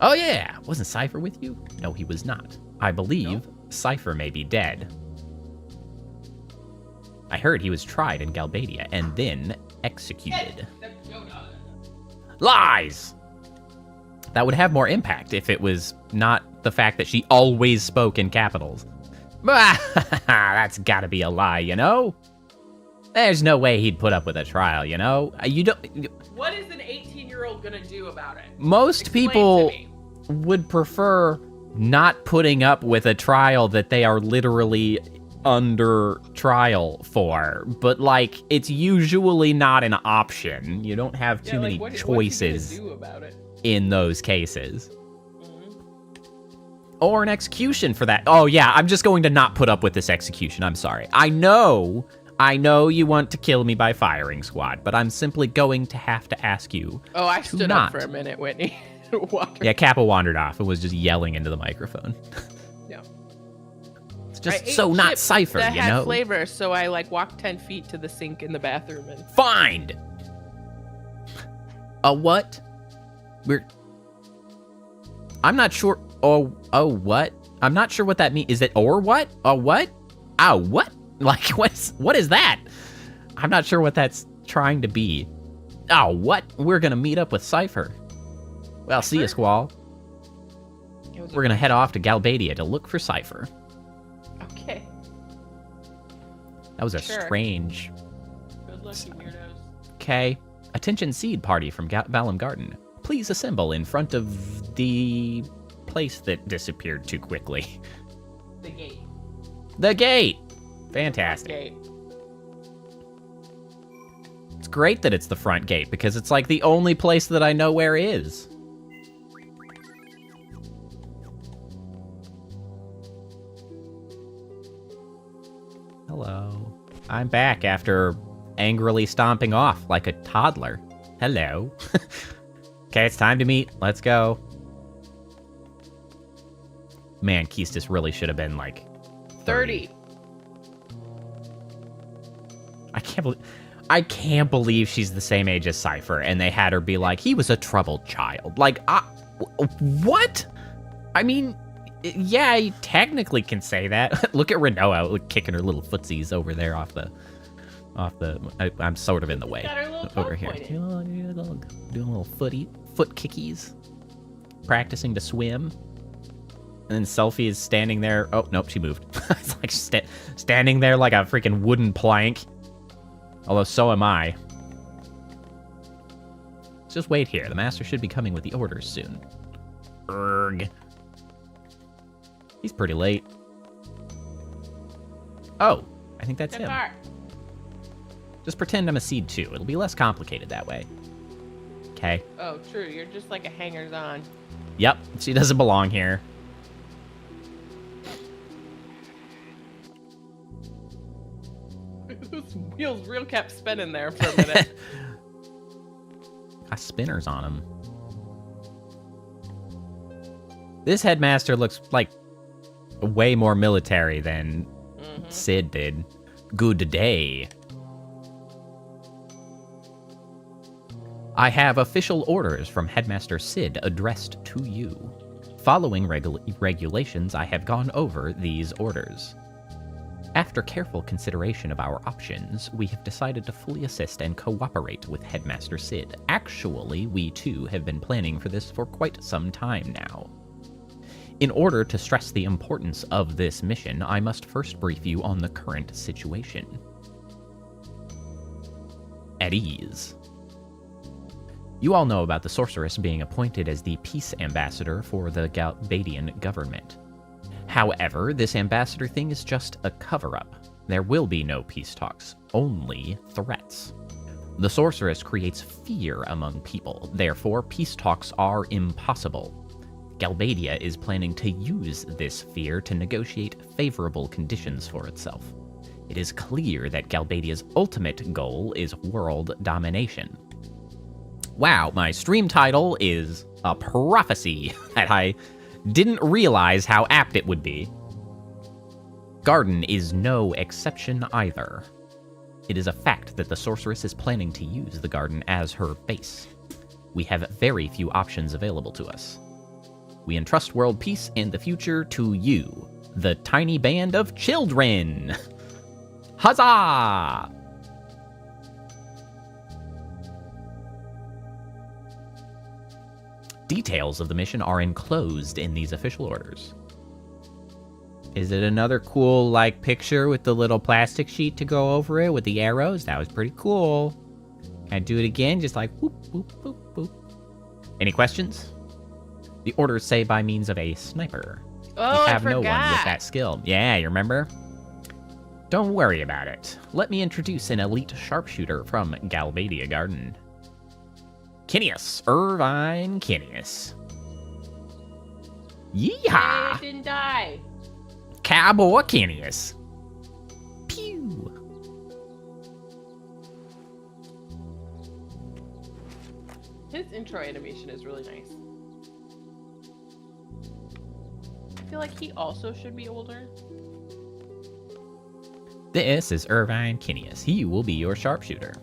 Oh yeah, wasn't Cypher with you? No, he was not. I believe Cypher may be dead. I heard he was tried in Galbadia and then executed. Lies! That would have more impact if it was not the fact that she always spoke in capitals. That's gotta be a lie, you know? There's no way he'd put up with a trial, you know? You don't... What is an 18-year-old gonna do about it? Most Explain people to me. would prefer not putting up with a trial that they are literally under trial for, but like it's usually not an option. You don't have too many choices What's he gonna do about it? in those cases. Or an execution for that. Oh yeah, I'm just going to not put up with this execution. I'm sorry. I know you want to kill me by firing squad, but I'm simply going to have to ask you. Oh, I stood not. up for a minute, Whitney. Water. Yeah, Kappa wandered off and was just yelling into the microphone. Yeah. It's I just ate so not chips Cypher, that you had know? flavor, so I like walked 10 feet to the sink in the bathroom and Find! A what? I'm not sure. Oh, what? I'm not sure what that means. Is it or what? A what? Oh, what? Like, what is that? I'm not sure what that's trying to be. Oh, what? We're gonna meet up with Cypher. Well, see ya, Squall. We're gonna head off to Galbadia to look for Cypher. Okay. That was a Sure. strange... Good luck, you weirdos. Okay. Attention seed party from Balamgarden. Please assemble in front of the place that disappeared too quickly. The gate. The gate! Fantastic. Gate. It's great that it's the front gate, because it's like the only place that I know where is. Hello. I'm back after angrily stomping off like a toddler. Hello. Okay, it's time to meet. Let's go. Man, Keistis really should have been like 30. I can't believe she's the same age as Cypher, and they had her be like, he was a troubled child. Like, what? I mean, yeah, you technically can say that. Look at Renoa kicking her little footsies over there off the. I'm sort of in the way Got her little toe over here. pointed. Doing little foot kickies, practicing to swim. And then Selfie is standing there. Oh, nope, she moved. It's like standing there like a freaking wooden plank. Although, so am I. Let's just wait here. The master should be coming with the orders soon. Erg. He's pretty late. Oh, I think that's him. Just pretend I'm a seed too. It'll be less complicated that way. Okay. Oh, true. You're just like a hangers-on. Yep, she doesn't belong here. wheels real kept spinning there for a minute. Got spinners on him. This headmaster looks like way more military than Sid did. Good day. I have official orders from Headmaster Sid addressed to you. Following regulations, I have gone over these orders. After careful consideration of our options, we have decided to fully assist and cooperate with Headmaster Sid. Actually, we too have been planning for this for quite some time now. In order to stress the importance of this mission, I must first brief you on the current situation. At ease. You all know about the sorceress being appointed as the peace ambassador for the Galbadian government. However, this ambassador thing is just a cover-up. There will be no peace talks, only threats. The sorceress creates fear among people, therefore peace talks are impossible. Galbadia is planning to use this fear to negotiate favorable conditions for itself. It is clear that Galbadia's ultimate goal is world domination. Wow, my stream title is a prophecy that I didn't realize how apt it would be. Garden is no exception either. It is a fact that the sorceress is planning to use the garden as her base. We have very few options available to us. We entrust world peace and the future to you, the tiny band of children. Huzzah! Details of the mission are enclosed in these official orders. Is it another cool, like, picture with the little plastic sheet to go over it with the arrows? That was pretty cool. Can I do it again? Just like, whoop, whoop, whoop, whoop. Any questions? The orders say by means of a sniper. Oh, we have I no forgot. one with that skill. Yeah, you remember? Don't worry about it. Let me introduce an elite sharpshooter from Galbadia Garden. Kinneas, Irvine Kinneas. Yeehaw! It didn't die. Cowboy Kinneas. Pew! His intro animation is really nice. I feel like he also should be older. This is Irvine Kinneas. He will be your sharpshooter.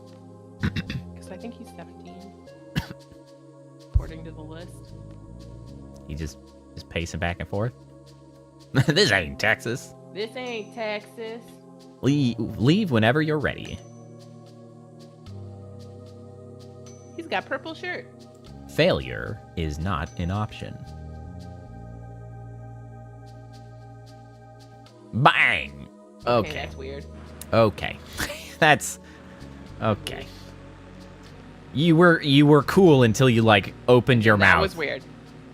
Because I think he's 17. According to the list. He just pacing back and forth. This ain't Texas. This ain't Texas. Leave whenever you're ready. He's got purple shirt. Failure is not an option. Bang! Okay. That's weird. Okay. That's okay. You were cool until you like opened your mouth. That was weird.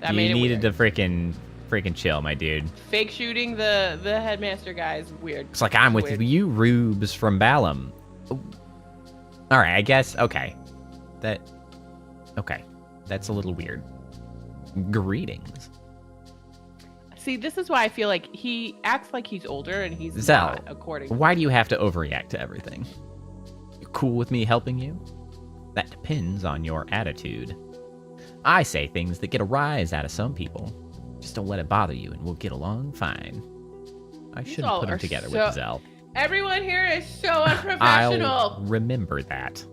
That you made it needed weird. to freaking chill, my dude. Fake shooting the headmaster guy is weird. It's like I'm with weird. you, rubes from Balam. All right, I guess. Okay, that's a little weird. Greetings. See, this is why I feel like he acts like he's older and he's Zell, not, according. Why do you have to overreact to everything? You cool with me helping you? That depends on your attitude. I say things that get a rise out of some people. Just don't let it bother you and we'll get along fine. I should have put them together with Zell. Everyone here is so unprofessional. I'll remember that.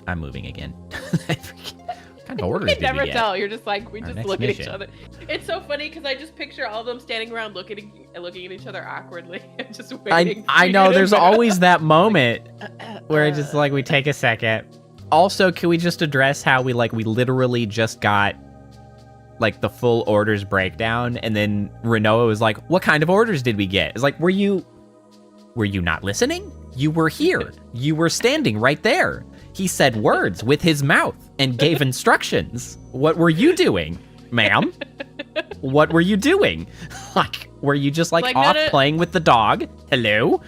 I'm moving again. What kind of orders You did can never we get? tell. You're just like, we Our just next look at each mission. other. It's so funny because I just picture all of them standing around looking at each other awkwardly. Just waiting. I know there's always that moment where it's just like we take a second. Also, can we just address how we literally just got like the full orders breakdown, and then Renoa was like, "What kind of orders did we get?" It's like, were you not listening? You were here. You were standing right there. He said words with his mouth and gave instructions. What were you doing, ma'am? What were you doing? Like, were you just like off playing with the dog? Hello?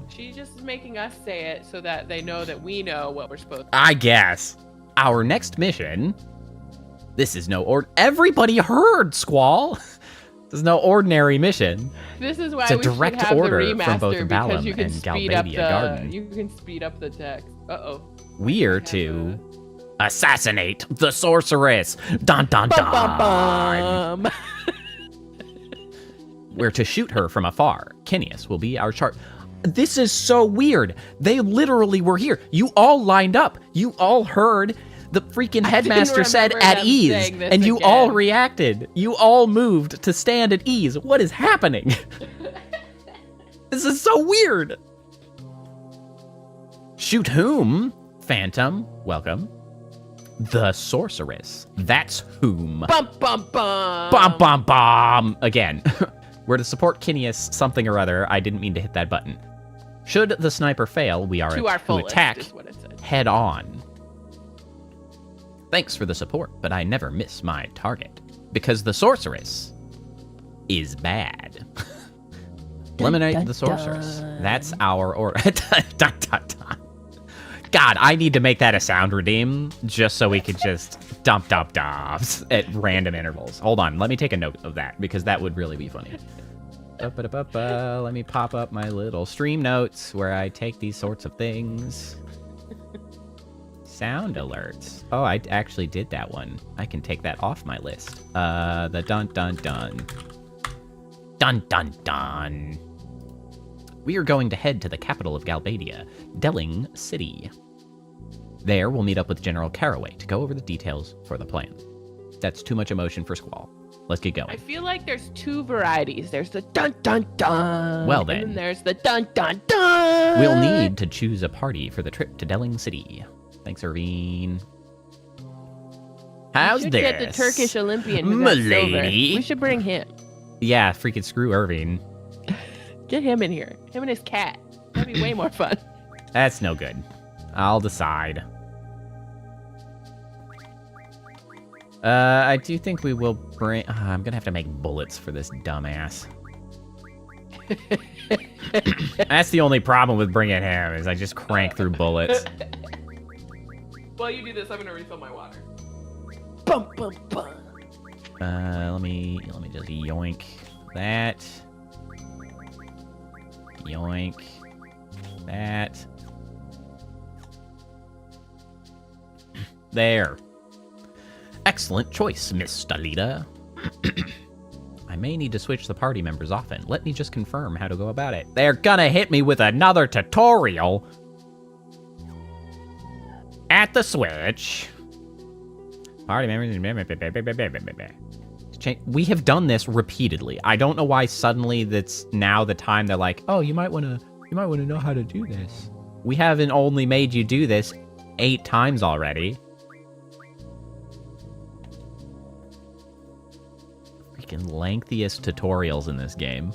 She's just making us say it so that they know that we know what we're supposed to. I guess. Our next mission. This is no order. Everybody heard, Squall. There's no ordinary mission. This is why It's a we should direct have order the from remaster both because Balam you can and speed up Galbadia the Garden. you can speed up the text. Uh-oh. We are to assassinate the sorceress. Dun dun dun. Bum, bum, bum. We're to shoot her from afar. Kinius will be our chart. This is so weird. They literally were here. You all lined up. You all heard the freaking headmaster said remember at them ease, saying this and you again. all reacted. You all moved to stand at ease. What is happening? This is so weird. Shoot whom? Phantom, welcome. The sorceress. That's whom. Bum bum bum. Bum bum bum. Again. We're to support Kinius something or other. I didn't mean to hit that button. Should the sniper fail, we are To our to fullest attack is what it said. head on. Thanks for the support, but I never miss my target. Because the sorceress is bad. Eliminate the sorceress. That's our order. Dun, dun, dun. God, I need to make that a sound redeem just so we could just dump dumps at random intervals. Hold on, let me take a note of that because that would really be funny. Let me pop up my little stream notes where I take these sorts of things. Sound alerts. Oh, I actually did that one. I can take that off my list. The dun dun dun. Dun dun dun. We are going to head to the capital of Galbadia, Delling City. There, we'll meet up with General Caraway to go over the details for the plan. That's too much emotion for Squall. Let's get I going. feel like there's two varieties. There's the dun dun dun. Well, And then. then there's the dun dun dun. We'll need to choose a party for the trip to Delling City. Thanks, Irvine. How's we should this? get the Turkish Olympian who got silver. Milady? We should bring him. Yeah, freaking screw Irvine. Get him in here. Him and his cat. That'd be way more fun. That's no good. I'll decide. I do think we will bring... I'm gonna have to make bullets for this dumbass. That's the only problem with bringing him, is I just crank through bullets. While you do this, I'm gonna refill my water. Bum bum bum. Let me just yoink that. Yoink that. There. Excellent choice, Miss Stalita. I may need to switch the party members often. Let me just confirm how to go about it. They're gonna hit me with another tutorial. At the switch. Party members. We have done this repeatedly. I don't know why suddenly that's now the time they're like, oh, you might wanna know how to do this. We haven't only made you do this 8 times already. Freaking lengthiest tutorials in this game.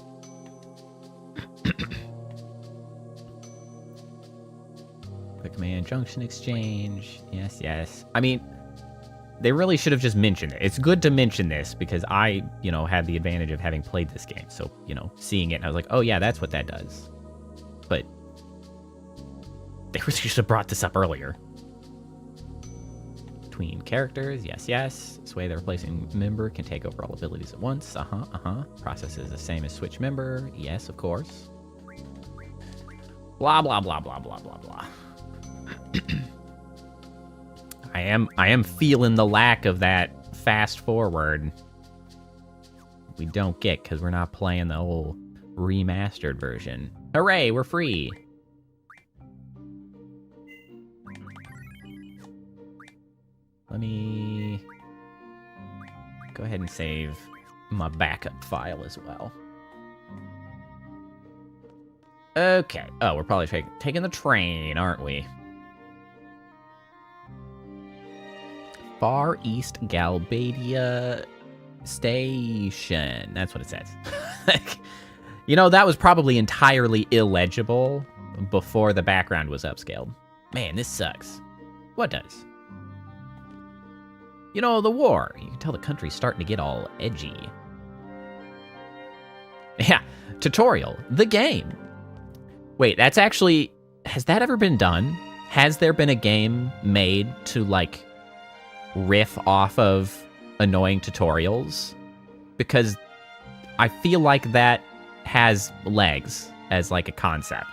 Quick command junction exchange. Yes, yes. I mean, they really should have just mentioned it. It's good to mention this because I, had the advantage of having played this game. So, seeing it, I was like, oh yeah, that's what that does. But they really should have brought this up earlier. Between characters, yes, yes. This way the replacing member can take over all abilities at once. Process is the same as switch member. Yes, of course. Blah, blah, blah, blah, blah, blah, blah. I am feeling the lack of that fast forward we don't get because we're not playing the whole remastered version. Hooray, we're free. Let me go ahead and save my backup file as well. Okay. Oh, we're probably taking the train, aren't we? Far East Galbadia Station. That's what it says. That was probably entirely illegible before the background was upscaled. Man, this sucks. What does? The war. You can tell the country's starting to get all edgy. Yeah, tutorial. The game. Wait, that's actually... Has that ever been done? Has there been a game made to, riff off of annoying tutorials? Because I feel like that has legs as like a concept.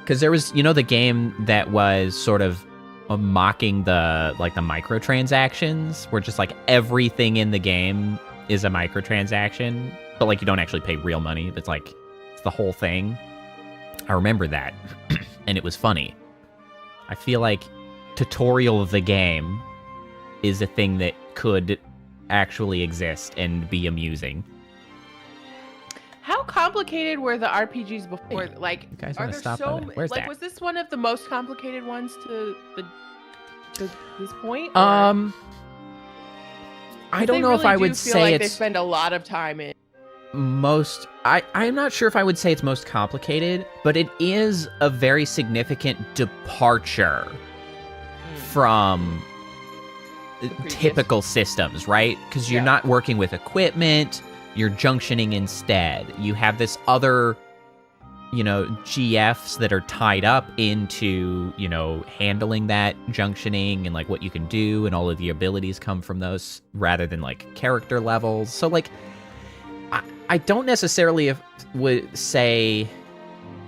Because there was, the game that was sort of mocking the microtransactions, where just like everything in the game is a microtransaction, but like you don't actually pay real money. It's like it's the whole thing. I remember that, and it was funny. I feel like tutorial of the game is a thing that could actually exist and be amusing. How complicated were the RPGs before? Hey, like, you guys are wanna there stop so by there? Where's that? was this one of the most complicated ones to this point? or- I don't they know if really I do would feel say like they it's spend a lot of time in. most. I'm not sure if I would say it's most complicated, but it is a very significant departure from previous. typical systems, right? Because you're Yeah. not working with equipment, you're junctioning instead. You have this other, GFs that are tied up into, handling that junctioning and like what you can do, and all of the abilities come from those rather than like character levels. So like, I don't necessarily would say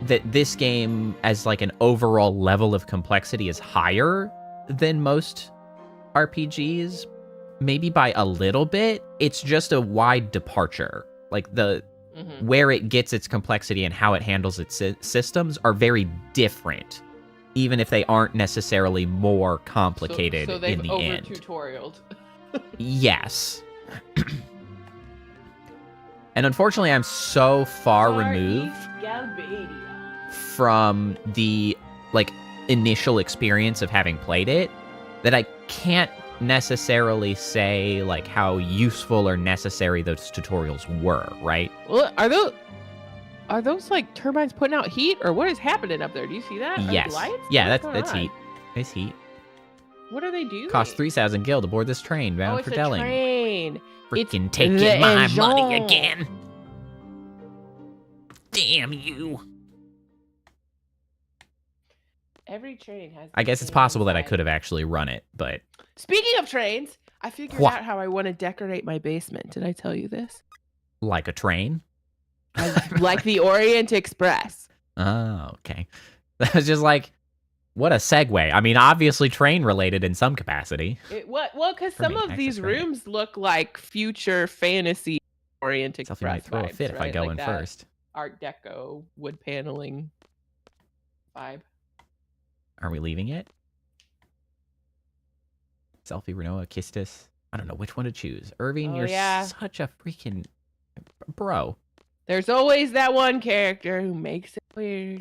that this game as like an overall level of complexity is higher than most RPGs, maybe by a little bit. It's just a wide departure. Like where it gets its complexity and how it handles its systems are very different, even if they aren't necessarily more complicated so they've in the over end. tutorialed. Yes. And unfortunately, I'm so far removed Galbadia. from the initial experience of having played it that I can't necessarily say like how useful or necessary those tutorials were, right? Well, are those like turbines putting out heat, or what is happening up there? Do you see that? Are they Yes. lights? Yeah, What's that's going heat. on? It's heat. What are they doing? Cost 3,000 gil to board this train bound Oh, it's for a Delling. train. Freaking It's taking the my engine. money again. Damn you. Every train has. I the guess it's same possible that I design. could have actually run it, but Speaking of trains, I figured What? out how I want to decorate my basement. Did I tell you this? like a train? Like the Orient Express. Oh, okay. That was just like, what a segue. I mean, obviously train related in some capacity. Well, because For some me, of these access granted. rooms look like future fantasy Orient Selfie Express might throw a vibes, fit if I right? go Like in that first. Art Deco wood paneling vibe. Are we leaving it? Selfie, Renoa, Kistis. I don't know which one to choose. Irving, Oh, you're yeah. such a freaking bro. There's always that one character who makes it weird.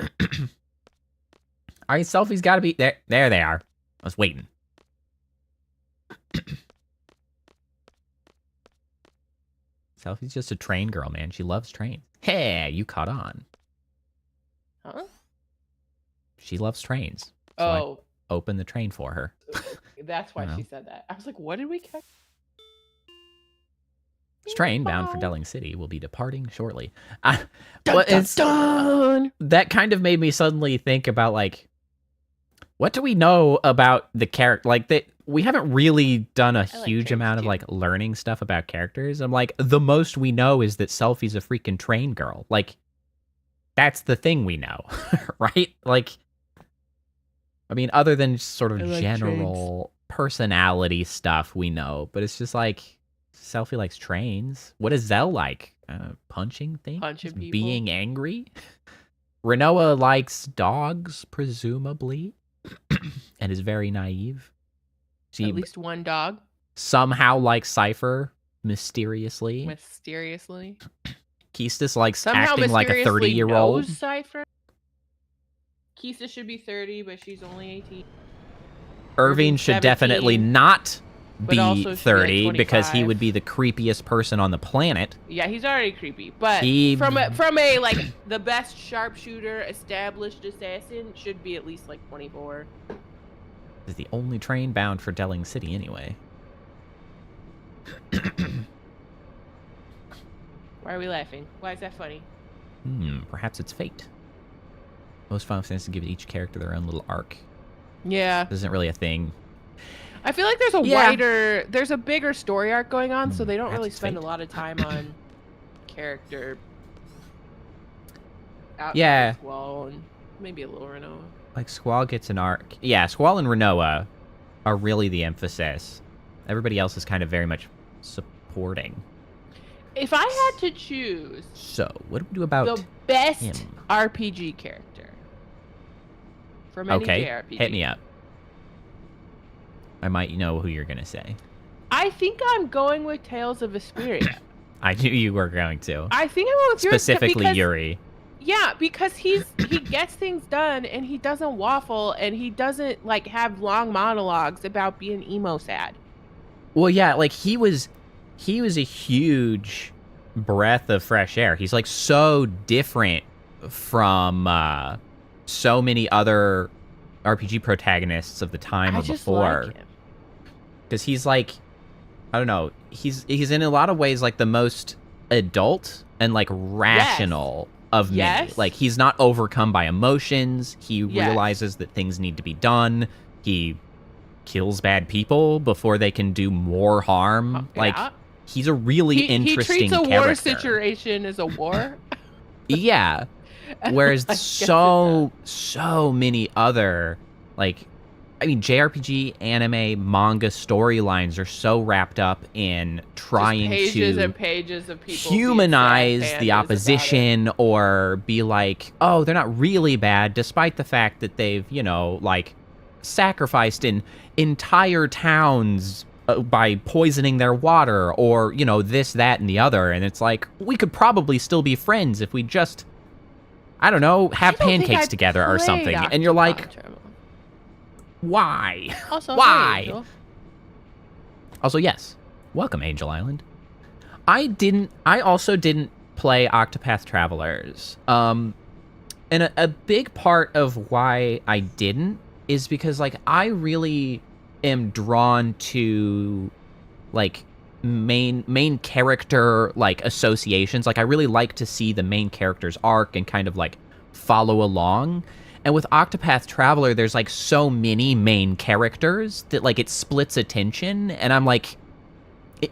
All right, Selfie's got to be there. There they are. I was waiting. Selfie's just a train girl, man. She loves trains. Hey, you caught on. Huh? She loves trains. So I Oh, opened the train for her. that's why Wow. she said that. I was like, what did we catch? This train bound for Bye. Delling City will be departing shortly. Dun, Well, dun, it's- dun. that kind of made me suddenly think about like, what do we know about the character? Like that, we haven't really done a like huge trains amount of too. like learning stuff about characters. I'm like, the most we know is that Selfie's a freaking train girl. Like, that's the thing we know, right? Like, I mean, other than just sort of I like general personality stuff we know, but it's just like Selfie likes trains. What does Zell like? Punching things? Punching people. Being angry? Renoa likes dogs, presumably, and is very naive. She At least one dog, somehow likes Cypher, mysteriously. mysteriously. Keistis likes Somehow acting like a mysteriously 30-year-old. knows Cypher. Kisa should be 30, but she's only 18. Irving should definitely 17, not but also be should be, like, 30 because he 25. would be the creepiest person on the planet. Yeah, he's already creepy. But He- from a like the best sharpshooter, established assassin should be at least like 24. Is the only train bound for Delling City anyway. Why are we laughing? Why is that funny? Perhaps it's fate. Most Final Fantasy give each character their own little arc. Yeah, This isn't really a thing. I feel like there's a Yeah. there's a bigger story arc going on, so they don't Perhaps really it's spend a fate. lot of time on character. Outside Yeah. of Squall and maybe a little Renoa. Like, Squall gets an arc. Yeah, Squall and Renoa are really the emphasis. Everybody else is kind of very much supporting. If I had to choose So, what do we do about the best him? RPG character from any Okay, JRPG, hit me up. I might know who you're going to say. I think I'm going with Tales of Vesperia. I knew you were going to. I think I'm going with Yuri Specifically because, Yuri. Yeah, because he gets things done and he doesn't waffle and he doesn't like have long monologues about being emo sad. Well, yeah, like he was a huge breath of fresh air. He's like so different from so many other RPG protagonists of the time I or just before. like him. Because he's like, I don't know, he's in a lot of ways like the most adult and like rational of many. Yes. Like he's not overcome by emotions. He Yes. realizes that things need to be done. He kills bad people before they can do more harm. Like Yeah. he's a really interesting He treats a character. war situation as a war. Yeah. Whereas I guess it so many other, like, I mean, JRPG, anime, manga storylines are so wrapped up in trying pages to and pages of people humanize being sad the pandas about opposition or be like, oh, they're not really bad, despite the fact that they've, you know, like, sacrificed in entire towns by poisoning their water or, you know, this, that, and the other. And it's like, we could probably still be friends if we just, I don't know, have I don't think pancakes I'd together or play something. And you're like, Octopath Traveler. why? Also, Why? hey, Angel. Also, yes, welcome, Angel Island. I also didn't play Octopath Travelers. And a big part of why I didn't is because, like, I really am drawn to, like, main character, like, associations. Like, I really like to see the main character's arc and kind of, like, follow along. And with Octopath Traveler, there's, like, so many main characters that, like, it splits attention, and I'm like,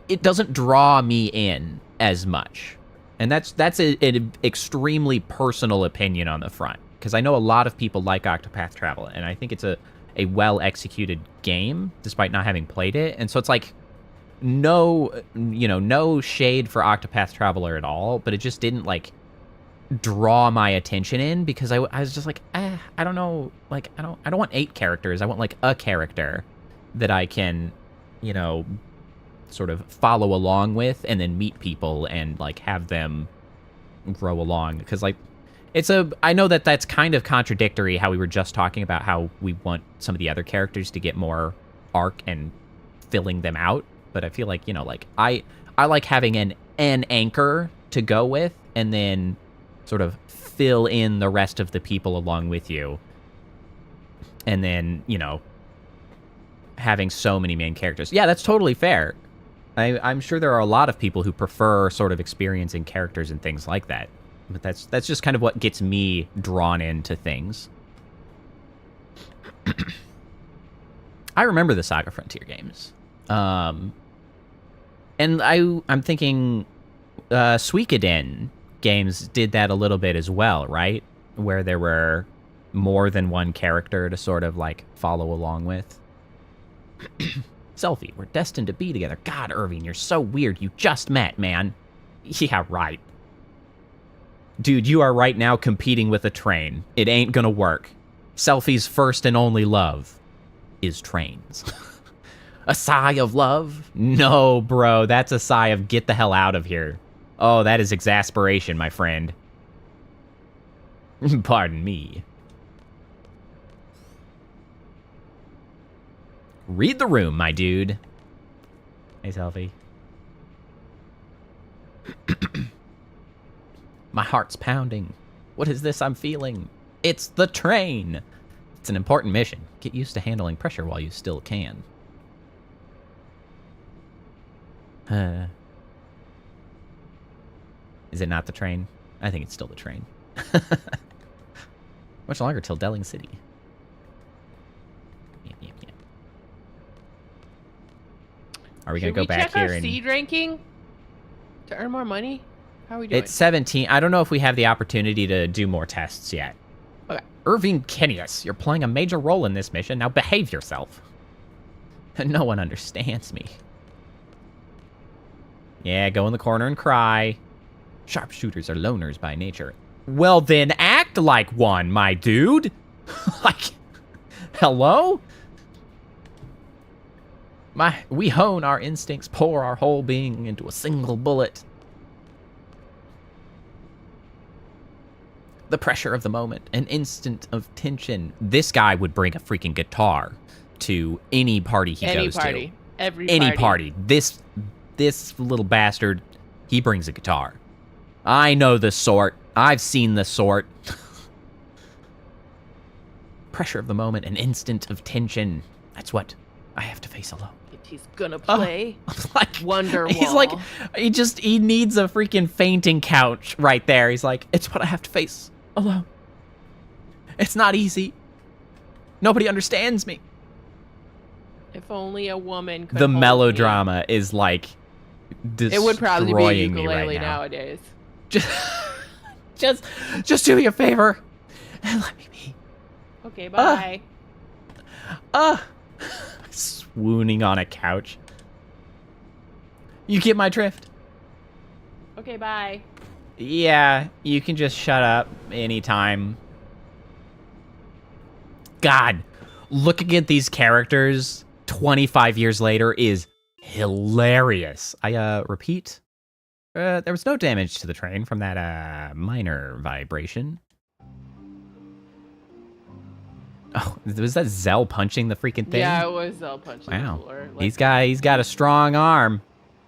it doesn't draw me in as much. And that's an extremely personal opinion on the front, because I know a lot of people like Octopath Traveler, and I think it's a well-executed game, despite not having played it. And so it's like, no shade for Octopath Traveler at all, but it just didn't, like, draw my attention in, because I was just like, I don't know, like, I don't want 8 characters. I want, like, a character that I can, you know, sort of follow along with and then meet people and, like, have them grow along. Because, like, I know that that's kind of contradictory how we were just talking about how we want some of the other characters to get more arc and filling them out. But I feel like, you know, like, I like having an anchor to go with and then sort of fill in the rest of the people along with you. And then, you know, having so many main characters. Yeah, that's totally fair. I'm sure there are a lot of people who prefer sort of experiencing characters and things like that. But that's just kind of what gets me drawn into things. I remember the Saga Frontier games. And I'm thinking Suikoden games did that a little bit as well, right? Where there were more than one character to sort of, like, follow along with. Selfie, we're destined to be together. God, Irving, you're so weird. You just met, man. Yeah, right. Dude, you are right now competing with a train. It ain't gonna work. Selfie's first and only love is trains. A sigh of love? No, bro, that's a sigh of get the hell out of here. Oh, that is exasperation, my friend. Pardon me. Read the room, my dude. Hey, Selfie. My heart's pounding. What is this I'm feeling? It's the train. It's an important mission. Get used to handling pressure while you still can. Is it not the train? I think it's still the train. Much longer till Delling City. Yep. Are we going to go back here Should we check our and... seed ranking to earn more money? How are we doing? It's 17. I don't know if we have the opportunity to do more tests yet. Okay. Irving Kenius, you're playing a major role in this mission. Now behave yourself. No one understands me. Yeah, go in the corner and cry. Sharpshooters are loners by nature. Well, then act like one, my dude. Like, hello? We hone our instincts, pour our whole being into a single bullet. The pressure of the moment, an instant of tension. This guy would bring a freaking guitar to any party he goes to. Any party. This little bastard, he brings a guitar. I know the sort. I've seen the sort. Pressure of the moment, an instant of tension. That's what I have to face alone. He's gonna play like Wonderwall. He's like, he needs a freaking fainting couch right there. He's like, it's what I have to face alone. It's not easy. Nobody understands me. If only a woman could. The hold melodrama is like destroying it would probably be me ukulele right now. nowadays. Just do me a favor and let me be. Okay, bye. Swooning on a couch. You get my drift? Okay, bye. Yeah, you can just shut up anytime. God, looking at these characters 25 years later is hilarious. I repeat, there was no damage to the train from that minor vibration. Oh, was that Zell punching the freaking thing? Yeah, it was Zell punching wow. the floor. Like, he's got a strong arm.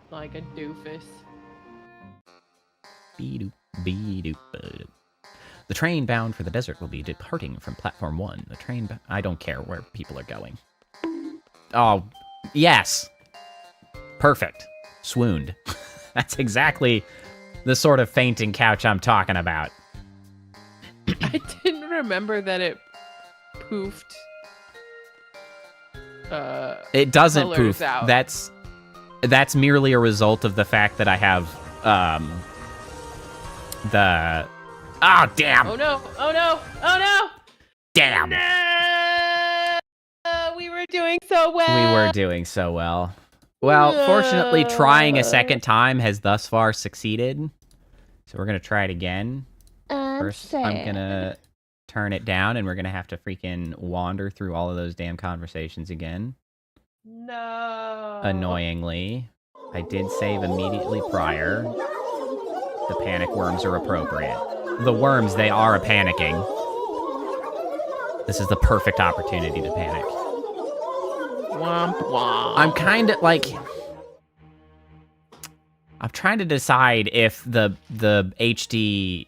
Like a doofus. Be-doop. The train bound for the desert will be departing from platform 1. The train... I don't care where people are going. Oh, yes. Perfect. Swooned. That's exactly the sort of fainting couch I'm talking about. I didn't remember that it poofed. It doesn't colors poof. out. That's merely a result of the fact that I have the... Oh, damn. Oh no! Oh no! Oh no! Damn. No! We were doing so well. We were doing so well. Well, fortunately, trying a second time has thus far succeeded. So we're going to try it again. First, I'm going to turn it down, and we're going to have to freaking wander through all of those damn conversations again. No. Annoyingly. I did save immediately prior. The panic worms are appropriate. The worms, they are panicking. This is the perfect opportunity to panic. Womp womp. I'm kind of like... I'm trying to decide if the HD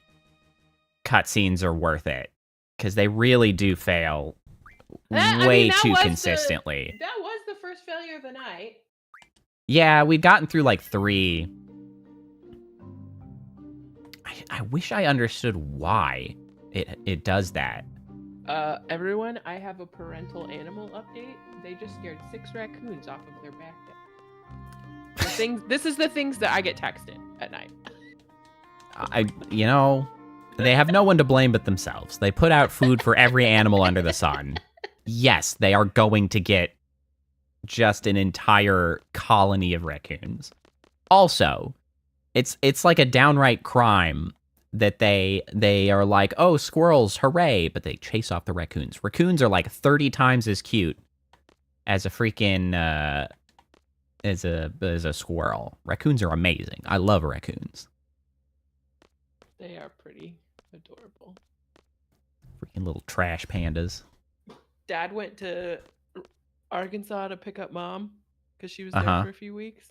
cutscenes are worth it. Because they really do fail way too consistently. That was the first failure of the night. Yeah, we've gotten through like 3. I wish I understood why it does that. Everyone, I have a parental animal update. They just scared 6 raccoons off of their back deck. This is the things that I get texted at night. They have no one to blame but themselves. They put out food for every animal under the sun. Yes, they are going to get just an entire colony of raccoons. Also, it's like a downright crime that they are like, oh, squirrels, hooray, but they chase off the raccoons. Raccoons are like 30 times as cute as a freaking as a squirrel. Raccoons are amazing. I love raccoons. They are pretty adorable. Freaking little trash pandas. Dad went to Arkansas to pick up Mom because she was there for a few weeks.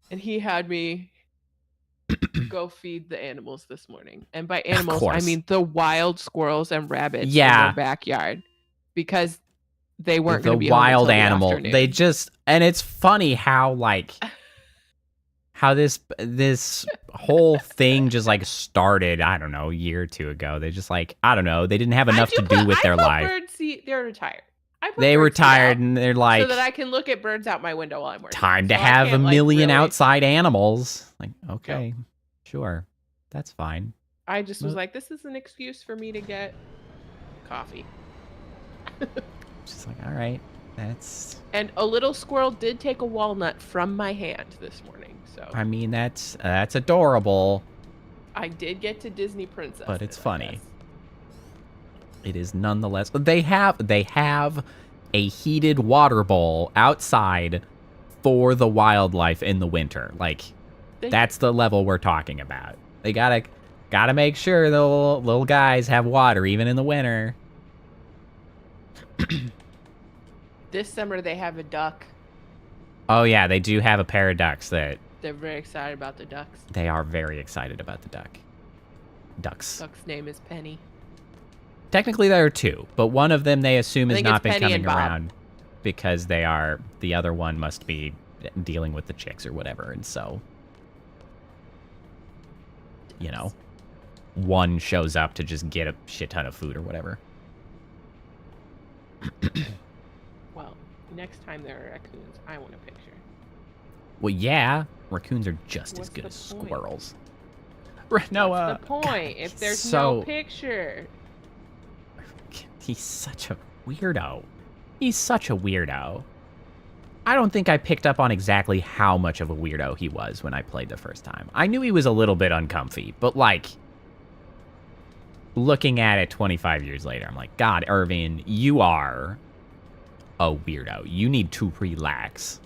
And he had me go feed the animals this morning. And by animals, I mean the wild squirrels and rabbits in their backyard. Because they weren't going to be wild home animal. The They just... And it's funny how, like... how this whole thing just, like, started, I don't know, a year or 2 ago. They just, like, I don't know. They didn't have enough to do with their life. They're retired. They retired and they're like... so that I can look at birds out my window while I'm working. Time to have a million outside animals. Like, okay, sure. That's fine. I just was Well- like, this is an excuse for me to get coffee. Just like, all right, that's. And a little squirrel did take a walnut from my hand this morning, so I mean, that's adorable. I did get to Disney Princess. But it's I funny. guess. It is nonetheless. They have a heated water bowl outside for the wildlife in the winter. Like, that's the level we're talking about. They gotta make sure the little guys have water even in the winter. This summer they have a duck. Oh yeah, they do have a pair of ducks that They're very excited about the ducks. they are very excited about the ducks. Duck's name is Penny. Technically there are two, but one of them they assume I has think not it's been Penny coming and Bob. around because the other one must be dealing with the chicks or whatever, and so one shows up to just get a shit ton of food or whatever. Well, next time there are raccoons, I want a picture. Well, yeah, raccoons are just as What's good the as point? squirrels. No, What's the point if there's so- no picture? He's such a weirdo. He's such a weirdo. I don't think I picked up on exactly how much of a weirdo he was when I played the first time. I knew he was a little bit uncomfy, but like, looking at it 25 years later, I'm like, God, Irving, you are a weirdo. You need to relax.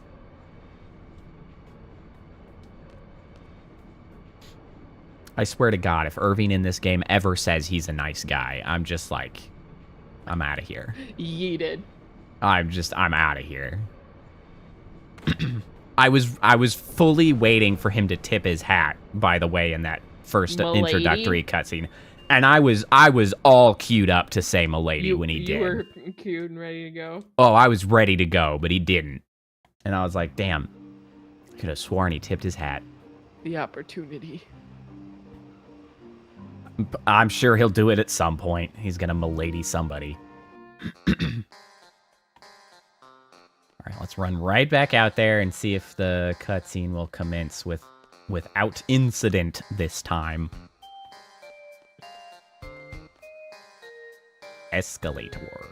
I swear to God, if Irving in this game ever says he's a nice guy, I'm just like, I'm out of here. Yeeted. I'm out of here. I was fully waiting for him to tip his hat, by the way, in that first M'lady? introductory cutscene. And I was all queued up to say "M'lady" when he You did. were cute and ready to go. Oh, I was ready to go, but he didn't. And I was like, damn. I could have sworn he tipped his hat. The opportunity. I'm sure he'll do it at some point. He's gonna "M'lady" somebody. All right, let's run right back out there and see if the cutscene will commence without incident this time. Escalator.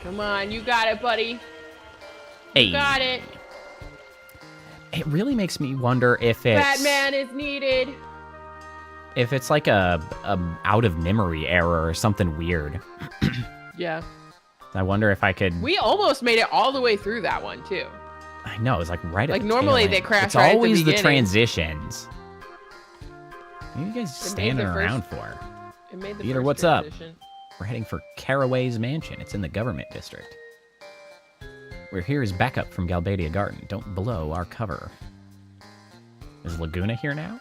Come on, you got it, buddy. Hey. You got it. It really makes me wonder if it's Batman is needed. if it's like a out of memory error or something weird. Yeah. I wonder if I could. We almost made it all the way through that one, too. I know, it's like right at Like, the normally tail they end. crash It's right at the always the beginning. transitions. What are you guys It made standing the first- around for? It made the Peter, first what's up? transition. We're heading for Caraway's mansion. It's in the government district. We're here as backup from Galbadia Garden. Don't blow our cover. Is Laguna here now?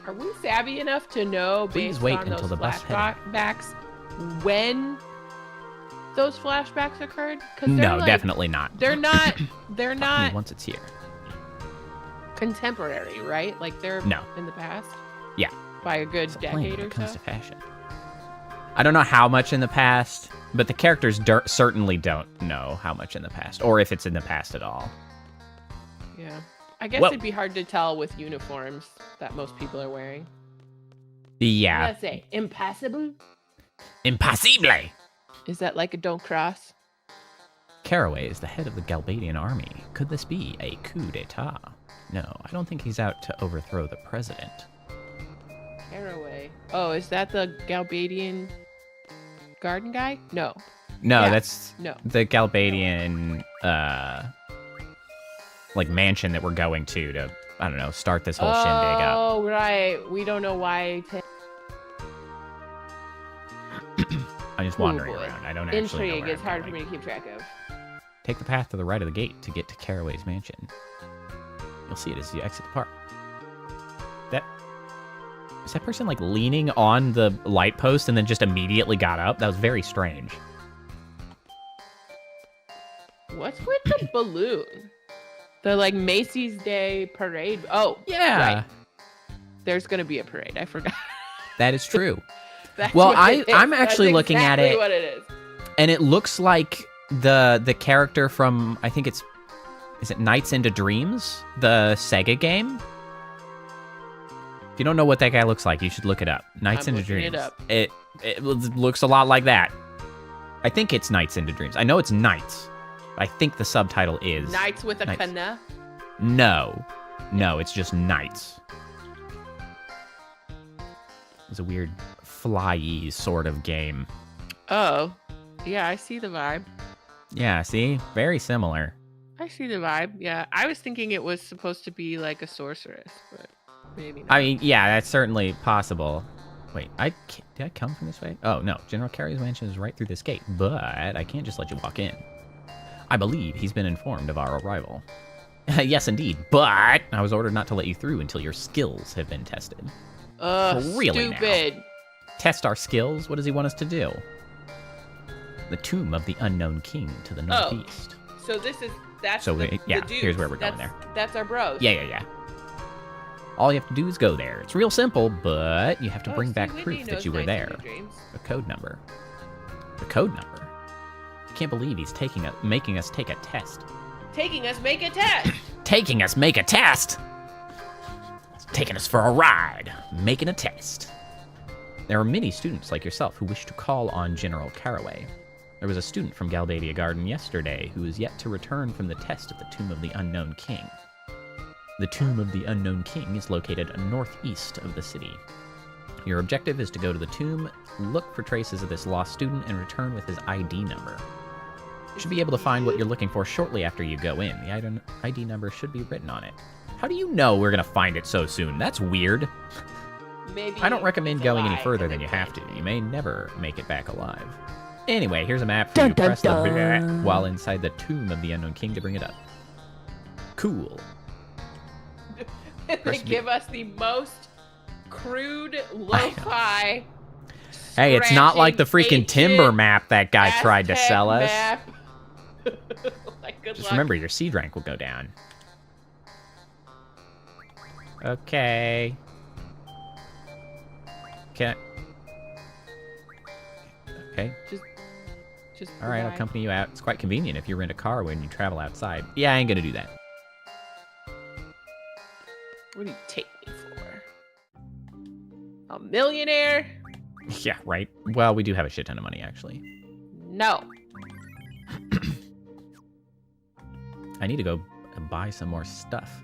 Are we savvy enough to know, Please based wait on until those the bus heading. flashbacks, when those flashbacks occurred? 'Cause they're No, like- definitely not. They're not. They're Talk to me not once it's here. contemporary, right? Like they're No. in the past. Yeah. By a good It's a plan when decade or it comes so. to fashion. I don't know how much in the past, but the characters certainly don't know how much in the past, or if it's in the past at all. Yeah. I guess Well- it'd be hard to tell with uniforms that most people are wearing. Yeah. Let's say impassable. Impossible! Is that like a don't cross? Caraway is the head of the Galbadian army. Could this be a coup d'etat? No, I don't think he's out to overthrow the president. Caraway. Oh, is that the Galbadian garden guy? No. No, Yeah. that's No. the Galbadian, like, mansion that we're going to, I don't know, start this whole shindig up. Oh, right. We don't know why. I'm just Oh, wandering boy. around. I don't actually know Intrigue where is I'm hard for going. me to keep track of. Take the path to the right of the gate to get to Caraway's mansion. You'll see it as you exit the park. Is that person like leaning on the light post and then just immediately got up? That was very strange. What's with the balloon? The like Macy's Day parade. Oh, Yeah, right. There's gonna be a parade. I forgot. that is true. That's Well, what it is. I'm actually That's looking at exactly it. what it is. And it looks like the character from, I think is it Nights into Dreams, the Sega game? If you don't know what that guy looks like, you should look it up. Nights I'm into looking Dreams. it up. It looks a lot like that. I think it's Nights into Dreams. I know it's Nights. I think the subtitle is Knights with a Knights. kana. No, it's just Nights. It's a weird fly-y sort of game. Oh, yeah, I see the vibe. Yeah, see? Very similar. I see the vibe. Yeah, I was thinking it was supposed to be like a sorceress, but maybe not. I mean, yeah, that's certainly possible. Wait, did I come from this way? Oh, no. General Carey's mansion is right through this gate, but I can't just let you walk in. I believe he's been informed of our arrival. Yes, indeed, but I was ordered not to let you through until your skills have been tested. Really now? Stupid. Test our skills? What does he want us to do? The tomb of the unknown king to the northeast. So that's So, the yeah, dudes. here's where we're going there. That's our bros. Yeah. All you have to do is go there. It's real simple, but you have to bring back proof that you were there. A code number. The code number? I can't believe he's making us take a test. Taking us make a test. Taking us make a test? Taking us for a ride. Making a test. There are many students like yourself who wish to call on General Caraway. There was a student from Galbadia Garden yesterday who is yet to return from the test at the Tomb of the Unknown King. The Tomb of the Unknown King is located northeast of the city. Your objective is to go to the tomb, look for traces of this lost student, and return with his ID number. You should be able to find what you're looking for shortly after you go in. The ID number should be written on it. How do you know we're going to find it so soon? That's weird. Maybe I don't recommend it's going any alive further and than they you have to. planted You it. may never make it back alive. Anyway, here's a map for you. Press the bleh while inside the Tomb of the Unknown King to bring it up. Cool. They give us the most crude lo-fi. Hey, it's not like the freaking scratching timber ancient map that guy tried to Aztec sell us. map. Like, good Just luck. remember, your seed rank will go down. Okay. Okay. Just All right, I'll goodbye. accompany you out. It's quite convenient if you rent a car when you travel outside. Yeah, I ain't gonna do that. What do you take me for? A millionaire? Yeah, right. Well, we do have a shit ton of money, actually. No. I need to go buy some more stuff.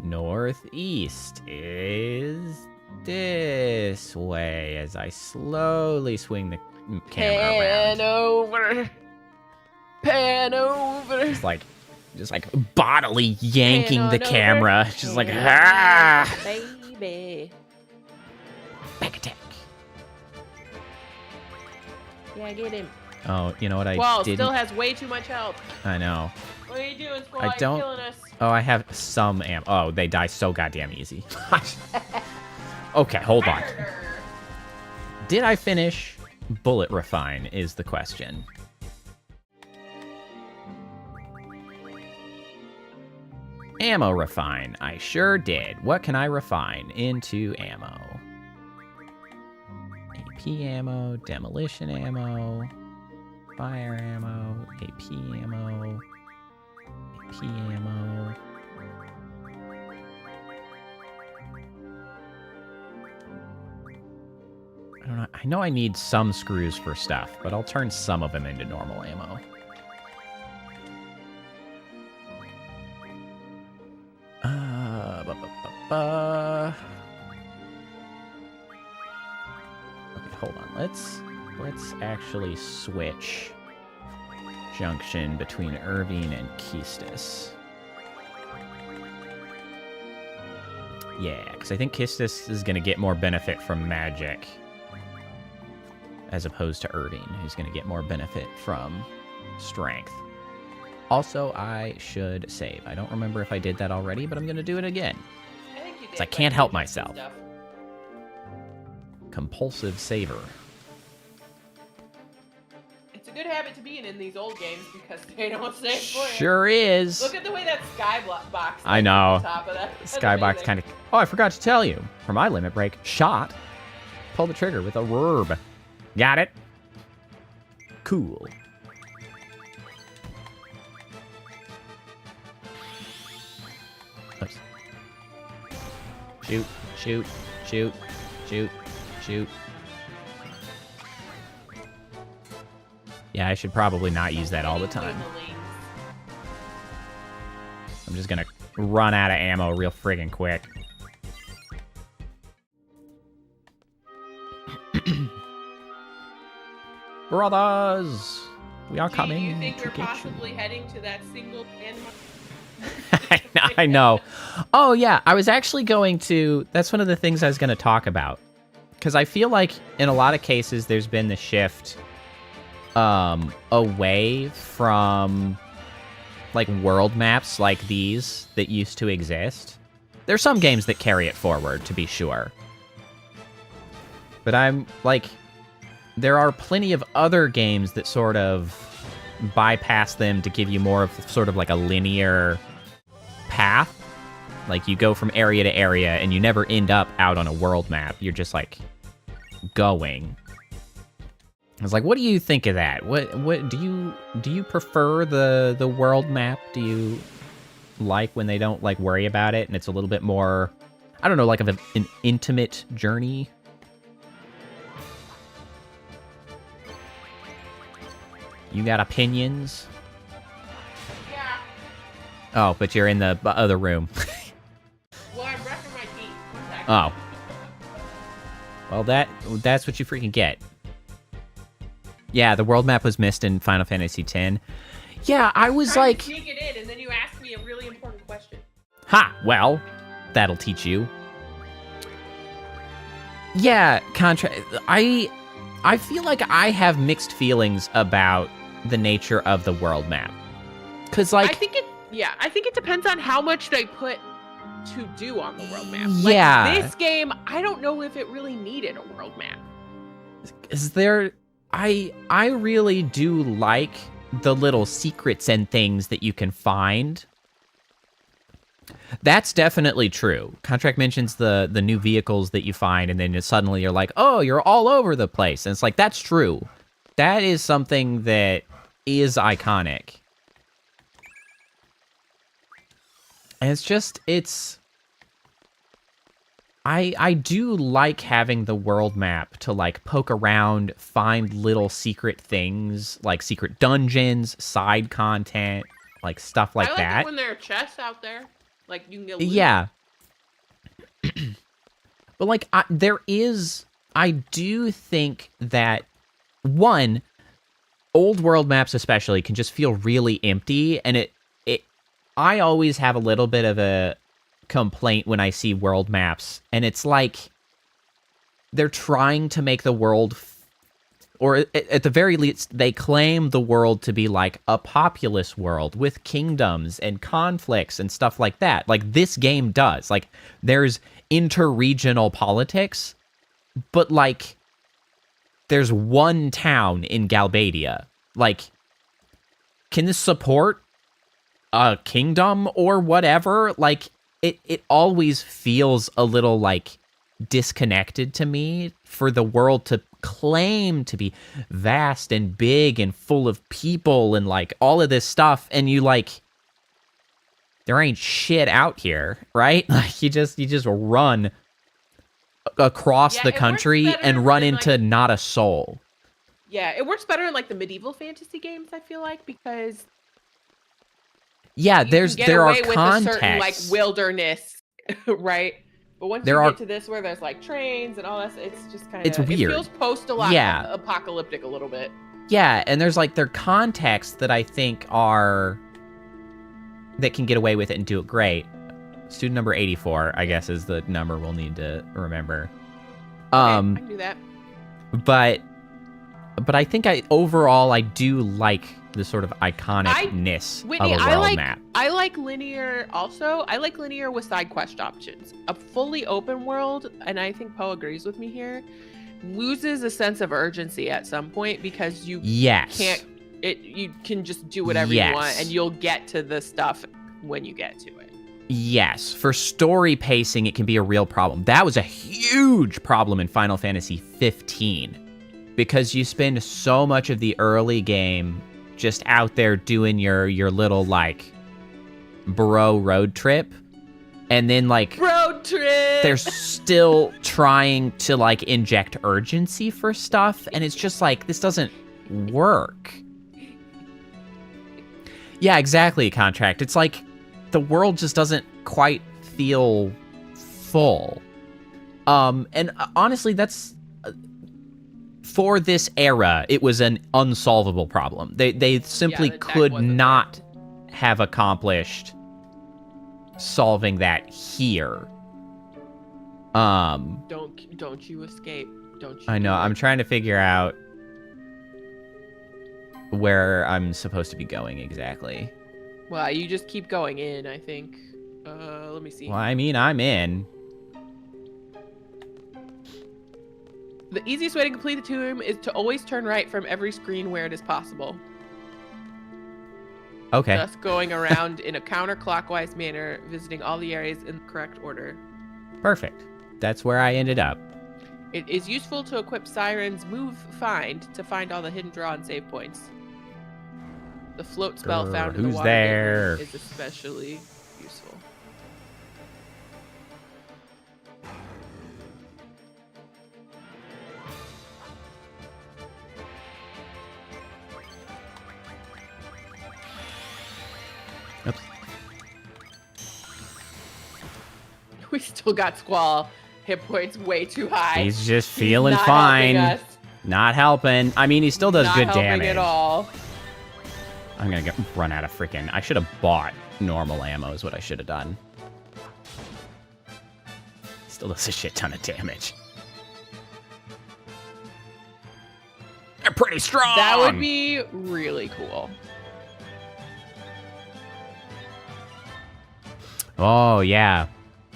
Northeast is this way as I slowly swing the camera Pan around. over. Pan over. Just like bodily yanking Pan the on camera. over. Just like, Pan ah! Baby. Back attack. Yeah, get him. Oh, you know what I Wall didn't... still has way too much health. I know. What are you doing, Squall? I You're don't- killing us. Oh, I have some amp. Oh, they die so goddamn easy. Okay, hold on. Did I finish Bullet Refine is the question. Ammo Refine. I sure did. What can I refine into ammo? AP ammo, demolition ammo, fire ammo, AP ammo, AP ammo. I don't know. I know I need some screws for stuff, but I'll turn some of them into normal ammo. Okay, hold on. Let's actually switch junction between Irvine and Keistis. Yeah, because I think Keistis is going to get more benefit from magic as opposed to Irvine, who's going to get more benefit from strength. Also, I should save. I don't remember if I did that already, but I'm going to do it again. I think you did. 'Cause I can't help but you myself. stuff. Compulsive saver. It's a good habit to be in these old games because they don't save for you. Sure is. Look at the way that box. I is know. On top of that. That's Skybox amazing. kind of... Oh, I forgot to tell you. For my limit break, shot. pull the trigger with a verb. Got it? Cool. Oops. Shoot, shoot, shoot, shoot, shoot. Yeah, I should probably not use that all the time. I'm just gonna run out of ammo real friggin' quick. Brothers! We are coming. Do you think to we're get possibly you. heading to that single landmark? I know. Oh, yeah. I was actually going to... That's one of the things I was going to talk about. Because I feel like in a lot of cases, there's been the shift away from like world maps like these that used to exist. There's some games that carry it forward, to be sure. But I'm like... There are plenty of other games that sort of bypass them to give you more of sort of like a linear path. Like you go from area to area and you never end up out on a world map. You're just like going. I was like, what do you think of that? What do you prefer the world map? Do you like when they don't like worry about it and it's a little bit more, I don't know, like of an intimate journey? You got opinions? Yeah. Oh, but you're in the other room. Well, I'm brushing my teeth. One second. Oh. Well, that's what you freaking get. Yeah, the world map was missed in Final Fantasy X. Yeah, I was Trying like... to sneak it in, and then you asked me a really important question. Ha! Well, that'll teach you. Yeah, I feel like I have mixed feelings about the nature of the world map. Because, like... I think it depends on how much they put to do on the world map. Yeah. Like, this game, I don't know if it really needed a world map. Is there... I really do like the little secrets and things that you can find. That's definitely true. Contract mentions the new vehicles that you find, and then suddenly you're like, oh, you're all over the place. And it's like, that's true. That is something that is iconic. And it's just, I do like having the world map to, like, poke around, find little secret things, like secret dungeons, side content, like, stuff like I like that. it when there are chests out there. Like, you can get loot. Yeah. But, like, I do think that, one, old world maps especially can just feel really empty, and I always have a little bit of a complaint when I see world maps, and it's like they're trying to make the world, or at the very least, they claim the world to be like a populous world with kingdoms and conflicts and stuff like that. Like this game does. Like there's interregional politics, but like there's one town in Galbadia. Like, can this support a kingdom or whatever? Like, it always feels a little, like, disconnected to me for the world to claim to be vast and big and full of people and, like, all of this stuff, and you, like, there ain't shit out here, right? Like, you just run across the country and run into not a soul. Yeah, it works better in, like, the medieval fantasy games, I feel like, because... Yeah, there are contexts. With a certain, like, wilderness, right? But once you get to this where there's, like, trains and all that, it's just kind of... It's weird. It feels post-apocalyptic a little bit. Yeah, and there's, like, there are contexts that I think are... that can get away with it and do it great. Student number 84, I guess, is the number we'll need to remember. Okay, I can do that. But I think overall I do like the sort of iconicness Whitney, of a world map. I like linear also. I like linear with side quest options. A fully open world, and I think Poe agrees with me here, loses a sense of urgency at some point because you can't. You can just do whatever you want, and you'll get to the stuff when you get to it. Yes, for story pacing, it can be a real problem. That was a huge problem in Final Fantasy 15 because you spend so much of the early game just out there doing your little like bro road trip, and then like Road trip. they're still trying to like inject urgency for stuff, and it's just like this doesn't work. Yeah, exactly, Contract. It's like the world just doesn't quite feel full. And honestly, that's for this era, it was an unsolvable problem. They simply the tech could wasn't not have accomplished solving that here. Don't you escape. Don't you? I know. I'm trying to figure out where I'm supposed to be going exactly. Well, you just keep going in, I think. Let me see. Well, I mean, I'm in. The easiest way to complete the tomb is to always turn right from every screen where it is possible. Okay. Thus going around in a counterclockwise manner, visiting all the areas in the correct order. Perfect. That's where I ended up. It is useful to equip Siren's Move Find to find all the hidden draw and save points. The float spell found in the who's water there? is especially useful. Oops. We still got Squall. Hit points way too high. He's just feeling not fine. helping us. Not helping. I mean, he still does Not good helping damage. at all. I'm gonna run out of freaking. I should have bought normal ammo. Is what I should have done. Still does a shit ton of damage. They're pretty strong. That would be really cool. Oh yeah.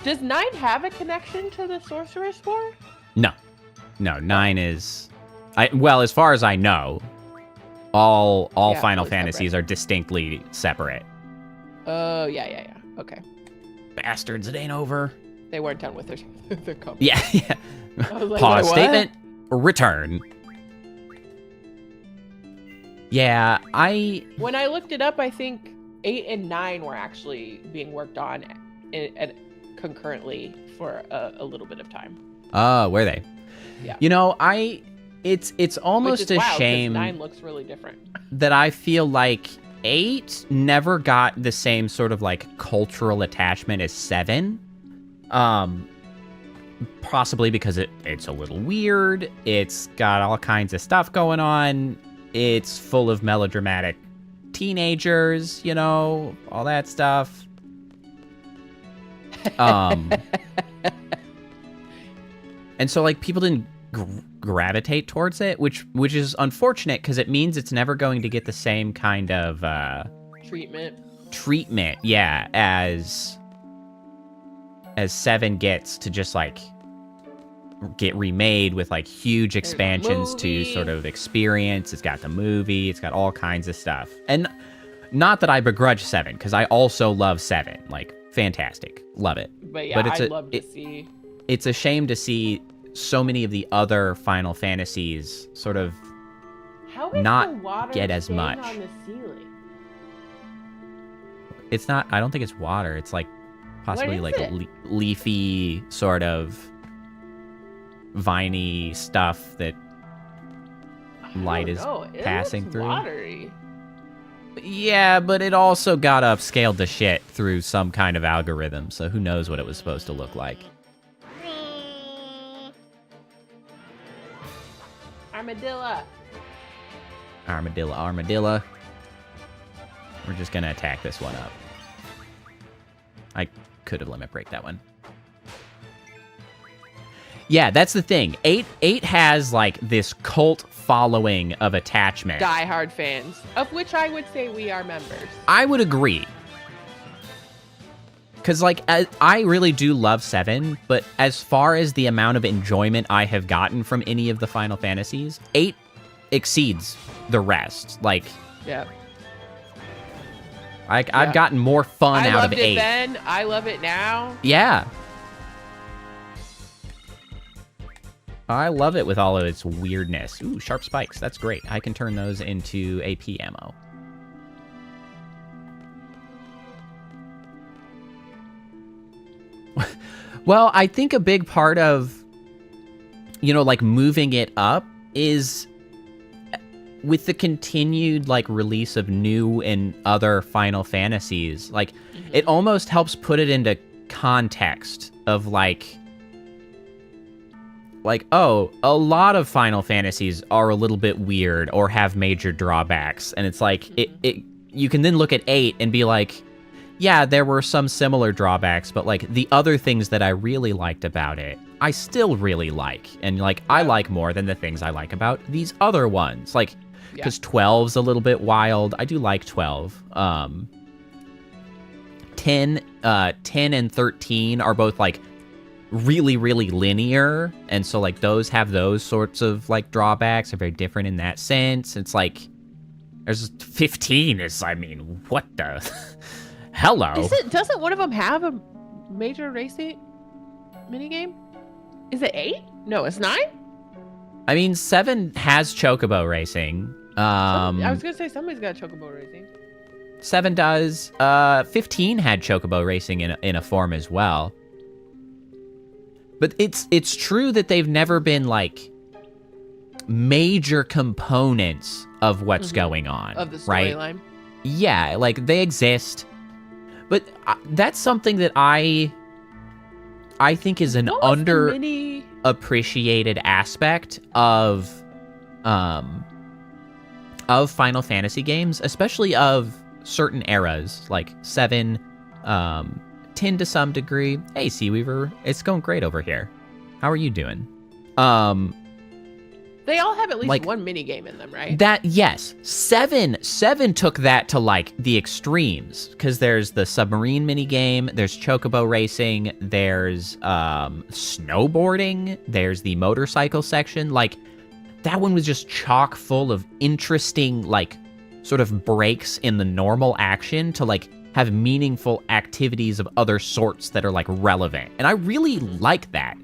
Does 9 have a connection to the Sorcerer's War? No. 9 is. Well, as far as I know, all Yeah, Final totally Fantasies are distinctly separate. Oh, yeah. Okay. Bastards, it ain't over. They weren't done with their company. Yeah. I was like, Pause wait, what? statement. Return. Yeah, When I looked it up, I think 8 and 9 were actually being worked on concurrently for a little bit of time. were they? Yeah. You know, it's almost Which is a wild, 'cause shame 9 looks really different. that I feel like 8 never got the same sort of like cultural attachment as 7. Possibly because it's a little weird. It's got all kinds of stuff going on. It's full of melodramatic teenagers, you know, all that stuff. And so like people didn't gravitate towards it, which is unfortunate because it means it's never going to get the same kind of treatment, yeah, as 7 gets to just like get remade with like huge expansions to sort of experience. It's got the movie, it's got all kinds of stuff. And not that I begrudge 7, because I also love 7. Like, fantastic. Love it. But yeah, I'd love to see. It's a shame to see so many of the other Final Fantasies sort of How is not the water get as staying much. on the ceiling? It's not, I don't think it's water. It's like possibly What like is it? leafy sort of viney stuff that light is passing through. Watery. Yeah, but it also got upscaled to shit through some kind of algorithm, so who knows what it was supposed to look like. Armadillo. We're just gonna attack this one up. I could have limit break that one. Yeah, that's the thing. 8 has like this cult following of attachment. Die-hard fans, of which I would say we are members. I would agree. Because, like, I really do love 7, but as far as the amount of enjoyment I have gotten from any of the Final Fantasies, 8 exceeds the rest. Like, Yeah. I've gotten more fun I out loved of it 8. then. I love it now. Yeah. I love it with all of its weirdness. Ooh, sharp spikes. That's great. I can turn those into AP ammo. Well, I think a big part of, you know, like moving it up is with the continued like release of new and other Final Fantasies, like it almost helps put it into context of like, oh, a lot of Final Fantasies are a little bit weird or have major drawbacks. And it's like, you can then look at 8 and be like, yeah, there were some similar drawbacks, but like the other things that I really liked about it, I still really like. And like, I like more than the things I like about these other ones. Like, because 12's a little bit wild. I do like 12. 10 and 13 are both like really, really linear. And so like those have those sorts of like drawbacks. Are very different in that sense. It's like, there's 15 is, I mean, what the... Hello. Doesn't one of them have a major racing minigame? Is it 8? No, it's 9? I mean, 7 has chocobo racing. I was gonna say somebody's got chocobo racing. 7 does. 15 had chocobo racing in a form as well. But it's true that they've never been like major components of what's going on Of the right? storyline. Yeah, like they exist. But that's something that I think is an underappreciated aspect of Final Fantasy games, especially of certain eras, like 7, 10 to some degree. Hey, Seaweaver, it's going great over here. How are you doing? They all have at least like, one mini game in them, right? Yes. 7 took that to like the extremes, because there's the submarine mini game, there's chocobo racing, there's snowboarding, there's the motorcycle section. Like that one was just chock full of interesting like sort of breaks in the normal action to like have meaningful activities of other sorts that are like relevant. And I really like that.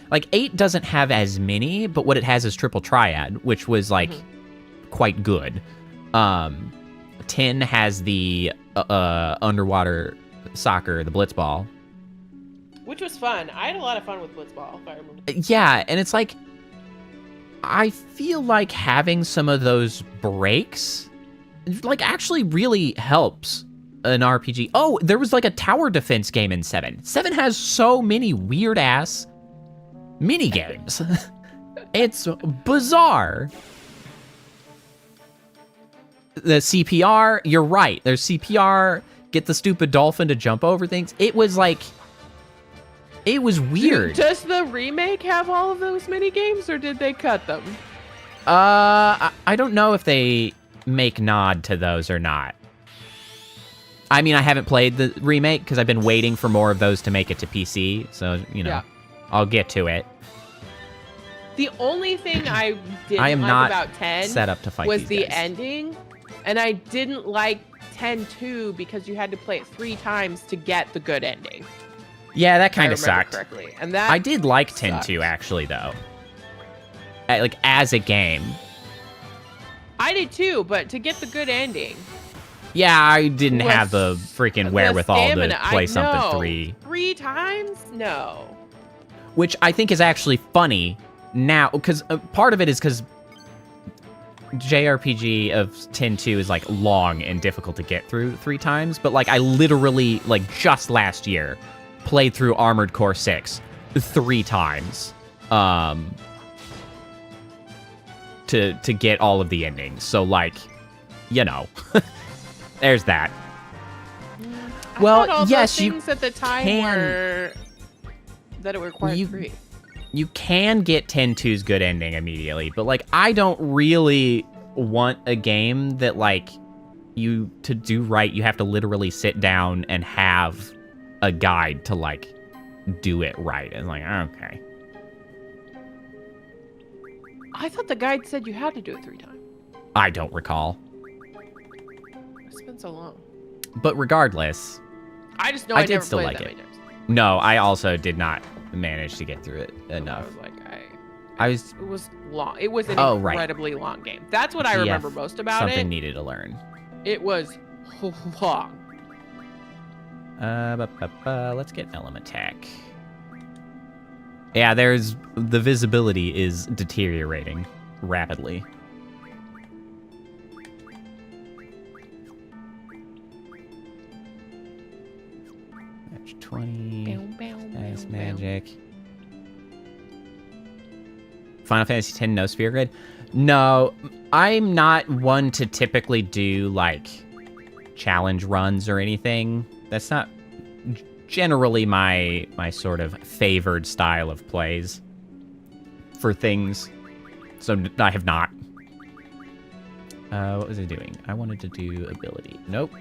Like 8 doesn't have as many, but what it has is Triple Triad, which was like quite good. 10 has the underwater soccer, the blitzball, which was fun. I had a lot of fun with blitzball, if I remember. Yeah, and it's like I feel like having some of those breaks like actually really helps an RPG. Oh, there was like a tower defense game in 7. 7 has so many weird ass mini games. It's bizarre. The CPR, you're right. There's CPR, get the stupid dolphin to jump over things. It was like, it was weird. Does the remake have all of those mini games, or did they cut them? I don't know if they make nod to those or not. I mean, I haven't played the remake because I've been waiting for more of those to make it to PC. So, you know. Yeah. I'll get to it. The only thing I didn't am like not about 10 set up to fight was these the guys. ending, and I didn't like 10-2 because you had to play it 3 times to get the good ending. Yeah, that kind of sucked. Correctly. And that I did like 10-2 actually, though. Like as a game. I did too, but to get the good ending. Yeah, I didn't have the freaking wherewithal to play something 3 times? No. Which I think is actually funny now, because part of it is because JRPG of 10-2 is like long and difficult to get through 3 times, but like I literally, like just last year, played through Armored Core 6 3 times to get all of the endings. So like, you know, there's that. Well, yes, you at the time were that it required 3. You can get 10-2's good ending immediately, but like I don't really want a game that like you to do right, you have to literally sit down and have a guide to like do it right. And like, okay. I thought the guide said you had to do it 3 times. I don't recall. It's been so long. But regardless, I just know I I did never still played like that it. many times. No, I also did not manage to get through it enough. I was like, It was long. It was an right. incredibly long game. That's what I remember most about something it. needed to learn. It was long. Let's get element attack. Yeah, the visibility is deteriorating rapidly. Match 20. Nice magic. Final Fantasy X, no sphere grid? No, I'm not one to typically do, like, challenge runs or anything. That's not generally my sort of favored style of plays for things. So I have not. What was I doing? I wanted to do ability. Nope.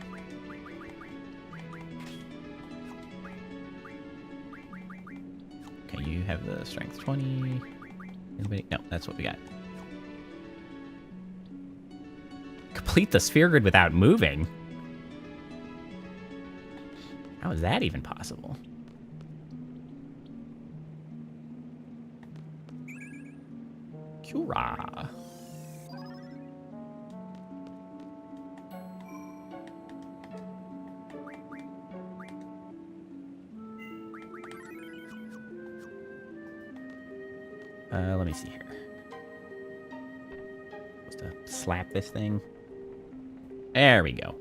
Okay, you have the strength 20. Anybody? No, that's what we got. Complete the sphere grid without moving? How is that even possible? Cura. Let me see here. Supposed to slap this thing. There we go.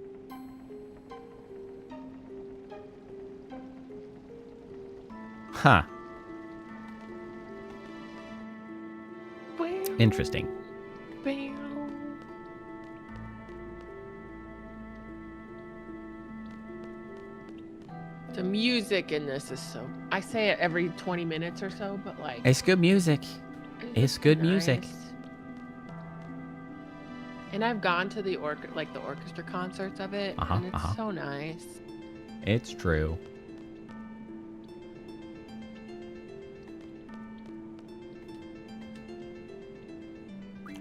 Huh. Interesting. The music in this is so... I say it every 20 minutes or so, but like... It's good music. It's good music. And I've gone to the orchestra concerts of it, and it's so nice. It's true.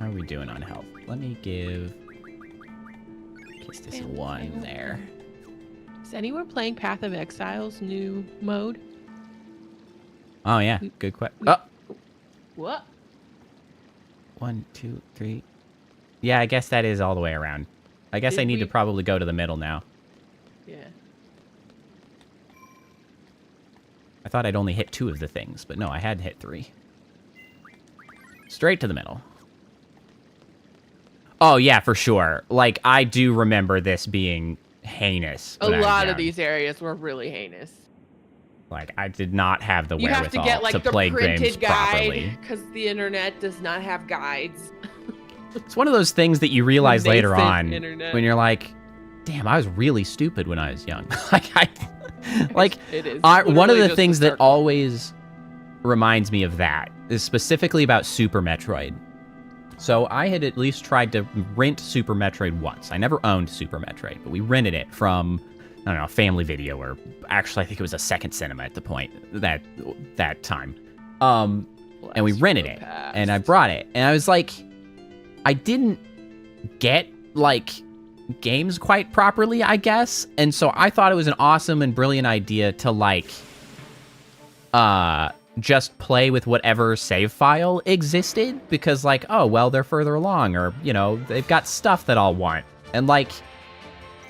How are we doing on health? Let me give this one there. Is anyone playing Path of Exile's new mode? Oh yeah, good question. Oh, what? 1, 2, 3. Yeah, I guess that is all the way around. I guess I need to probably go to the middle now. Yeah. I thought I'd only hit 2 of the things, but no, I had hit 3. Straight to the middle. Oh, yeah, for sure. Like, I do remember this being heinous. A lot of these areas were really heinous. Like, I did not have the wherewithal You have to get, like, to the play games printed properly. guide, because the internet does not have guides. It's one of those things that you realize later on internet. when you're like, damn, I was really stupid when I was young. It is. One of the things that always reminds me of that is specifically about Super Metroid. So I had at least tried to rent Super Metroid once. I never owned Super Metroid, but we rented it from, I don't know, Family Video, or actually I think it was a Second Cinema at the point, that time. And we rented it, and I brought it, and I was like, I didn't get, like, games quite properly, I guess, and so I thought it was an awesome and brilliant idea to, like, just play with whatever save file existed, because, like, oh, well, they're further along, or, you know, they've got stuff that I'll want, and, like,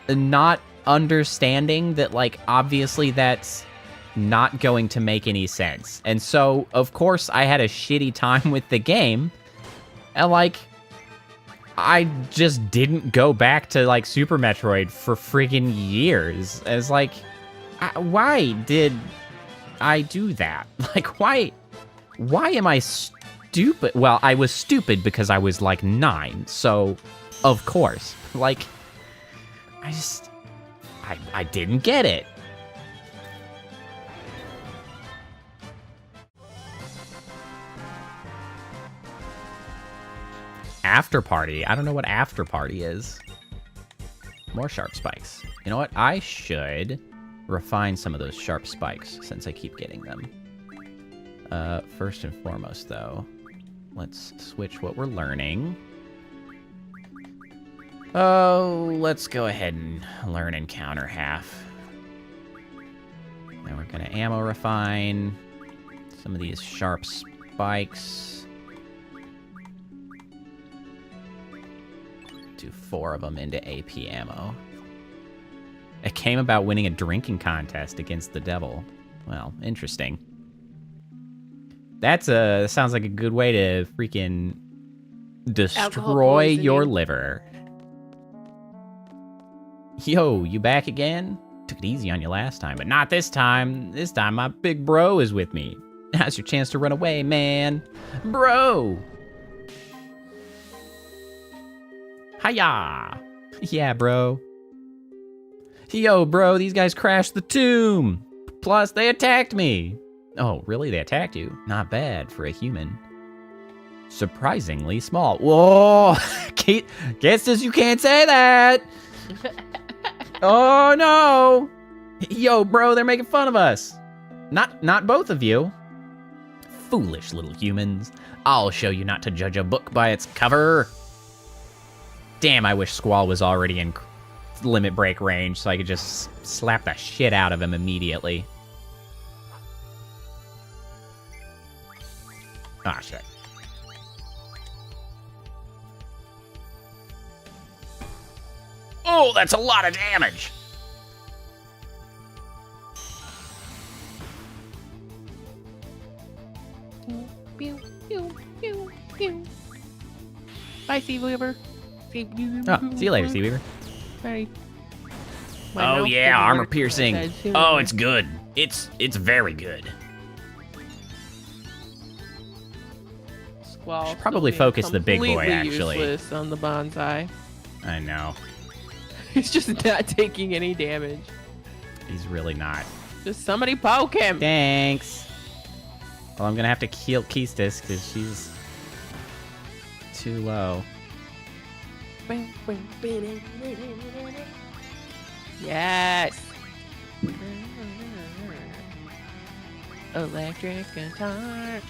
not understanding that, like, obviously that's not going to make any sense. And so, of course, I had a shitty time with the game, and, like, I just didn't go back to, like, Super Metroid for friggin' years. And it's like, why did I do that? Like, why am I stupid? Well, I was stupid because I was, like, 9, so, of course. Like, I didn't get it. After Party. I don't know what After Party is. More sharp spikes. You know what? I should refine some of those sharp spikes since I keep getting them. First and foremost, though, let's switch what we're learning. Oh, let's go ahead and learn encounter half. Now we're gonna ammo refine some of these sharp spikes. Do 4 of them into AP ammo. It came about winning a drinking contest against the devil. Well, interesting. That sounds like a good way to freaking destroy your liver. Yo, you back again? Took it easy on you last time, but not this time. This time my big bro is with me. Now's your chance to run away, man. Bro! Hiya! Yeah, bro. Yo, bro, these guys crashed the tomb. Plus, they attacked me. Oh, really? They attacked you? Not bad for a human. Surprisingly small. Whoa! Guess you can't say that! Oh, no! Yo, bro, they're making fun of us. Not both of you. Foolish little humans. I'll show you not to judge a book by its cover. Damn, I wish Squall was already in limit break range so I could just slap the shit out of him immediately. Ah, shit. Oh, that's a lot of damage! Pew, pew, pew, pew. Bye, Seaweaver. Oh, see you later, Seaweaver. Bye. Oh yeah, armor piercing. Oh, it's good. It's very good. Squall. Should probably focus the big boy, actually. Useless on the bonsai. I know. He's just not taking any damage. He's really not. Just somebody poke him. Thanks. Well, I'm gonna have to kill Keistis because she's too low. Yes. Electric guitar.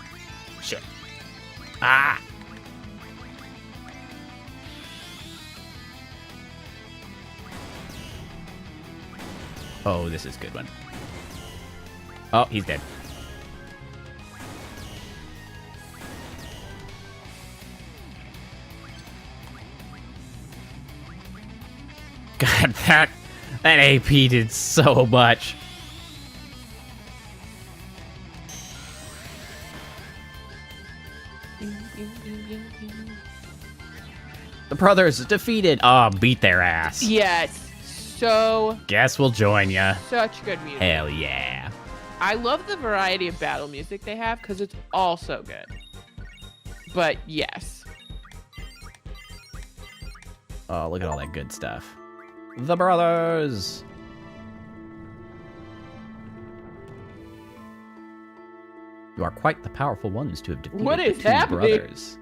Shit. Ah. Oh, this is a good one. Oh, he's dead. God, that AP did so much. The brothers defeated. Oh, beat their ass. Yes. So. Guess we'll join ya. Such good music. Hell yeah. I love the variety of battle music they have because it's all so good. But yes. Oh, look at all that good stuff. The brothers. You are quite the powerful ones to have defeated What is the two happening? brothers.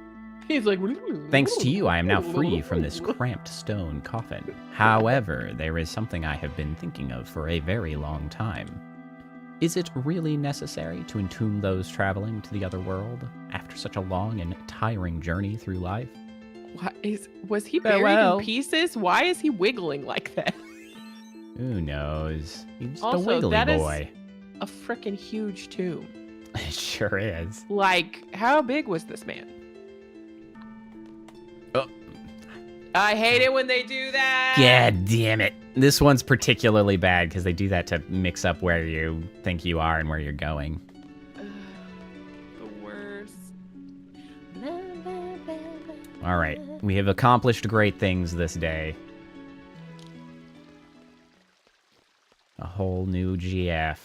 He's like, Thanks to you, I am now free from this cramped stone coffin. However, there is something I have been thinking of for a very long time. Is it really necessary to entomb those traveling to the other world after such a long and tiring journey through life? Was he buried Farewell. in pieces? Why is he wiggling like that? Who knows? He's just Also, a wiggly that is- boy. A freaking huge tomb. It sure is. Like, how big was this man? Oh. I hate it when they do that. God damn it. This one's particularly bad because they do that to mix up where you think you are and where you're going. The worst. All right. We have accomplished great things this day. A whole new GF.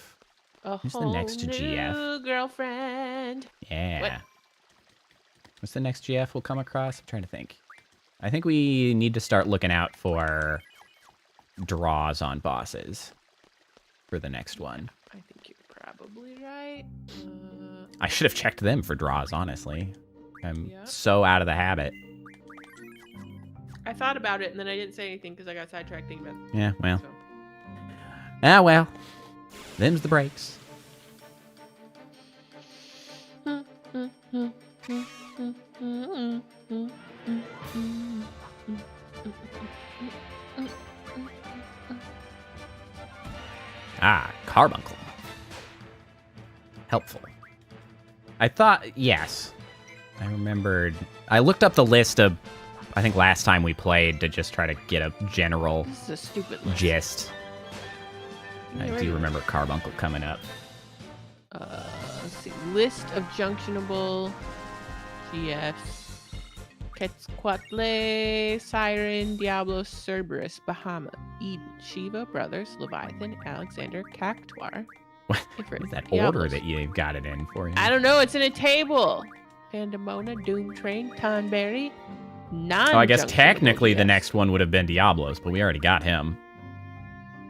Who's the next new GF? Girlfriend. Yeah. What? What's the next GF we'll come across? I'm trying to think. I think we need to start looking out for draws on bosses for the next one. I think you're probably right. I should have checked them for draws, honestly. I'm Yeah. so out of the habit. I thought about it and then I didn't say anything because I got sidetracked thinking about it. Yeah, well. So. Ah, well. Them's the breaks. Carbuncle. Helpful. I thought, yes. I remembered. I looked up the list of, I think last time we played to just try to get a general This is a stupid list. gist. I do remember Carbuncle coming up. Let's see. List of junctionable GFs. Quetzalcoatl, Siren, Diablo, Cerberus, Bahamut, Eden, Shiva, Brothers, Leviathan, Alexander, Cactuar. What Ifrit, is that Diablos. order that you've got it in for you? I don't know. It's in a table. Pandemona, Doom Train, Tonberry, non. Oh, I guess technically the next one would have been Diablos, but we already got him.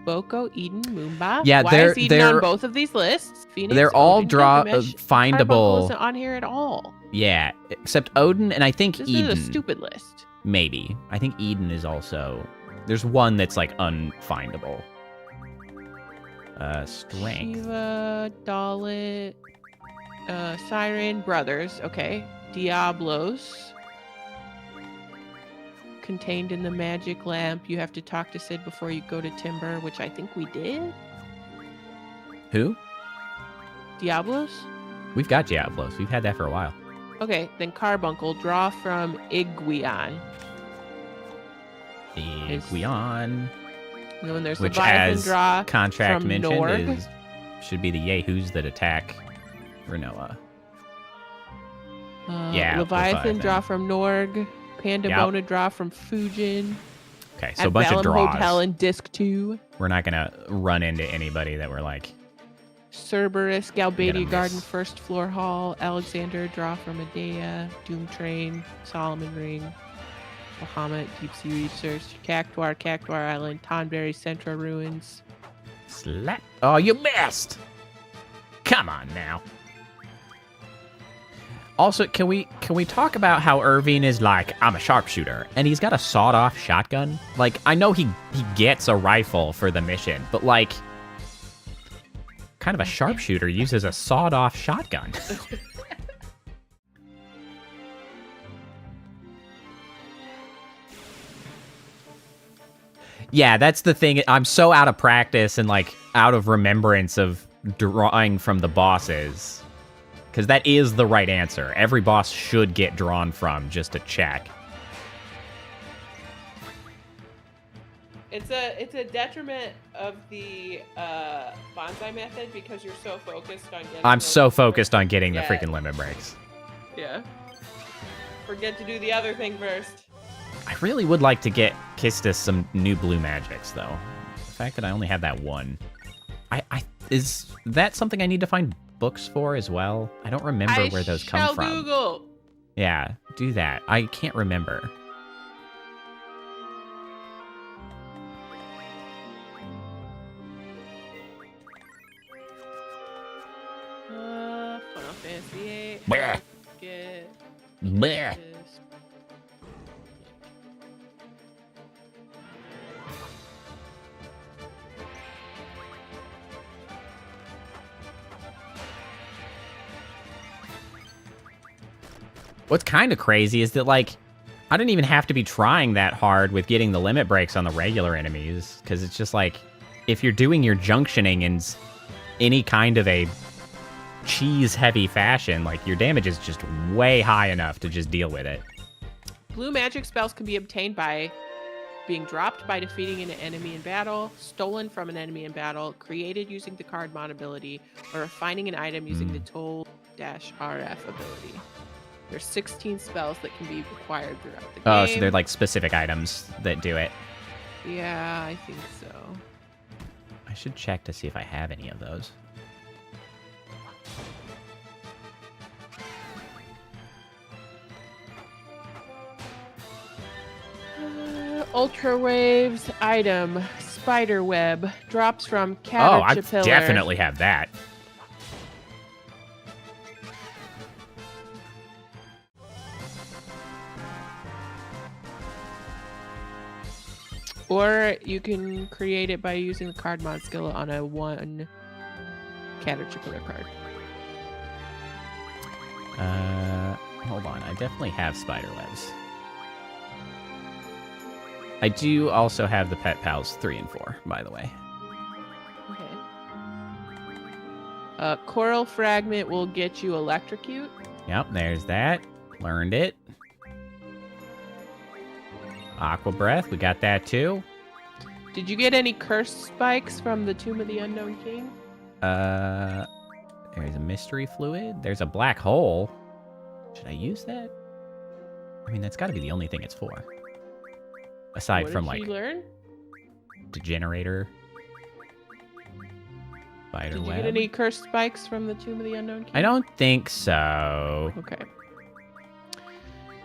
Boko, Eden, Moomba. Yeah, Why they're- is Eden they're- on both of these lists? Phoenix, They're all Odin, findable. Gilgamesh, Carbuncle isn't on here at all. Yeah, except Odin and I think This Eden. is a stupid list. Maybe. I think Eden is also. There's one that's like unfindable. Strength. Shiva, Dalit, Siren, Brothers. Okay. Diablos. Contained in the magic lamp. You have to talk to Sid before you go to Timber, which I think we did. Who? Diablos? We've got Diablos. We've had that for a while. Okay, then Carbuncle. Draw from Iguian. Iguion, And then there's which Leviathan as draw contract from mentioned Norg. should be the Yahoos that attack Renoa. Yeah, Leviathan draw Leviathan. from Norg. Pandemona draw from Fujin. Okay, so At a bunch of Vellum draws. Hotel in Disc 2. We're not gonna run into anybody that we're like, Cerberus, You're Galbadia gonna Garden, miss. First Floor Hall, Alexander, draw from Medea, Doom Train, Solomon Ring, Bahamut, Deep Sea Research, Cactuar Island, Tonberry, Central Ruins. slap. Oh, you missed. Come on now. Also, can we talk about how Irving is like, I'm a sharpshooter, and he's got a sawed-off shotgun? Like, I know he gets a rifle for the mission, but like, kind of a sharpshooter uses a sawed-off shotgun. Yeah, that's the thing. I'm so out of practice and like out of remembrance of drawing from the bosses. Because that is the right answer. Every boss should get drawn from just to check. It's a detriment of the bonsai method because you're so focused on getting. I'm those so numbers. focused on getting the Yeah. freaking limit breaks. Yeah. Forget to do the other thing first. I really would like to get Kistis some new blue magics, though. The fact that I only have that one. Is that something I need to find books for as well? I don't remember where those come from. Google. Yeah, do that. I can't remember. Final Fantasy 8. Bleh. Get Bleh. this. What's kind of crazy is that, like, I didn't even have to be trying that hard with getting the limit breaks on the regular enemies, because it's just like, if you're doing your junctioning in any kind of a cheese-heavy fashion, like, your damage is just way high enough to just deal with it. Blue magic spells can be obtained by being dropped by defeating an enemy in battle, stolen from an enemy in battle, created using the card mod ability, or refining an item using the Toll-RF ability. There's 16 spells that can be acquired throughout the game. Oh, so they're like specific items that do it. Yeah, I think so. I should check to see if I have any of those. Ultra Waves item, Spider Web, drops from Oh, I Caterpillar. definitely have that. Or you can create it by using the card mod skill on a 1 Caterpillar card. Hold on. I definitely have spider webs. I do also have the Pet Pals 3 and 4, by the way. Okay. Coral fragment will get you electrocute. Yep, there's that. Learned it. Aqua breath, we got that too. Did you get any curse spikes from the Tomb of the Unknown King? There's a mystery fluid. There's a black hole. Should I use that? I mean, that's got to be the only thing it's for. Aside What from did like she learn? degenerator, spider Did you web. get any curse spikes from the Tomb of the Unknown King? I don't think so. Okay.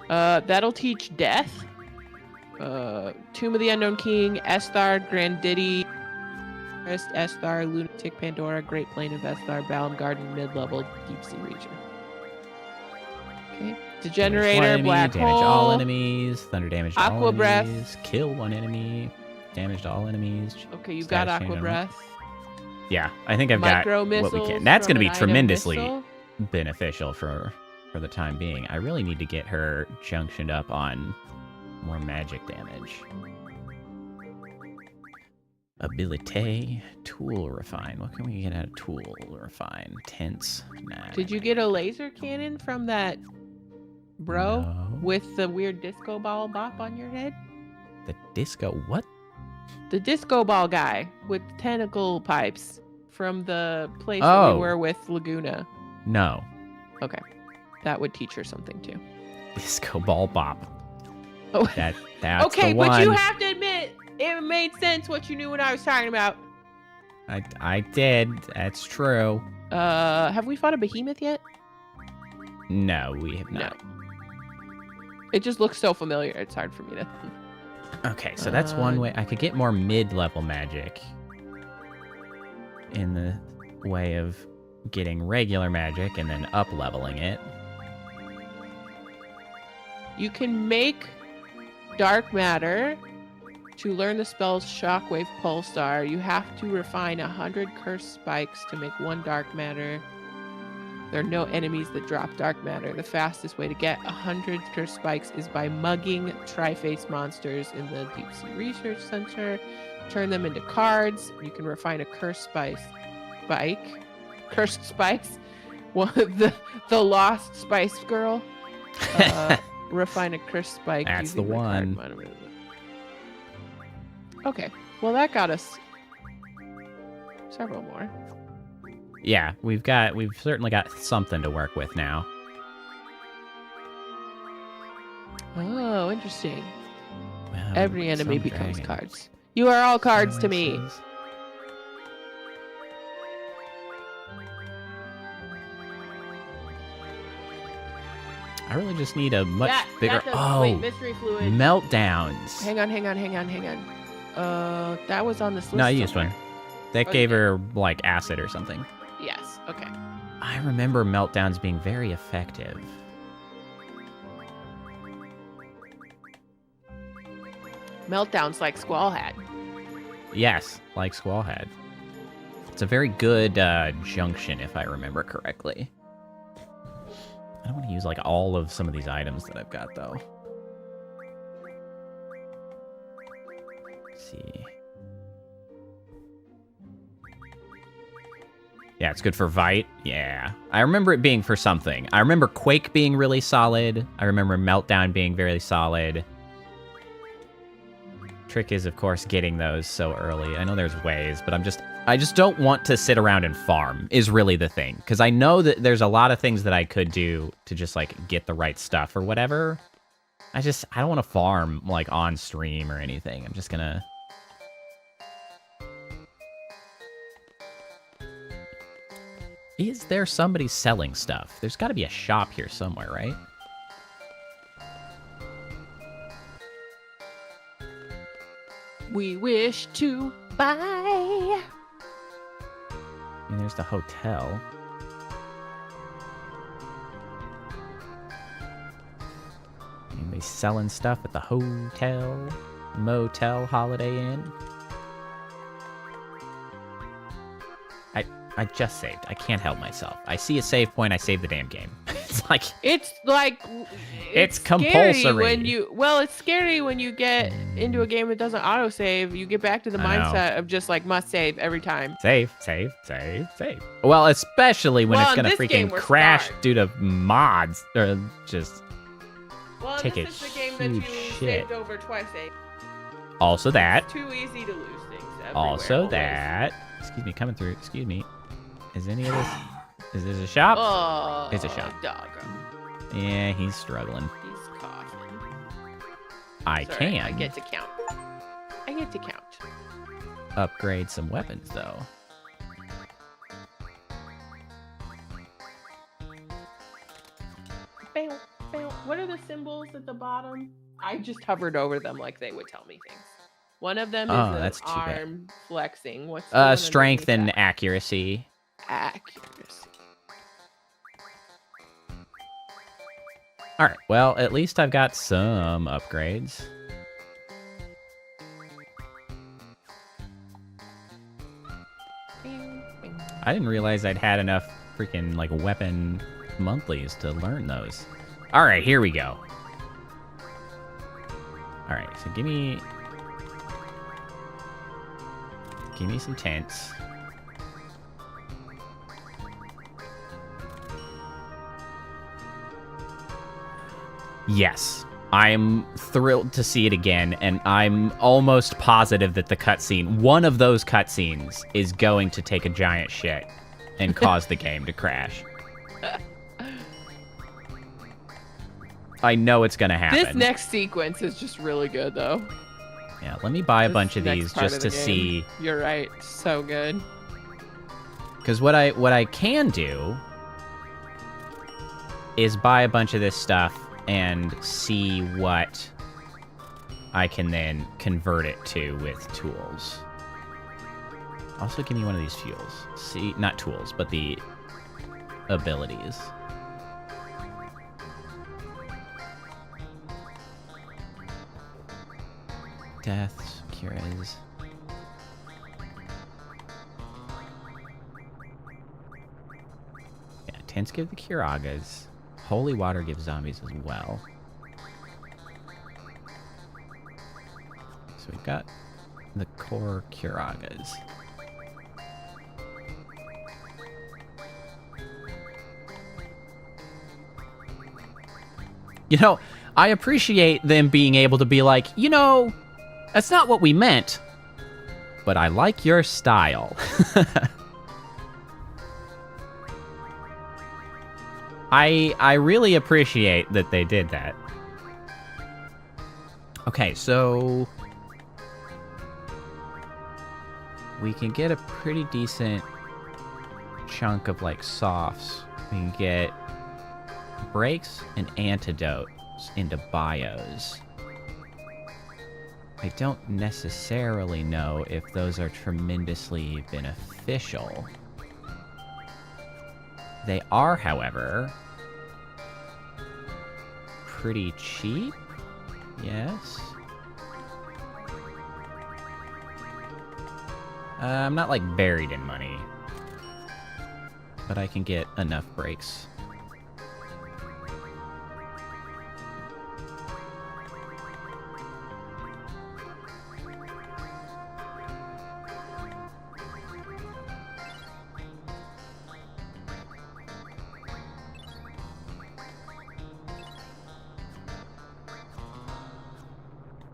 That'll teach death. Tomb of the Unknown King, Esthar, Grandiddy, Esthar, Lunatic Pandora, Great Plain of Esthar, Balam Garden, mid-level, Deep Sea Reacher. Okay. Degenerator, Enemy, Black damage Hole, all enemies, thunder damage to all Aqua Breath. enemies, kill one enemy, damage to all enemies. Okay, you've got status change Aqua on Breath. Yeah, I think I've got Micro what we missiles can. That's from going to be an item tremendously missile. beneficial for the time being. I really need to get her junctioned up on more magic damage. Ability, tool refine. What can we get out of tool refine? Tense. Nah. Did you get a laser cannon from that bro No. with the weird disco ball bop on your head? The disco? What? The disco ball guy with tentacle pipes from the place that Oh. we were with Laguna. No. Okay. That would teach her something too. Disco ball bop. Oh. That's Okay, the one. but you have to admit, it made sense what you knew what I was talking about. I did. That's true. Have we fought a behemoth yet? No, we have No. not. It just looks so familiar. It's hard for me to. Okay, so that's one way. I could get more mid-level magic in the way of getting regular magic and then up-leveling it. You can make dark matter. To learn the spells Shockwave Pulsar, you have to refine 100 curse spikes to make one dark matter. There are no enemies that drop dark matter. The fastest way to get 100 curse spikes is by mugging tri-face monsters in the Deep Sea Research Center. Turn them into cards. You can refine a cursed spikes. One the lost spice girl. Refine a cursed spike. That's using the one. card mono- Okay, well that got us several more. Yeah, we've certainly got something to work with now. Oh, interesting. Well, Every enemy some becomes dragons. cards. You are all cards to me. Silences. I really just need a much bigger. Wait, mystery fluid. Meltdowns. Hang on. That was on this list. No, I used somewhere. one. That Oh, gave you did? her like acid or something. Yes. Okay. I remember meltdowns being very effective. Meltdowns like Squall had. Yes, like Squall had. It's a very good junction, if I remember correctly. I don't want to use like all of some of these items that I've got though. Let's see. Yeah, it's good for Vite. Yeah. I remember it being for something. I remember Quake being really solid. I remember Meltdown being very solid. Trick is, of course, getting those so early. I know there's ways, but I just don't want to sit around and farm is really the thing. Because I know that there's a lot of things that I could do to just, like, get the right stuff or whatever. I don't want to farm, like, on stream or anything. I'm just gonna... Is there somebody selling stuff? There's got to be a shop here somewhere, right? We wish to buy. And there's the hotel. Anybody selling stuff at the hotel, motel, Holiday Inn? I just saved. I can't help myself. I see a save point, I save the damn game. It's like... It's compulsory. scary when you... Well, it's scary when you get into a game that doesn't autosave. You get back to the mindset of just, like, must save every time. Save. Well, especially when it's going to in this game, freaking we're crash smart. due to mods. Or just... Well, Take this a is the game that you huge shit. saved over twice, eh? Also that. It's too easy to lose things everywhere. Also always. that. Excuse me, coming through. Excuse me. Is any of this... Is this a shop? Oh, It's a shop. Dog. Yeah, he's struggling. He's coughing. I Sorry, can I get to count. upgrade some weapons, though. Bam, bam. What are the symbols at the bottom? I just hovered over them like they would tell me things. One of them is Oh, an that's too bad. arm flexing. What's the one Strength and underneath accuracy. that? Accuracy. All right. Well, at least I've got some upgrades. Bing, bing. I didn't realize I'd had enough freaking like weapon monthlies to learn those. All right, here we go. All right, so give me some tents. Yes, I'm thrilled to see it again, and I'm almost positive that the cutscene, one of those cutscenes, is going to take a giant shit and cause the game to crash. I know it's gonna happen. This next sequence is just really good, though. Yeah, let me buy a This bunch of next these part just of to the game. see. You're right. So good. Because what I can do is buy a bunch of this stuff and see what I can then convert it to with tools. Also, give me one of these fuels. See, not tools, but the abilities. Deaths, cures. Yeah, tents give the Kiragas. Holy water gives zombies as well. So we've got the core Kiragas. You know, I appreciate them being able to be like, you know, that's not what we meant, but I like your style. I really appreciate that they did that. Okay, so we can get a pretty decent chunk of like softs. We can get breaks and antidotes into bios. I don't necessarily know if those are tremendously beneficial. They are, however, pretty cheap. Yes. I'm not like buried in money, but I can get enough breaks.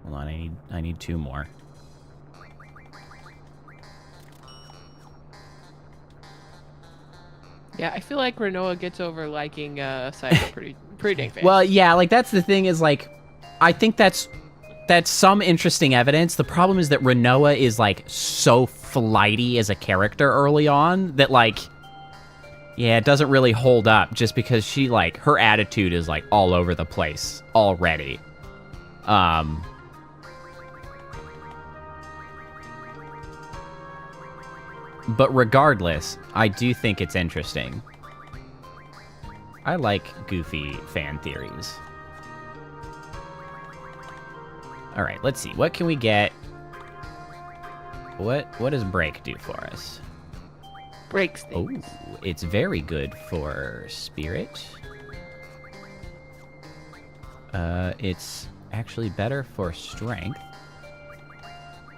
Hold on, I need 2 more. Yeah, I feel like Renoa gets over liking Psycho pretty dang fast. Well, yeah, like that's the thing is like, I think that's some interesting evidence. The problem is that Renoa is like so flighty as a character early on that like, yeah, it doesn't really hold up just because she like, her attitude is like all over the place already. But regardless, I do think it's interesting. I like goofy fan theories. All right, let's see. What can we get? What does break do for us? Breaks Oh, things. it's very good for spirit. It's actually better for strength.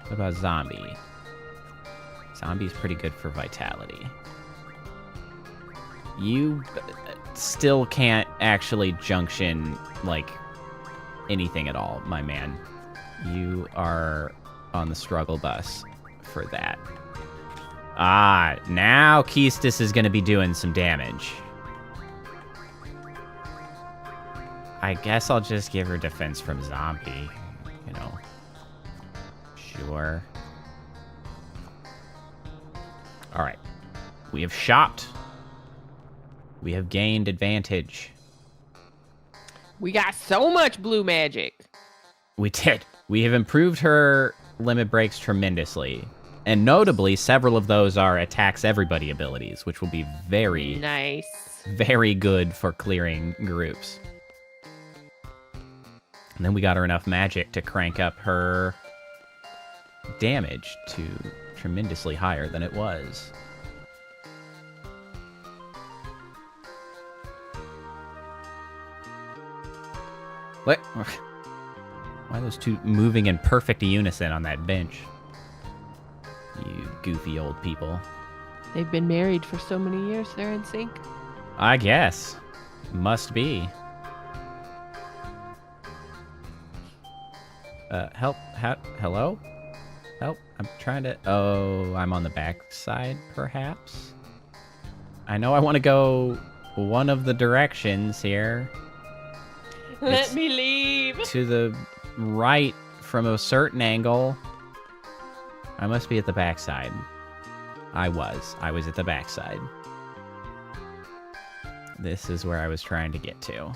What about zombie? Zombie's pretty good for vitality. You still can't actually junction, like, anything at all, my man. You are on the struggle bus for that. Ah, now Keistis is going to be doing some damage. I guess I'll just give her defense from zombie, you know. Sure. All right. We have shopped. We have gained advantage. We got so much blue magic. We did. We have improved her limit breaks tremendously. And notably, several of those are attacks everybody abilities, which will be very, Nice. very good for clearing groups. And then we got her enough magic to crank up her damage to tremendously higher than it was. What? Why are those two moving in perfect unison on that bench? You goofy old people. They've been married for so many years, they're in sync. I guess. Must be. Help, hello? Help, I'm trying to... Oh, I'm on the back side, perhaps? I know I want to go one of the directions here. Let me leave. To the right from a certain angle. I must be at the backside. I was at the backside. This is where I was trying to get to.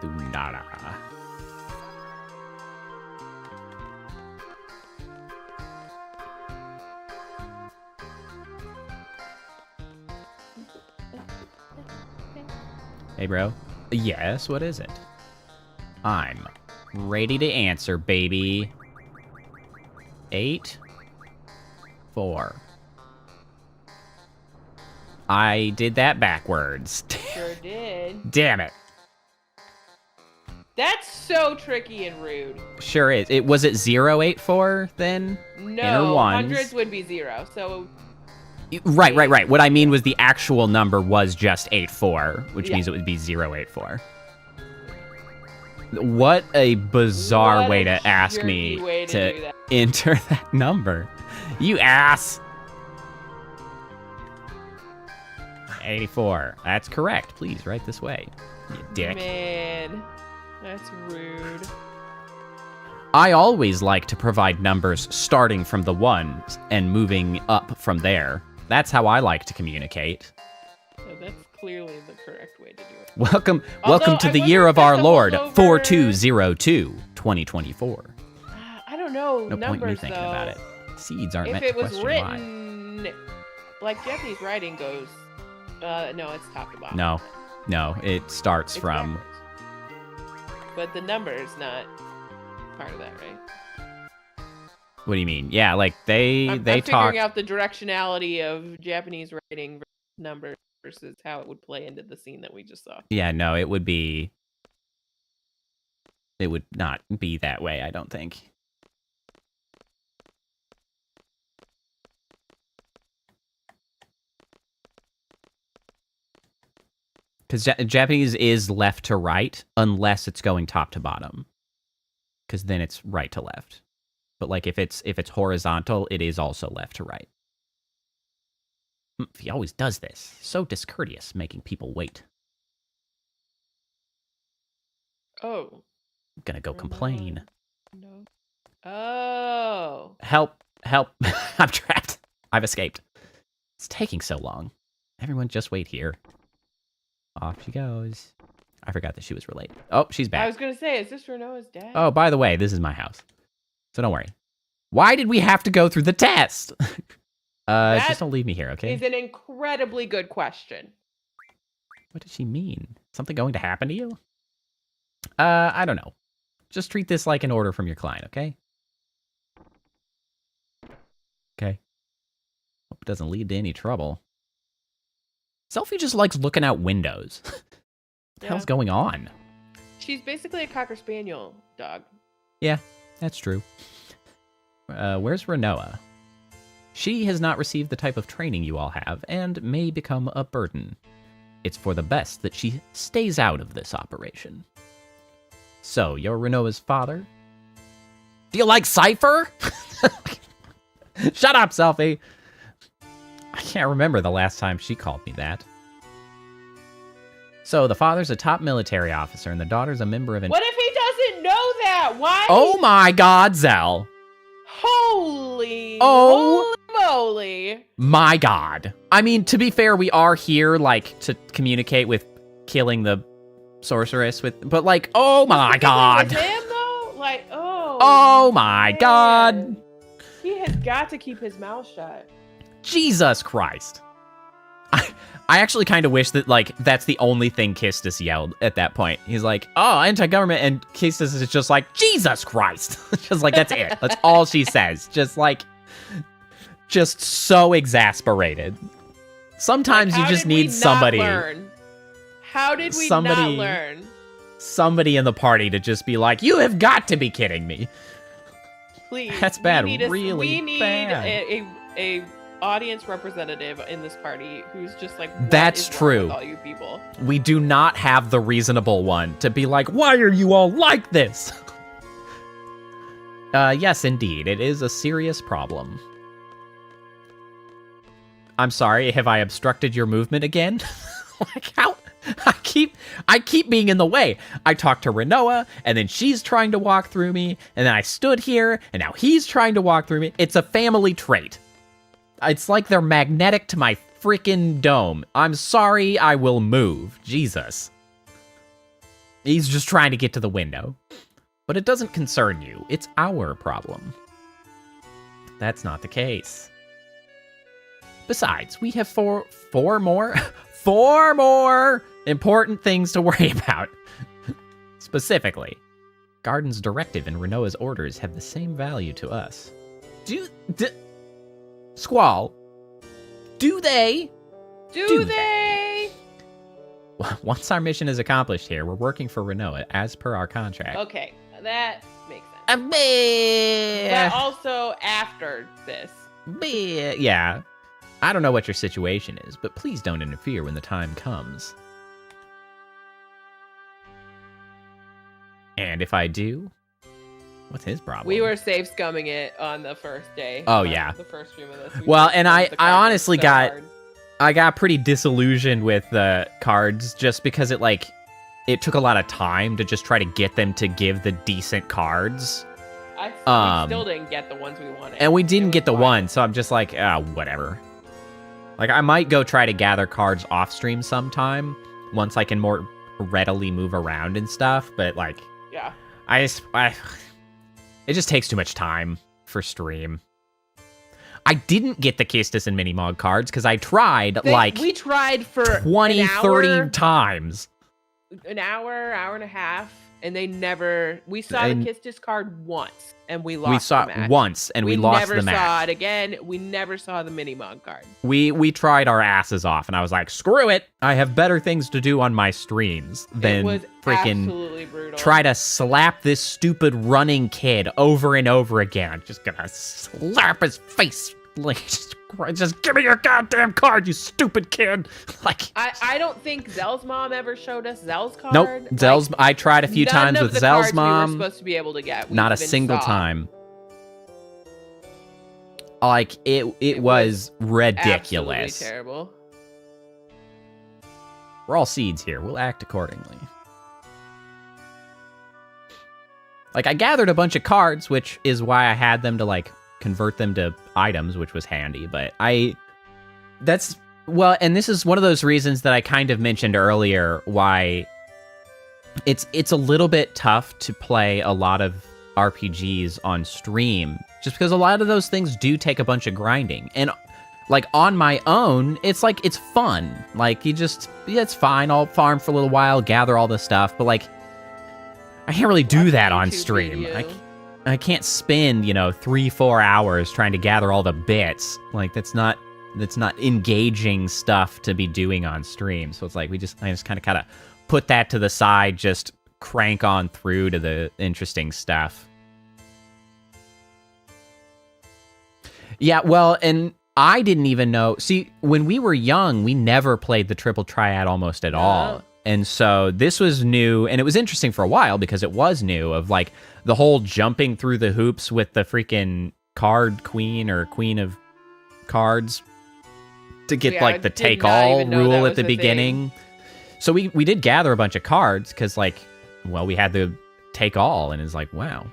Dunara. Hey, bro. Yes, what is it? I'm ready to answer, baby. 8, 4. I did that backwards. Sure did. Damn it. That's so tricky and rude. Sure is. Was it 084 then? Inner No, ones. hundreds would be 0. So Right. What I mean was the actual number was just 84, which means it would be 084. What a bizarre What way a to ask jerky me way to to do that. enter that number. You ass. 84. That's correct. Please, right this way. You dick. Man, that's rude. I always like to provide numbers starting from the ones and moving up from there. That's how I like to communicate. So that's clearly the correct way to do it. Welcome Although, to I the wonder year if of that's our a Lord, holdover- 4202, 2024. I don't know No numbers point in me thinking though. about it. Seeds aren't If meant it to was question why. written like Japanese writing goes, no, it's top to bottom. No, it starts It's from... backwards. But the number is not part of that, right? What do you mean? Yeah, like they I'm talk... figuring out the directionality of Japanese writing versus numbers versus how it would play into the scene that we just saw. Yeah, no, it would not be that way, I don't think. Because Japanese is left to right, unless it's going top to bottom. Because then it's right to left. But like if it's horizontal, it is also left to right. He always does this. So discourteous, making people wait. Oh. I'm gonna go complain. No. Oh. Help. I'm trapped. I've escaped. It's taking so long. Everyone just wait here. Off she goes. I forgot that she was related. Oh, she's back. I was gonna say, is this Renoa's dad? Oh, by the way, this is my house. So don't worry. Why did we have to go through the test? Just don't leave me here, okay? It's an incredibly good question. What does she mean? Something going to happen to you? I don't know. Just treat this like an order from your client, okay? Okay. Hope it doesn't lead to any trouble. Selfie just likes looking out windows. What the hell's going on? She's basically a Cocker Spaniel dog. Yeah, that's true. Where's Renoa? She has not received the type of training you all have, and may become a burden. It's for the best that she stays out of this operation. So, you're Renoa's father? Do you like Cypher? Shut up, Selfie! I can't remember the last time she called me that. So, the father's a top military officer, and the daughter's a member of an... What if he doesn't know that? Why? Oh my god, Zell! Holy moly. My god. I mean, to be fair, we are here, like, to communicate with killing the sorceress with... But, like, oh my god! With him, though? Like, oh my man. god! He has got to keep his mouth shut. Jesus Christ. I actually kind of wish that, like, that's the only thing Kistis yelled at that point. He's like, oh, anti-government, and Kistis is just like, Jesus Christ. Just like, that's it. That's all she says. Just like, just so exasperated. Sometimes like, you just need somebody. How did we not learn? Somebody in the party to just be like, you have got to be kidding me. Please. That's bad. We need bad. a audience representative in this party who's just like, what that's is wrong true with all you people? We do not have the reasonable one to be like, why are you all like this? Yes, indeed, it is a serious problem. I'm sorry, have I obstructed your movement again? Like, how? I keep being in the way. I talked to Renoa, and then she's trying to walk through me, and then I stood here, and now he's trying to walk through me. It's a family trait. It's like they're magnetic to my freaking dome. I'm sorry, I will move. Jesus. He's just trying to get to the window. But it doesn't concern you. It's our problem. That's not the case. Besides, we have four more important things to worry about. Specifically, Garden's directive and Renoa's orders have the same value to us. Squall, do they? Do they? Once our mission is accomplished here, we're working for Renoa as per our contract. Okay, that makes sense. But also after this. Yeah. I don't know what your situation is, but please don't interfere when the time comes. And if I do, what's his problem? We were safe scumming it on the first day. Oh, yeah. The first stream of this. Well, and I honestly got pretty disillusioned with the cards just because it took a lot of time to just try to get them to give the decent cards. We still didn't get the ones we wanted. And we didn't get the one, so I'm just like, whatever. Like, I might go try to gather cards off stream sometime once I can more readily move around and stuff, but like, yeah. It just takes too much time for stream. I didn't get the Kistis and Minimog cards because I tried we tried for 20, 30 times. An hour and a half, and we saw the Kistis card once, and we lost. We saw it once, and we lost the match. We never saw it again. We never saw the Minimog card. We tried our asses off, and I was like, screw it. I have better things to do on my streams than freaking try to slap this stupid running kid over and over again. I'm just gonna slap his face. Like, just give me your goddamn card, you stupid kid. Like, I don't think Zell's mom ever showed us Zell's card. Nope. Zell's. I tried a few times with Zell's mom. We were supposed to be able to get. Not a single time. Like, it was ridiculous. Absolutely terrible. We're all seeds here. We'll act accordingly. Like, I gathered a bunch of cards, which is why I had them to, like, convert them to items, which was handy, but and this is one of those reasons that I kind of mentioned earlier why it's a little bit tough to play a lot of RPGs on stream, just because a lot of those things do take a bunch of grinding, and like on my own, it's fun, like it's fine, I'll farm for a little while, gather all this stuff, but like I can't really do that on stream. I can't spend, 3-4 hours trying to gather all the bits. Like, that's not that's not engaging stuff to be doing on stream. So it's like I just kind of put that to the side, just crank on through to the interesting stuff. Yeah, well, and I didn't even know. See, when we were young, we never played the Triple Triad almost at all. And so this was new, and it was interesting for a while because it was new, of like the whole jumping through the hoops with the freaking card queen or queen of cards to get like the take all rule at the beginning. So we did gather a bunch of cards because like, well, we had the take all, and it's like, wow.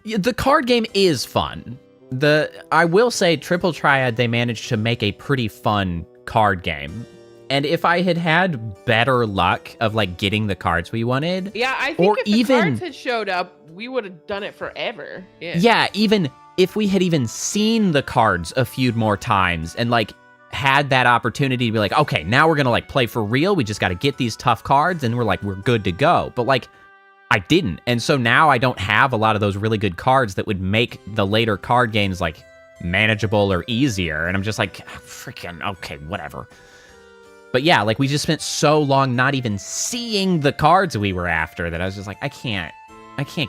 The card game is fun. I will say Triple Triad, they managed to make a pretty fun card game. And if I had better luck of like getting the cards we wanted, yeah, I think if the cards had showed up, we would have done it forever. Yeah, even if we had even seen the cards a few more times and like had that opportunity to be like, okay, now we're gonna like play for real. We just got to get these tough cards, and we're good to go. But like, I didn't, and so now I don't have a lot of those really good cards that would make the later card games like manageable or easier. And I'm just like, freaking okay, whatever. But yeah, like we just spent so long not even seeing the cards we were after that I was just like, I can't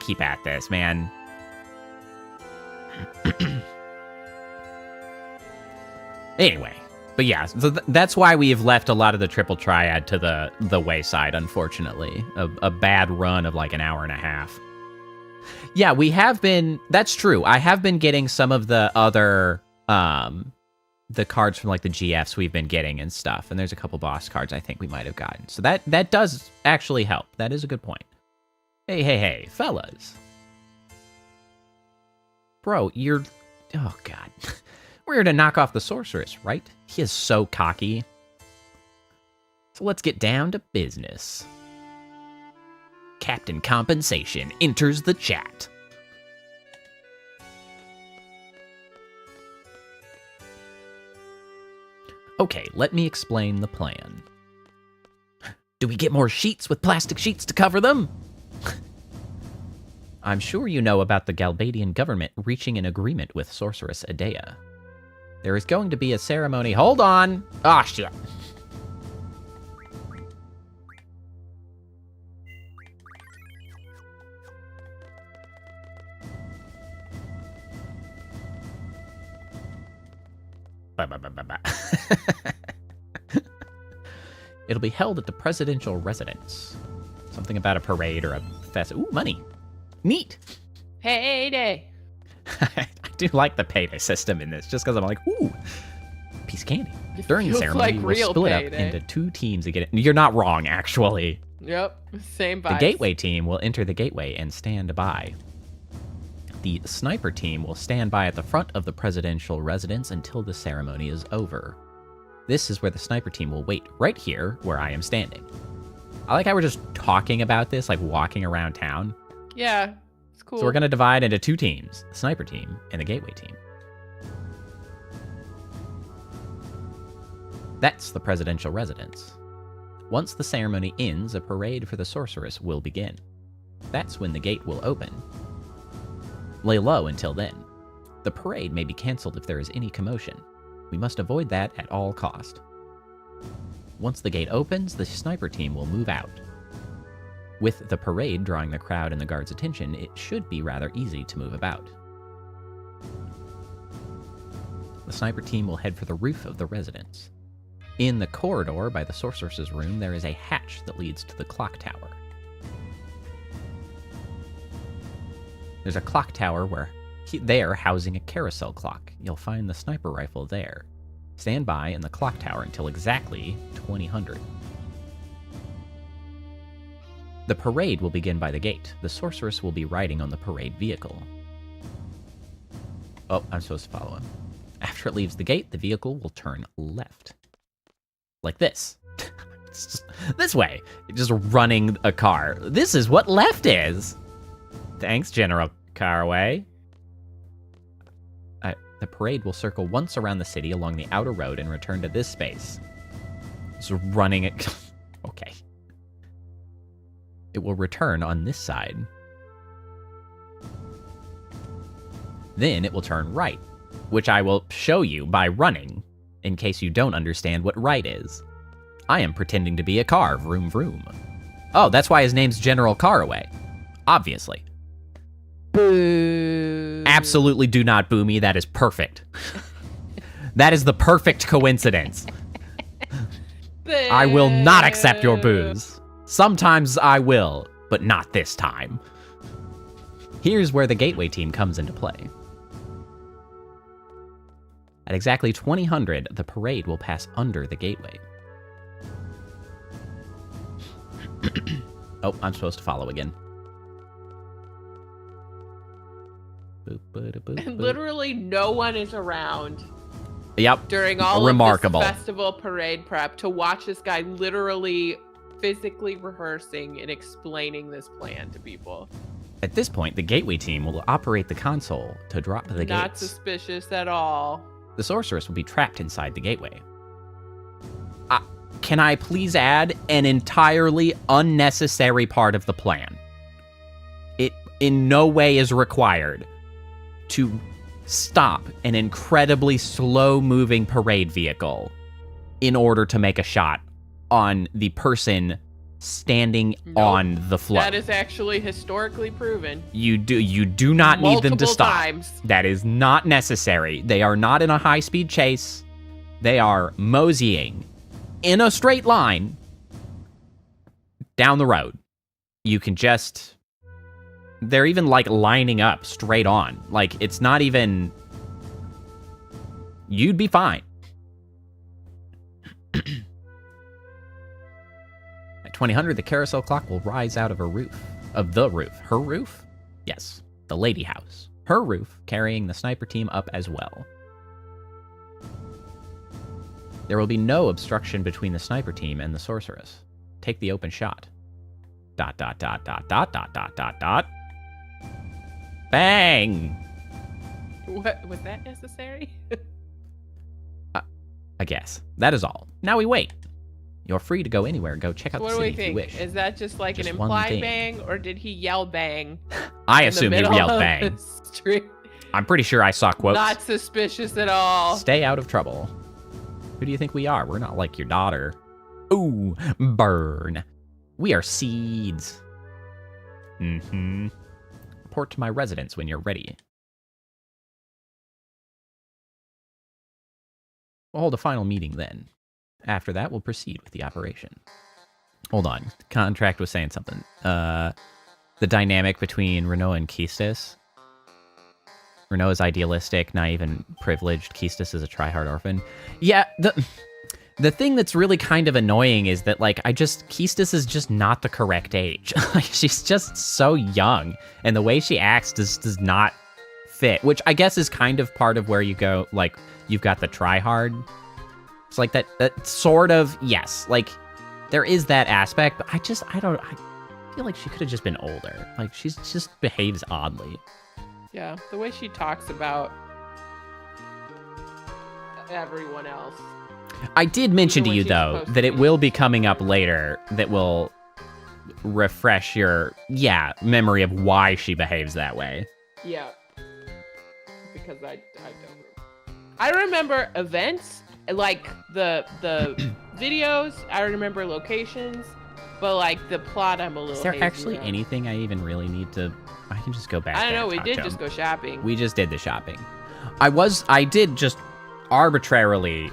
keep at this, man. Anyway, but yeah, so that's why we have left a lot of the Triple Triad to the wayside, unfortunately. A bad run of like an hour and a half. Yeah, we have been, that's true. I have been getting some of the other, the cards from like the GFs we've been getting and stuff. And there's a couple boss cards I think we might have gotten. So that does actually help. That is a good point. Hey, fellas. Bro, you're, oh God. We're here to knock off the sorceress, right? He is so cocky. So let's get down to business. Captain Compensation enters the chat. Okay, let me explain the plan. Do we get more sheets with plastic sheets to cover them? I'm sure you know about the Galbadian government reaching an agreement with Sorceress Adea. There is going to be a ceremony. Hold on! Ah, shit. It'll be held at the presidential residence. Something about a parade or a fest. Ooh, money. Neat. Payday. I do like the payday system in this, just because I'm like, ooh, piece of candy. During the ceremony, like we'll split up into 2 teams to get it. You're not wrong, actually. Yep, same vibes. The gateway team will enter the gateway and stand by. The sniper team will stand by at the front of the presidential residence until the ceremony is over. This is where the sniper team will wait, right here where I am standing. I like how we're just talking about this, like walking around town. Yeah, it's cool. So we're going to divide into 2 teams, the sniper team and the gateway team. That's the presidential residence. Once the ceremony ends, a parade for the sorceress will begin. That's when the gate will open. Lay low until then. The parade may be cancelled if there is any commotion. We must avoid that at all cost. Once the gate opens, the sniper team will move out. With the parade drawing the crowd and the guards' attention, it should be rather easy to move about. The sniper team will head for the roof of the residence. In the corridor by the sorceress's room, there is a hatch that leads to the clock tower. There's a clock tower where they are housing a carousel clock. You'll find the sniper rifle there. Stand by in the clock tower until exactly 2000. The parade will begin by the gate. The sorceress will be riding on the parade vehicle. Oh, I'm supposed to follow him. After it leaves the gate, the vehicle will turn left. Like this. This way. Just running a car. This is what left is. Thanks, General Caraway. The parade will circle once around the city along the outer road and return to this space. Just running it. Okay. It will return on this side. Then it will turn right. which I will show you by running, in case you don't understand what right is. I am pretending to be a car, vroom vroom. Oh, that's why his name's General Caraway. Obviously. Boo. Absolutely do not boo me, that is perfect. That is the perfect coincidence. I will not accept your boos. Sometimes I will, but not this time. Here's where the gateway team comes into play. At exactly 2000, the parade will pass under the gateway. Oh, I'm supposed to follow again. Boop, boop, boop, boop. And literally no one is around. Yep. During all Remarkable. of this festival parade prep to watch this guy literally physically rehearsing and explaining this plan to people. At this point, the gateway team will operate the console to drop the Not gates. suspicious at all. The sorceress will be trapped inside the gateway. Can I please add an entirely unnecessary part of the plan? It in no way is required to stop an incredibly slow-moving parade vehicle in order to make a shot on the person standing on the float. That is actually historically proven. You do not need them to Multiple stop. times. That is not necessary. They are not in a high-speed chase. They are moseying in a straight line down the road. You can just... They're even, like, lining up straight on. Like, it's not even... You'd be fine. At 2000, the carousel clock will rise out of her roof. Of the roof. Her roof? Yes. The lady house. Her roof, carrying the sniper team up as well. There will be no obstruction between the sniper team and the sorceress. Take the open shot. ... Bang! What was that necessary? I guess. That is all. Now we wait. You're free to go anywhere. Go check out What the do we city if you think? wish. Is that just like Just an one implied thing. bang, or did he yell bang? I in the assume he middle yelled of bang. the street? I'm pretty sure I saw quotes. Not suspicious at all. Stay out of trouble. Who do you think we are? We're not like your daughter. Ooh, burn. We are seeds. Mm-hmm. Report to my residence when you're ready. We'll hold a final meeting then. After that, we'll proceed with the operation. Hold on. The contract was saying something. The dynamic between Renault and Keistis. Renault is idealistic, naive, and privileged. Keistis is a try-hard orphan. Yeah, the thing that's really kind of annoying is that, like, Keistis is just not the correct age. Like, she's just so young, and the way she acts does not fit, which I guess is kind of part of where you go, like, you've got the try-hard. It's like that sort of, yes, like, there is that aspect, but I feel like she could have just been older. Like, she just behaves oddly. Yeah, the way she talks about everyone else. I did mention to Even when you, she's though, supposed that to it be. will be coming up later that will refresh your, memory of why she behaves that way. Yeah. Because I don't. I remember events, like the videos. I remember locations, but like the plot, I'm a little. Is there hazy actually on. anything I even really need to... I can just go back I don't there know. and We talk did to just him. go shopping. We just did the shopping. I did just arbitrarily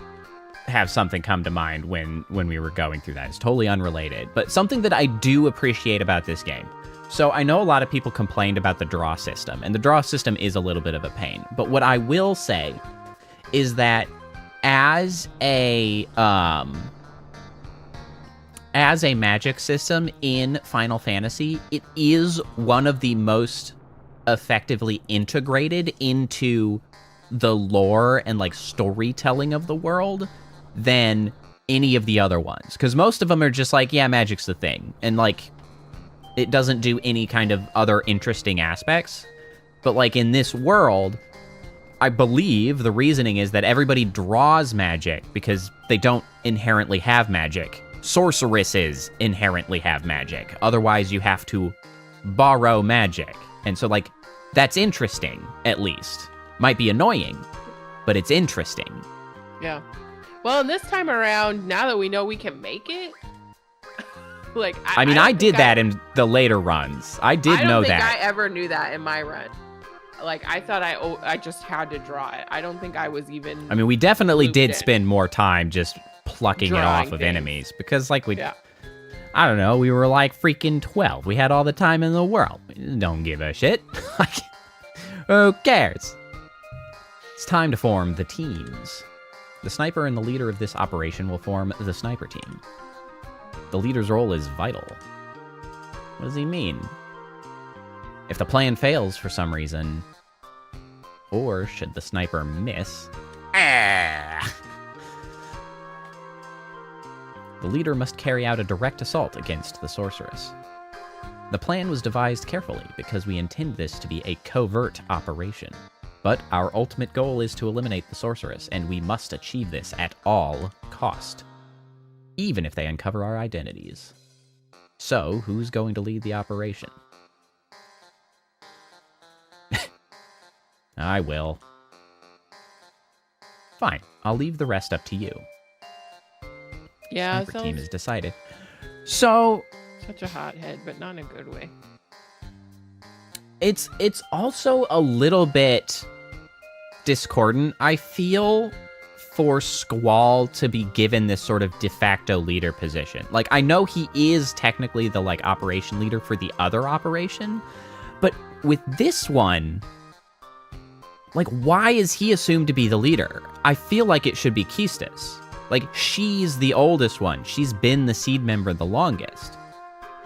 have something come to mind when we were going through that. It's totally unrelated, but something that I do appreciate about this game. So I know a lot of people complained about the draw system, and the draw system is a little bit of a pain. But what I will say is that as a magic system in Final Fantasy, it is one of the most effectively integrated into the lore and like storytelling of the world than any of the other ones. Because most of them are just like, yeah, magic's the thing. And like, it doesn't do any kind of other interesting aspects. But like in this world, I believe the reasoning is that everybody draws magic because they don't inherently have magic. Sorceresses inherently have magic. Otherwise, you have to borrow magic. And so, like, that's interesting, at least. Might be annoying, but it's interesting. Yeah. Well, and this time around, now that we know we can make it, like I mean, I did that in the later runs. I did know that. I don't think I ever knew that in my run. Like, I thought I just had to draw it. I don't think I was even. I mean, we definitely did spend more time just plucking it off of things. enemies because, like, Yeah. I don't know, we were like freaking 12. We had all the time in the world. Don't give a shit. Like, who cares? It's time to form the teams. The sniper and the leader of this operation will form the sniper team. The leader's role is vital. What does he mean? If the plan fails for some reason, or should the sniper miss, the leader must carry out a direct assault against the sorceress. The plan was devised carefully because we intend this to be a covert operation. But our ultimate goal is to eliminate the sorceress, and we must achieve this at all cost, even if they uncover our identities. So, who's going to lead the operation? I will. Fine, I'll leave the rest up to you. Yeah, Sniper team is decided. So, such a hothead, but not in a good way. it's also a little bit discordant, I feel, for Squall to be given this sort of de facto leader position. Like, I know he is technically the, like, operation leader for the other operation, but with this one, like, why is he assumed to be the leader? I feel like it should be Keistis. Like, she's the oldest one. She's been the seed member the longest.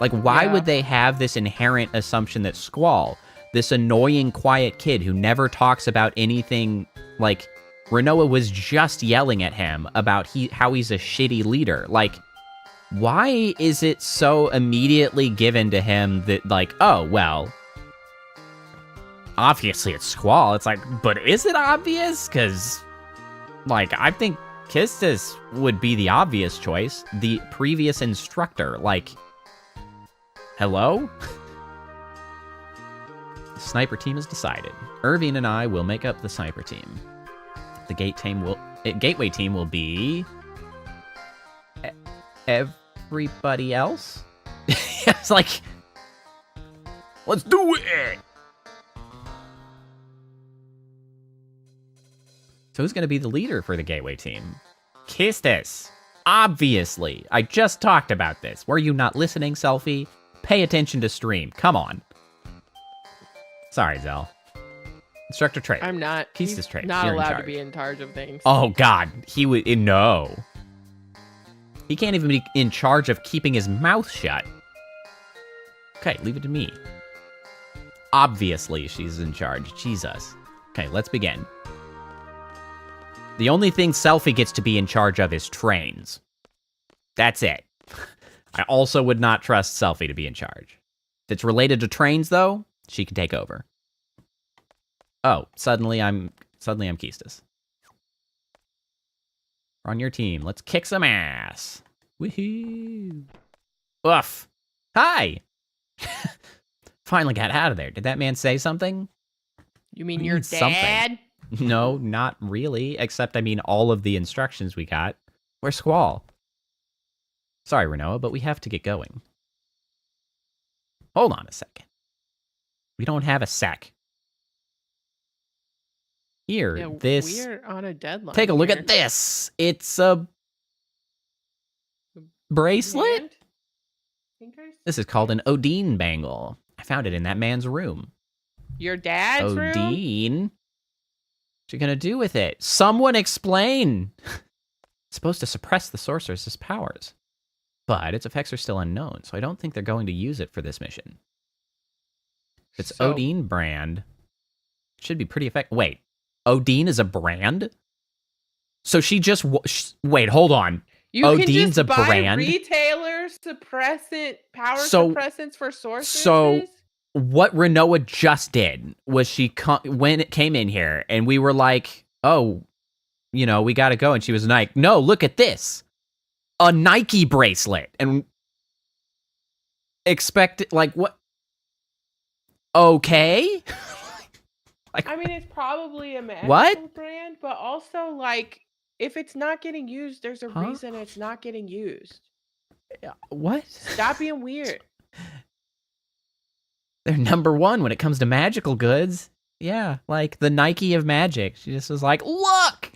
Like, why would they have this inherent assumption that Squall, this annoying, quiet kid who never talks about anything, like, Renoa was just yelling at him about how he's a shitty leader. Like, why is it so immediately given to him that, like, oh, well, obviously it's Squall. It's like, but is it obvious? Because, like, I think Keistis would be the obvious choice. The previous instructor, like, hello? The sniper team is decided. Irvine and I will make up the sniper team. The gateway team will be everybody else. It's like, let's do it. So who's going to be the leader for the gateway team? Keistis. Obviously. I just talked about this. Were you not listening, Selfie? Pay attention to stream. Come on. Sorry, Zell. Instructor Trade. I'm not. Keistis Trade. Not You're allowed to be in charge of things. Oh, God. He would... No. He can't even be in charge of keeping his mouth shut. Okay, leave it to me. Obviously, she's in charge. Jesus. Okay, let's begin. The only thing Selfie gets to be in charge of is trains. That's it. I also would not trust Selfie to be in charge. If it's related to trains, though, she can take over. Oh, suddenly I'm Keistis. We're on your team. Let's kick some ass. Woohoo. Oof. Hi. Finally got out of there. Did that man say something? You mean your dad? No, not really. Except, I mean, all of the instructions we got. Where's Squall? Sorry, Renoa, but we have to get going. Hold on a second. We don't have a sec. Here, Yeah, this... We're on a deadline. Take a look here. at this. It's a bracelet? This is called an Odin bangle. I found it in that man's room. Your dad's room? Odin? What you gonna do with it? Someone explain! It's supposed to suppress the sorceress's powers. But its effects are still unknown, so I don't think they're going to use it for this mission. If it's Odin brand, it should be pretty effective. Wait, Odin is a brand? So she just... Wait, hold on. You Odin's can just a buy brand? retailer suppressants for sorceresses? So what Renoa just did was when it came in here and we were like, oh, you know, we gotta go. And she was like, no, look at this. A Nike bracelet. And expect, like, what? Okay. Like, I mean, it's probably a magical What? brand, but also like if it's not getting used, there's a Huh? reason it's not getting used. what? Stop being weird. They're number one when it comes to magical goods. Yeah, like the Nike of magic. She just was like, look!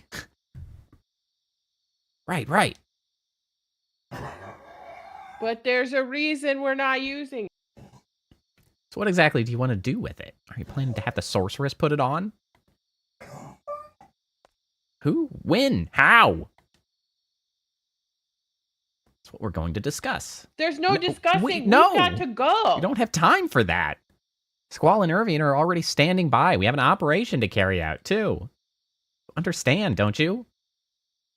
Right. But there's a reason we're not using it. So what exactly do you want to do with it? Are you planning to have the sorceress put it on? Who? When? How? That's what we're going to discuss. There's no discussing. We've no. got to go. We don't have time for that. Squall and Irving are already standing by. We have an operation to carry out, too. Understand, don't you?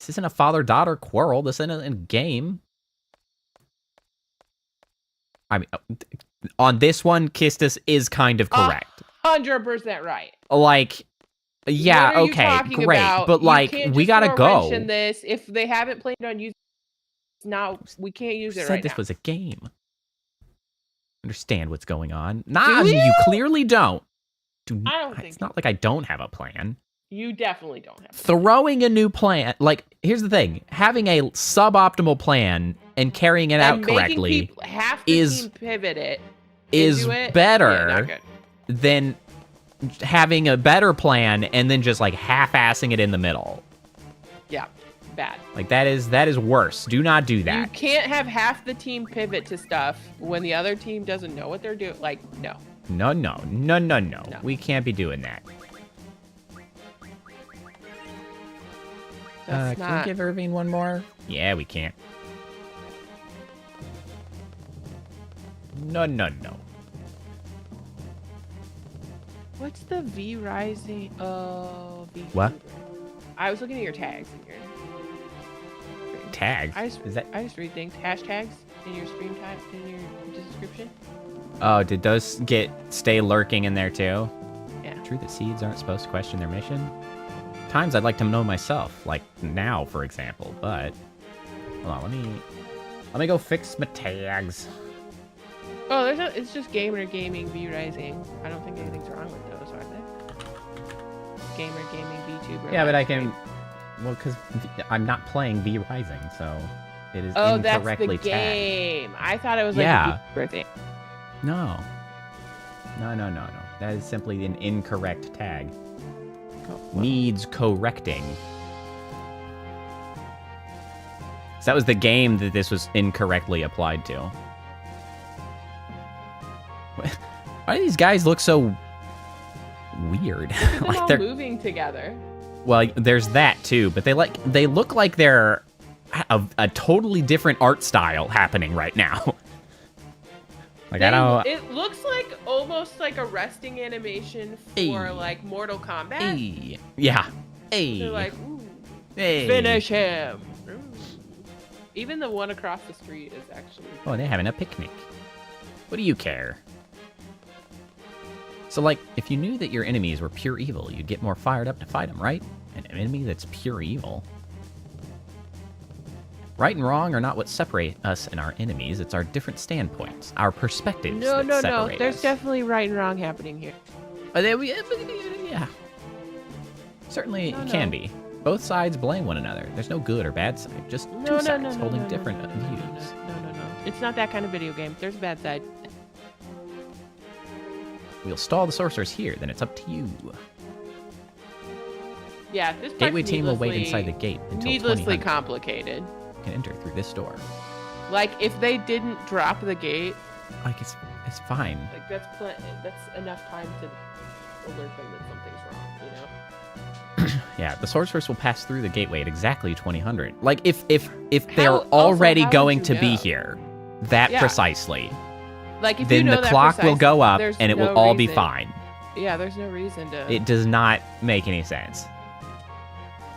This isn't a father-daughter quarrel. This isn't a game. I mean, on this one, Kistis is kind of correct. 100% right. Like, yeah, What are you okay, talking great. about? But, You like, can't we just gotta throw a wrench go. in this. If they haven't planned on using it, now we can't use it Said right this now. was a game. Understand what's going on. Nah, Do you you? clearly don't. I don't think It's not like I don't have a plan. You definitely don't have to. Throwing a new plan, like, here's the thing. Having a suboptimal plan and carrying it out And making correctly people, half the is- team pivot it is into it, better yeah, not good. than having a better plan and then just, like, half-assing it in the middle. Yeah, bad. Like, that is worse. Do not do You that. can't have half the team pivot to stuff when the other team doesn't know what they're doing. Like, no. No. We can't be doing that. That's Can we not. give Irving one more? Yeah, we can't. No. What's the V rising? Oh, V. What? I was looking at your tags in your. Tags? I just Is that? I just read things. Hashtags in your stream tag in your description. Oh, did those stay lurking in there too? Yeah. True that seeds aren't supposed to question their mission? Times I'd like to know myself, like now, for example, but... Hold on, let me go fix my tags. Oh, it's just gamer gaming V rising. I don't think anything's wrong with those, are they? Gamer gaming VTuber. Yeah, but I can... livestream. Well, because I'm not playing V Rising, so it is Oh, that's the incorrectly tagged. game. I thought it was like Yeah. a VTuber thing. No. That is simply an incorrect tag. Needs correcting. So that was the game that this was incorrectly applied to. Why do these guys look so weird? Look at them all they're moving together. well, there's that too, but they look like they're a totally different art style happening right now. Like I don't. It looks like almost like a resting animation for Hey. like Mortal Kombat. Hey. Yeah. Hey. They're like, ooh, hey. finish him. Ooh. Even the one across the street is actually. Oh, they're having a picnic. What do you care? So, like, if you knew that your enemies were pure evil, you'd get more fired up to fight them, right? An enemy that's pure evil. Right and wrong are not what separate us and our enemies. It's our different standpoints, our perspectives No. that separate There's us. definitely right and wrong happening here. Yeah. Certainly No, it can no. be. Both sides blame one another. There's no good or bad side. Just No, two no, sides no, no, holding no, different no, no, views. No. It's not that kind of video game. There's a bad side. We'll stall the sorcerers here, then it's up to you. Yeah, this part's Gateway team will wait inside the gate until needlessly 20 complicated. can enter through this door. Like if they didn't drop the gate, Like it's fine. like that's enough time to alert them that something's wrong. You know. Yeah, the sorcerers will pass through the gateway at exactly 2000. Like if they're How- also, already how would going you to be know? here, that Yeah. precisely, Like if you then know the that clock will precise, go up there's and it will no all be reason- fine. Yeah, there's no reason to. It does not make any sense.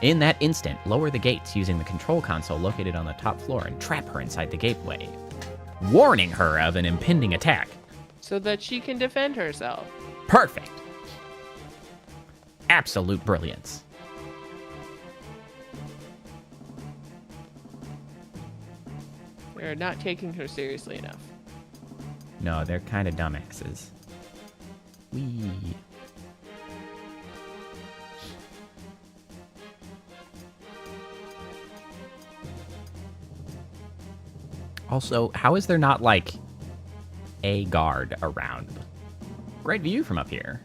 In that instant, lower the gates using the control console located on the top floor and trap her inside the gateway, warning her of an impending attack. So that she can defend herself. Perfect. Absolute brilliance. They're not taking her seriously enough. No, they're kind of dumbasses. Wee. Also, how is there not, like, a guard around? Great view from up here.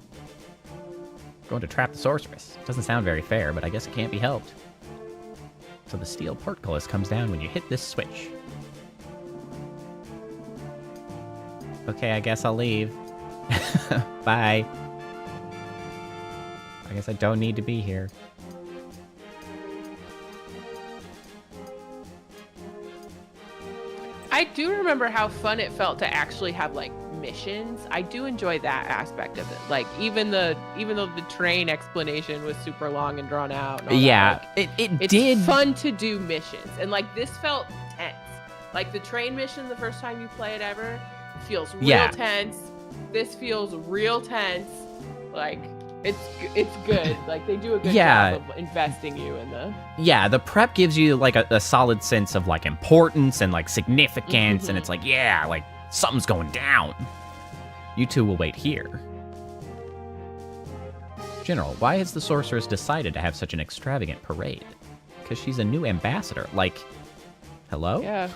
Going to trap the sorceress. Doesn't sound very fair, but I guess it can't be helped. So the steel portcullis comes down when you hit this switch. Okay, I guess I'll leave. Bye. I guess I don't need to be here. I do remember how fun it felt to actually have like missions. I do enjoy that aspect of it. Like even though the train explanation was super long and drawn out. And all Yeah, that, like, it did. It's fun to do missions, and like this felt tense. Like the train mission, the first time you play it ever, feels real tense. This feels real tense. Like it's good. Like they do a good job of investing you in the. Yeah, the prep gives you like a solid sense of like importance and like significance, and it's like, yeah, like something's going down. You two will wait here. General, why has the sorceress decided to have such an extravagant parade? Because she's a new ambassador. Like, hello? Yeah.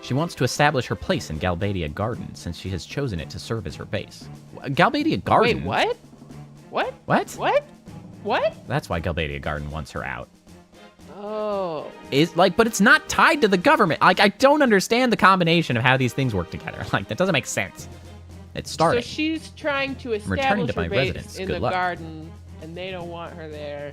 She wants to establish her place in Galbadia Garden since she has chosen it to serve as her base. Galbadia Garden? Wait, what? What? What? What? What? That's why Galbadia Garden wants her out. Oh. But it's not tied to the government. Like, I don't understand the combination of how these things work together. Like, that doesn't make sense. It's starting. So she's trying to Returning establish to my her base residence. in Good the luck. garden, and they don't want her there.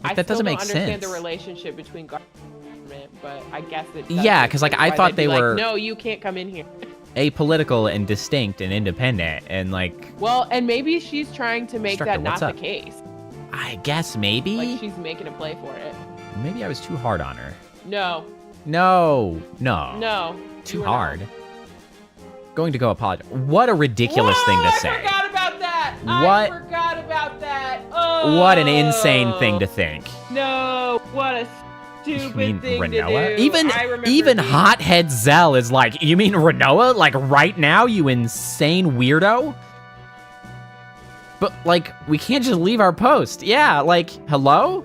Like, that doesn't make I still don't understand sense. the relationship between garden and government, but I guess it does. Yeah, 'cause, like, I why thought they'd be they were- like, no, you can't come in here. Apolitical and distinct and independent and, like, Well, and maybe she's trying to make Instructor, that not what's the up? case. I guess maybe? Like she's making a play for it. Maybe I was too hard on her. No. No. No. Too you were hard. not. Going to go apologize. What a ridiculous thing to say. I forgot about that. What? I forgot about that. Oh. What an insane thing to think. No. What a stupid You mean thing Renoa? to do. I remember Even being- Hothead Zell is like, you mean Renoa? Like right now, you insane weirdo? But like, we can't just leave our post. Yeah, like, hello?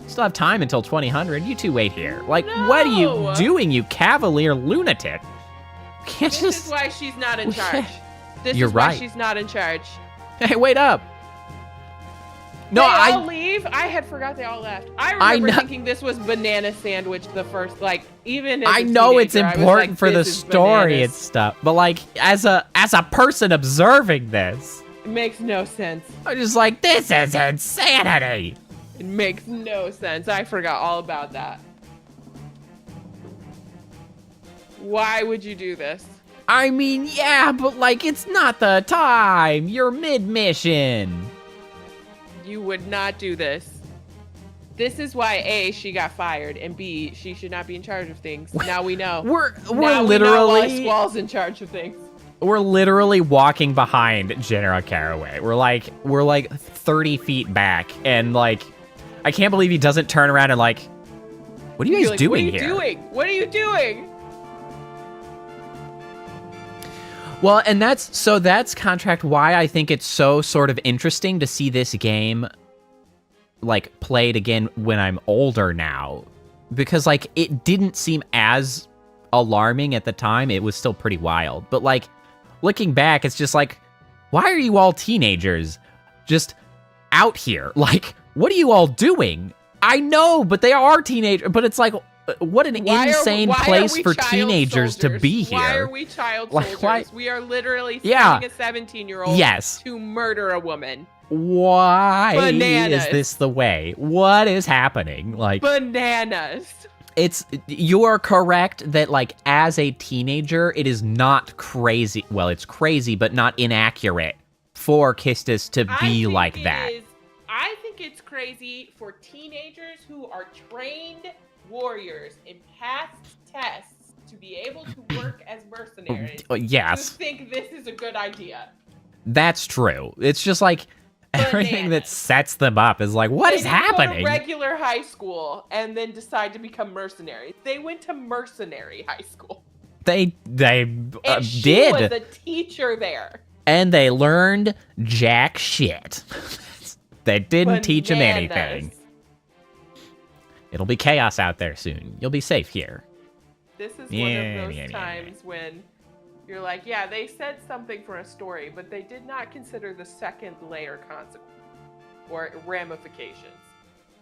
Still have time until 2000. You two wait here. Like, what are you No. doing, you cavalier lunatic? Can't This just. is why she's not in We charge. can't- This You're is why right. she's not in charge. Hey, wait up. No, they I. all leave. I had forgot they all left. I remember know- thinking this was banana sandwich the first, like even. As I a know it's teenager, I was important like, for the this is story bananas. and stuff, but like as a person observing this, It makes no sense. I'm just like, this is insanity. It makes no sense. I forgot all about that. Why would you do this? I mean, yeah, but like it's not the time. You're mid-mission. You would not do this. This is why A, she got fired, and B, she should not be in charge of things. Now we know. We're now we know why literally Squall's in charge of things. we're literally walking behind General Caraway. We're like 30 feet back, and like I can't believe he doesn't turn around and like, what are you You're guys like, doing what are you here? doing? What are you doing? Well, and that's contract why I think it's so sort of interesting to see this game like played again when I'm older now, because like it didn't seem as alarming at the time. It was still pretty wild, but like looking back, it's just like, why are you all teenagers just out here? Like, what are you all doing? I know, but they are teenagers, but it's like, what an insane place for teenagers to be here. Why are we child Like, soldiers? why- We are literally Yeah. sending a 17-year-old Yes. to murder a woman. Why Bananas. is this the way? What is happening? Like, Bananas. you are correct that like as a teenager, it is not crazy. Well, it's crazy, but not inaccurate for Kistis to I be think like it that. is- I think it's crazy for teenagers who are trained warriors and passed tests to be able to work as mercenaries. Yes, To think this is a good idea. that's true. It's just like everything that Bananas. sets them up is like, what They is didn't happening? Go to regular high school and then decide to become mercenaries. They went to mercenary high school. They And she did, was a teacher there. and they learned jack shit. They didn't teach them Bananas. anything. It'll be chaos out there soon. You'll be safe here. This is one of those times when you're like, yeah, they said something for a story, but they did not consider the second layer consequence or ramifications.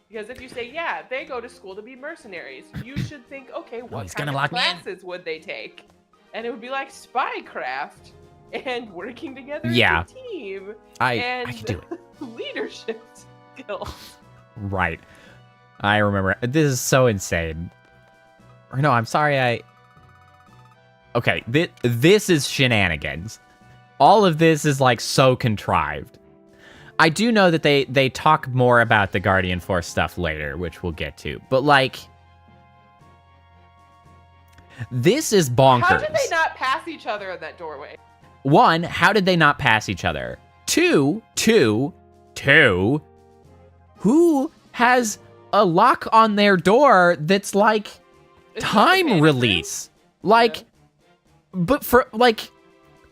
Because if you say, yeah, they go to school to be mercenaries, you should think, okay, what kind of classes would they take? And it would be like spycraft and working together as a team. I can do it. Leadership skills. Right. I remember. This is so insane. Or no, I'm sorry, Okay, this is shenanigans. All of this is, like, so contrived. I do know that they talk more about the Guardian Force stuff later, which we'll get to. But, like, this is bonkers. How did they not pass each other in that doorway? 1, how did they not pass each other? 2, who has a lock on their door that's, like, time release? Like, but for, like,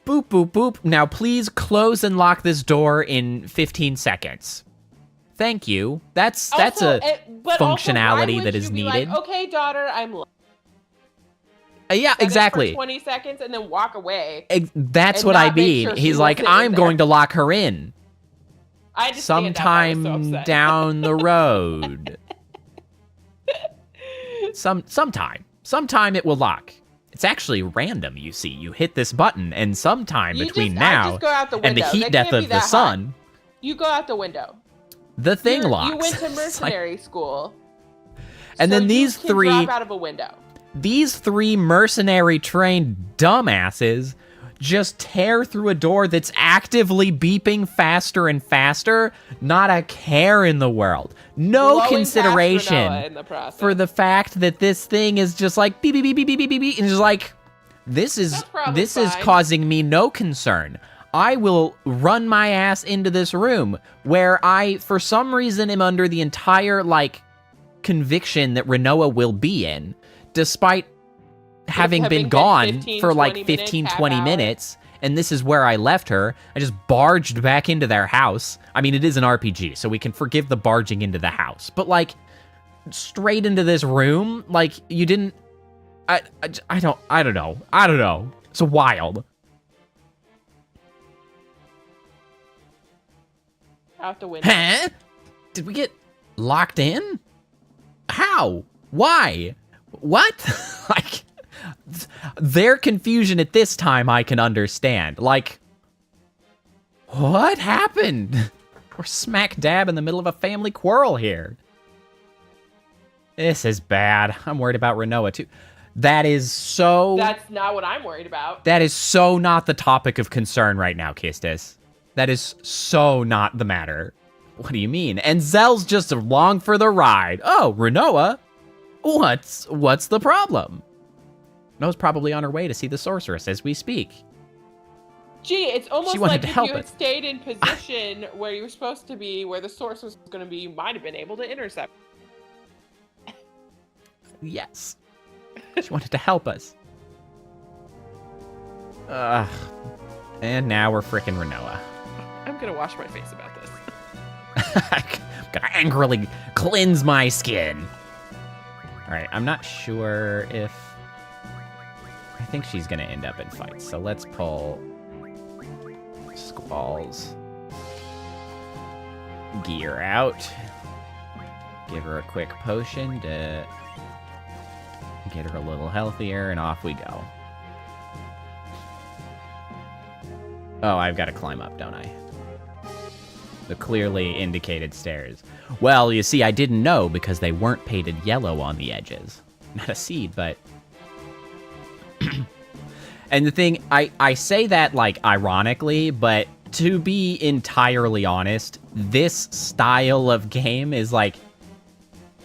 boop, boop, boop. Now, please close and lock this door in 15 seconds. Thank you. That's a functionality that is needed. Like, okay, daughter, I'm. Yeah, exactly. For 20 seconds and then walk away. That's what I mean. Sure he's like, I'm going to lock her in. I just sometime down the road. Sometime it will lock. It's actually random, you see. You hit this button, and sometime between now and the heat death of the sun, you go out the window. The thing locks. You went to mercenary school, and then these three drop out of a window. These 3 mercenary trained dumbasses just tear through a door that's actively beeping faster and faster. Not a care in the world. No consideration for the fact that this thing is just like beep, beep, beep, beep, beep, beep, beep, and just like, this is causing me no concern. I will run my ass into this room where I, for some reason, am under the entire, like, conviction that Renoa will be in, despite having been gone for like 15-20 minutes, and this is where I left her. I just barged back into their house. I mean, it is an RPG, so we can forgive the barging into the house, but like straight into this room, like you didn't. I don't know. It's wild. Out the window. Huh? Did we get locked in? How? Why? What? Like, their confusion at this time I can understand. Like, what happened? We're smack dab in the middle of a family quarrel here. This is bad. I'm worried about Renoa too. That's not what I'm worried about. That is so not the topic of concern right now, Kistis. That is so not the matter. What do you mean? And Zell's just along for the ride. Oh, Renoa? What's the problem? Noa's probably on her way to see the sorceress as we speak. Gee, it's almost like if you had stayed in position where you were supposed to be, where the sorceress was going to be, you might have been able to intercept. Yes. She wanted to help us. And now we're frickin' Renoa. I'm going to wash my face about this. I'm gonna angrily cleanse my skin. Alright, I'm not sure if... I think she's gonna end up in fights, so let's pull Squall's gear out. Give her a quick potion to get her a little healthier, and off we go. Oh, I've got to climb up, don't I? The clearly indicated stairs. Well, you see, I didn't know because they weren't painted yellow on the edges. Not a seed, but... And the thing, I say that, like, ironically, but to be entirely honest, this style of game is, like,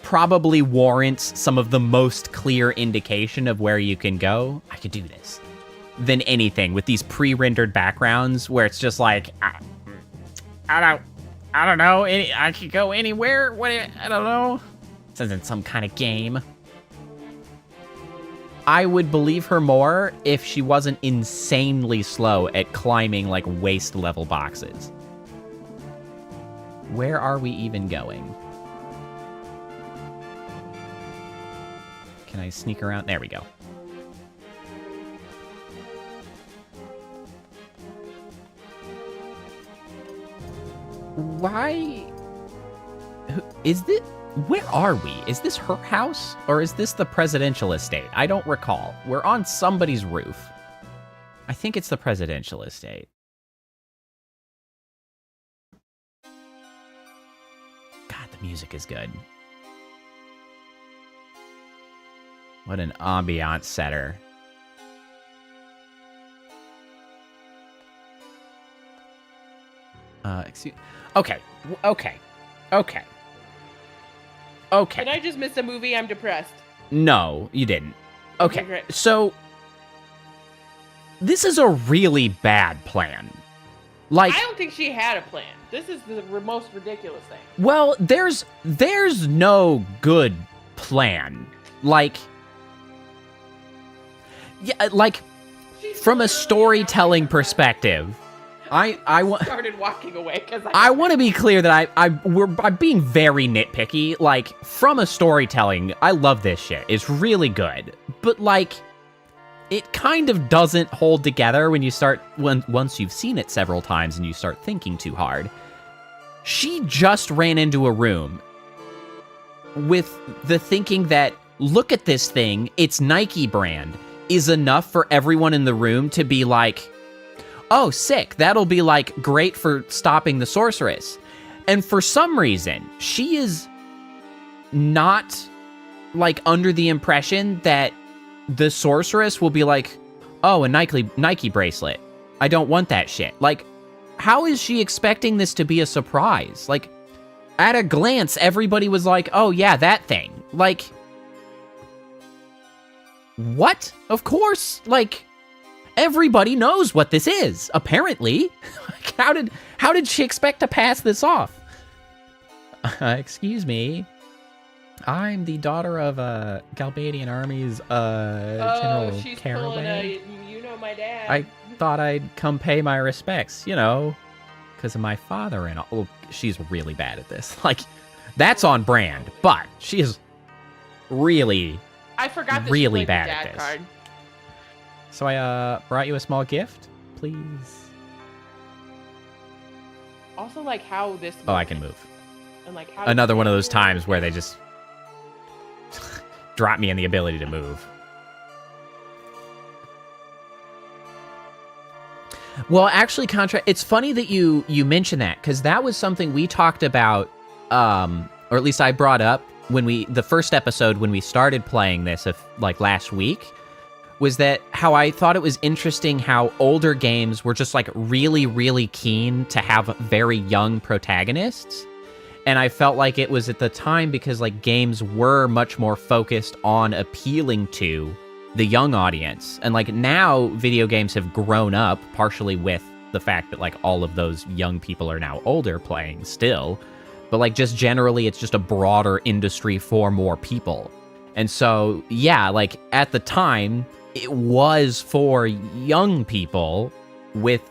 probably warrants some of the most clear indication of where you can go. I could do this. Than anything with these pre-rendered backgrounds where it's just like, I don't know. I could go anywhere. I don't know. This isn't some kind of game. I would believe her more if she wasn't insanely slow at climbing like waist level boxes. Where are we even going? Can I sneak around? There we go. Why? Is this... Where are we? Is this her house? Or is this the presidential estate? I don't recall. We're on somebody's roof. I think it's the presidential estate. God, the music is good. What an ambiance setter. Excuse... Okay. Did I just miss a movie? I'm depressed. No, you didn't. Okay, great. so... This is a really bad plan. Like... I don't think she had a plan. This is the most ridiculous thing. Well, there's no good plan. Like... Yeah, like, from a storytelling perspective... I started walking away because I want to be clear that I'm being very nitpicky. Like, from a storytelling, I love this shit. It's really good. But, like, it kind of doesn't hold together when you start, once you've seen it several times and you start thinking too hard. She just ran into a room with the thinking that, look at this thing, it's Nike brand, is enough for everyone in the room to be like, oh, sick, that'll be, like, great for stopping the sorceress. And for some reason, she is not, like, under the impression that the sorceress will be like, oh, a Nike bracelet. I don't want that shit. Like, how is she expecting this to be a surprise? Like, at a glance, everybody was like, oh, yeah, that thing. Like, what? Of course, like... Everybody knows what this is, apparently. How did she expect to pass this off? Excuse me. I'm the daughter of Galbadian Army's General she's Caraway. you know my dad. I thought I'd come pay my respects, you know, because of my father and all. Oh, she's really bad at this. Like, that's on brand, but she is really, I forgot that really she bad played the at dad this. card. So I brought you a small gift, please. Also, like how this. Oh, I can move. And like how Another one of those times where they just drop me in the ability to move. Well, actually, it's funny that you mentioned that, because that was something we talked about, or at least I brought up when the first episode when we started playing this, like last week. Was that how I thought it was interesting how older games were just like really, really keen to have very young protagonists. And I felt like it was at the time because like games were much more focused on appealing to the young audience. And like now video games have grown up partially with the fact that like all of those young people are now older playing still. But like just generally it's just a broader industry for more people. And so, yeah, like at the time, it was for young people with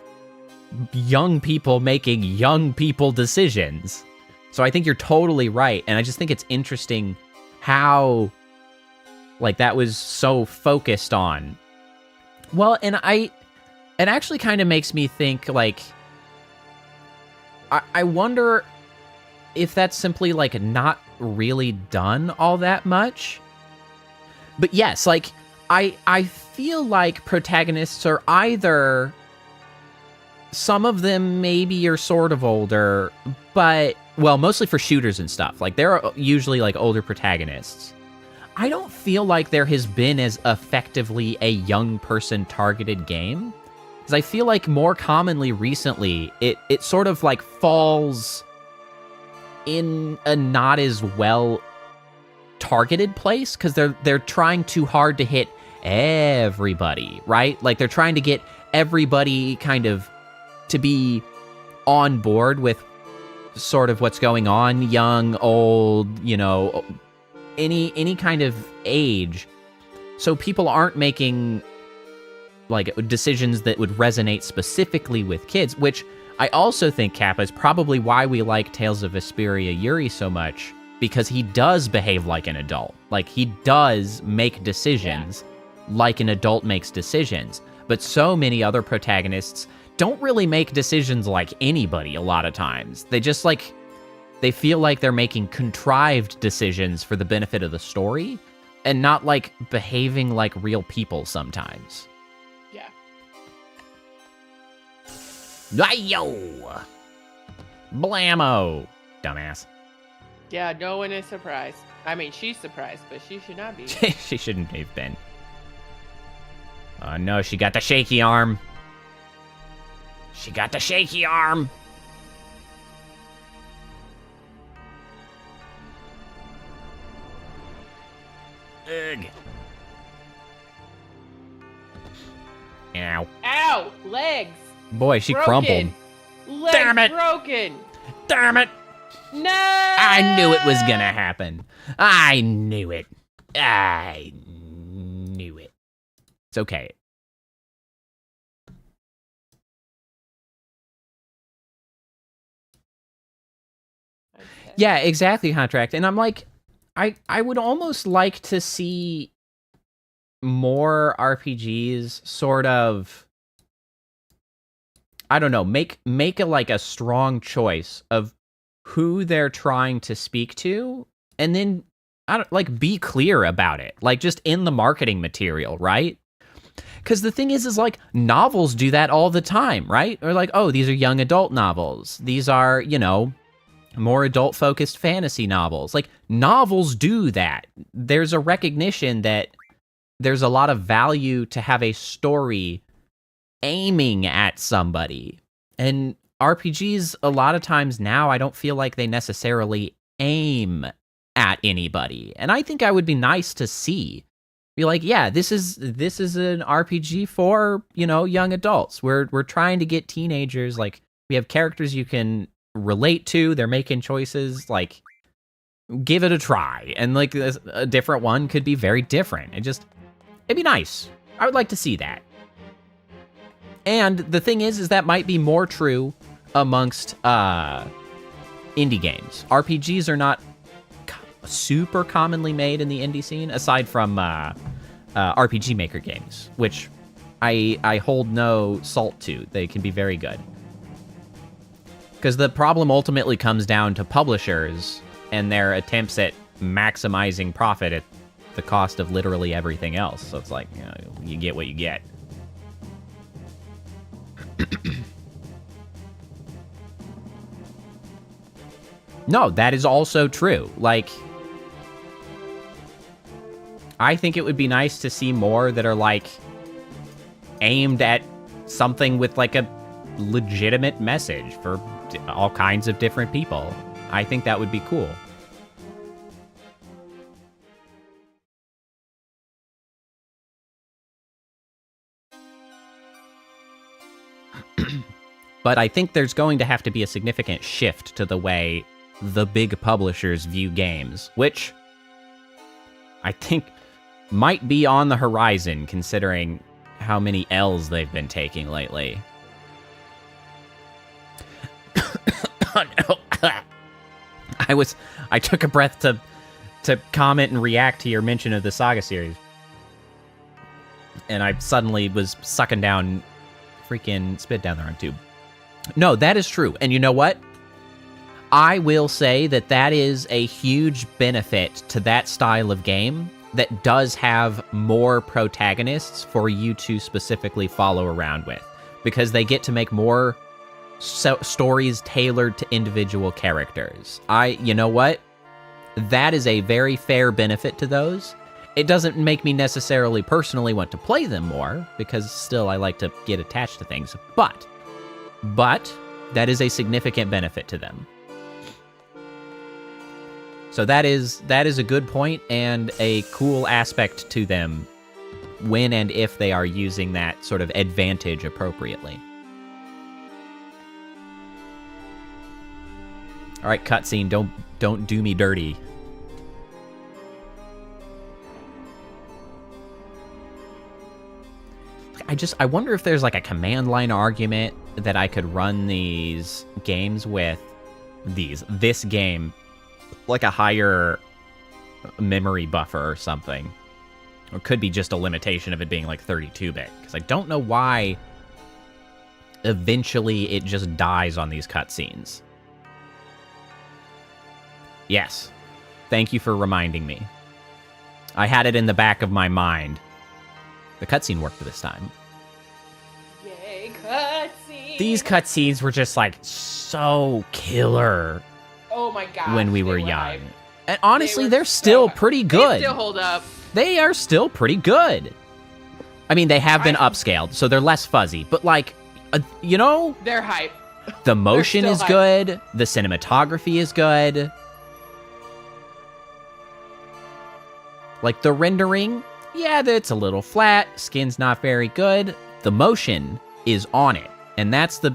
young people making young people decisions. So I think you're totally right. And I just think it's interesting how, like, that was so focused on. Well, and it actually kind of makes me think, like, I wonder if that's simply, like, not really done all that much. But yes, like, I feel like protagonists are either, some of them maybe are sort of older, but, well, mostly for shooters and stuff. Like, they're usually, like, older protagonists. I don't feel like there has been as effectively a young person targeted game. Because I feel like more commonly recently, it sort of, like, falls in a not as well targeted place, because they're trying too hard to hit everybody, right? Like, they're trying to get everybody kind of to be on board with sort of what's going on, young, old, you know, any kind of age. So people aren't making, like, decisions that would resonate specifically with kids, which I also think, Kappa, is probably why we like Tales of Vesperia Yuri so much, because he does behave like an adult. Like, he does make decisions like an adult makes decisions. But so many other protagonists don't really make decisions like anybody a lot of times. They just like, they feel like they're making contrived decisions for the benefit of the story and not like behaving like real people sometimes. Yeah. Yo! Blammo! Dumbass. Yeah, no one is surprised. I mean, she's surprised, but she should not be. She shouldn't have been. Oh no, she got the shaky arm. She got the shaky arm. Ugh. Ow. Ow! Legs! Boy, she Broken. crumpled. Legs Damn it. broken! Damn it! No! I knew it was gonna happen. I knew it. I knew it. It's okay. Okay. Yeah, exactly, Contract. And I'm like, I would almost like to see more RPGs sort of, I don't know, make a strong choice of who they're trying to speak to, and then be clear about it, like just in the marketing material, right? Because the thing is like novels do that all the time, right? Or like, oh, these are young adult novels. These are, more adult-focused fantasy novels. Like, novels do that. There's a recognition that there's a lot of value to have a story aiming at somebody. And RPGs, a lot of times now, I don't feel like they necessarily aim at anybody. And I think I would be nice to see. Be like, yeah, this is an RPG for, young adults. We're trying to get teenagers, like, we have characters you can relate to, they're making choices, like, give it a try. And like a different one could be very different. It'd be nice. I would like to see that. And the thing is that might be more true amongst indie games. RPGs are not super commonly made in the indie scene, aside from RPG Maker games, which I hold no salt to. They can be very good. Because the problem ultimately comes down to publishers and their attempts at maximizing profit at the cost of literally everything else. So it's like, you get what you get. No, that is also true. Like, I think it would be nice to see more that are, like, aimed at something with, like, a legitimate message for all kinds of different people. I think that would be cool. But I think there's going to have to be a significant shift to the way the big publishers view games, which I think might be on the horizon considering how many L's they've been taking lately. Oh, no. I took a breath to comment and react to your mention of the Saga series. And I suddenly was sucking down freaking spit down the wrong tube. No, that is true. And you know what? I will say that is a huge benefit to that style of game that does have more protagonists for you to specifically follow around with, because they get to make more stories tailored to individual characters. You know what? That is a very fair benefit to those. It doesn't make me necessarily personally want to play them more, because still I like to get attached to things, but that is a significant benefit to them. So that is a good point and a cool aspect to them when and if they are using that sort of advantage appropriately. All right, cutscene, don't do me dirty. I wonder if there's like a command line argument that I could run these games with, this game, like a higher memory buffer or something. Or it could be just a limitation of it being like 32-bit, because I don't know why eventually it just dies on these cutscenes. Yes. Thank you for reminding me. I had it in the back of my mind. The cutscene worked this time. Yay, cutscene! These cutscenes were just like so killer Oh my god. when we were young. And honestly, they're still pretty They good. still hold up. They are still pretty good. I mean, they have been upscaled, so they're less fuzzy. But like, you know, They're hype. the motion still is hype. good. The cinematography is good. Like the rendering, yeah, it's a little flat. Skin's not very good. The motion is on it, and that's the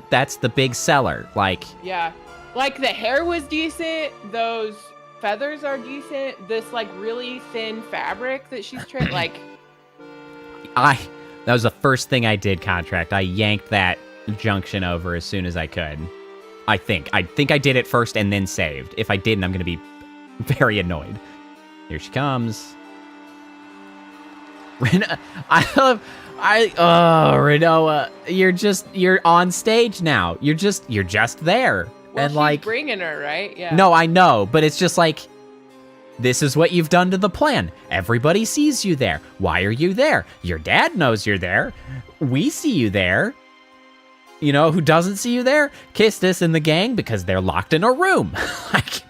big seller. Like, Yeah. Like the hair was decent. Those feathers are decent. This like really thin fabric that she's trying like. that was the first thing I did, Contract. I yanked that junction over as soon as I could. I think I did it first and then saved. If I didn't, I'm gonna be very annoyed. Here she comes. Renoa, you're on stage now. You're just there. Well, and she's like bringing her, right? Yeah. No, I know, but it's just like, this is what you've done to the plan. Everybody sees you there. Why are you there? Your dad knows you're there. We see you there. You know who doesn't see you there? Kistis and the gang, because they're locked in a room. Like,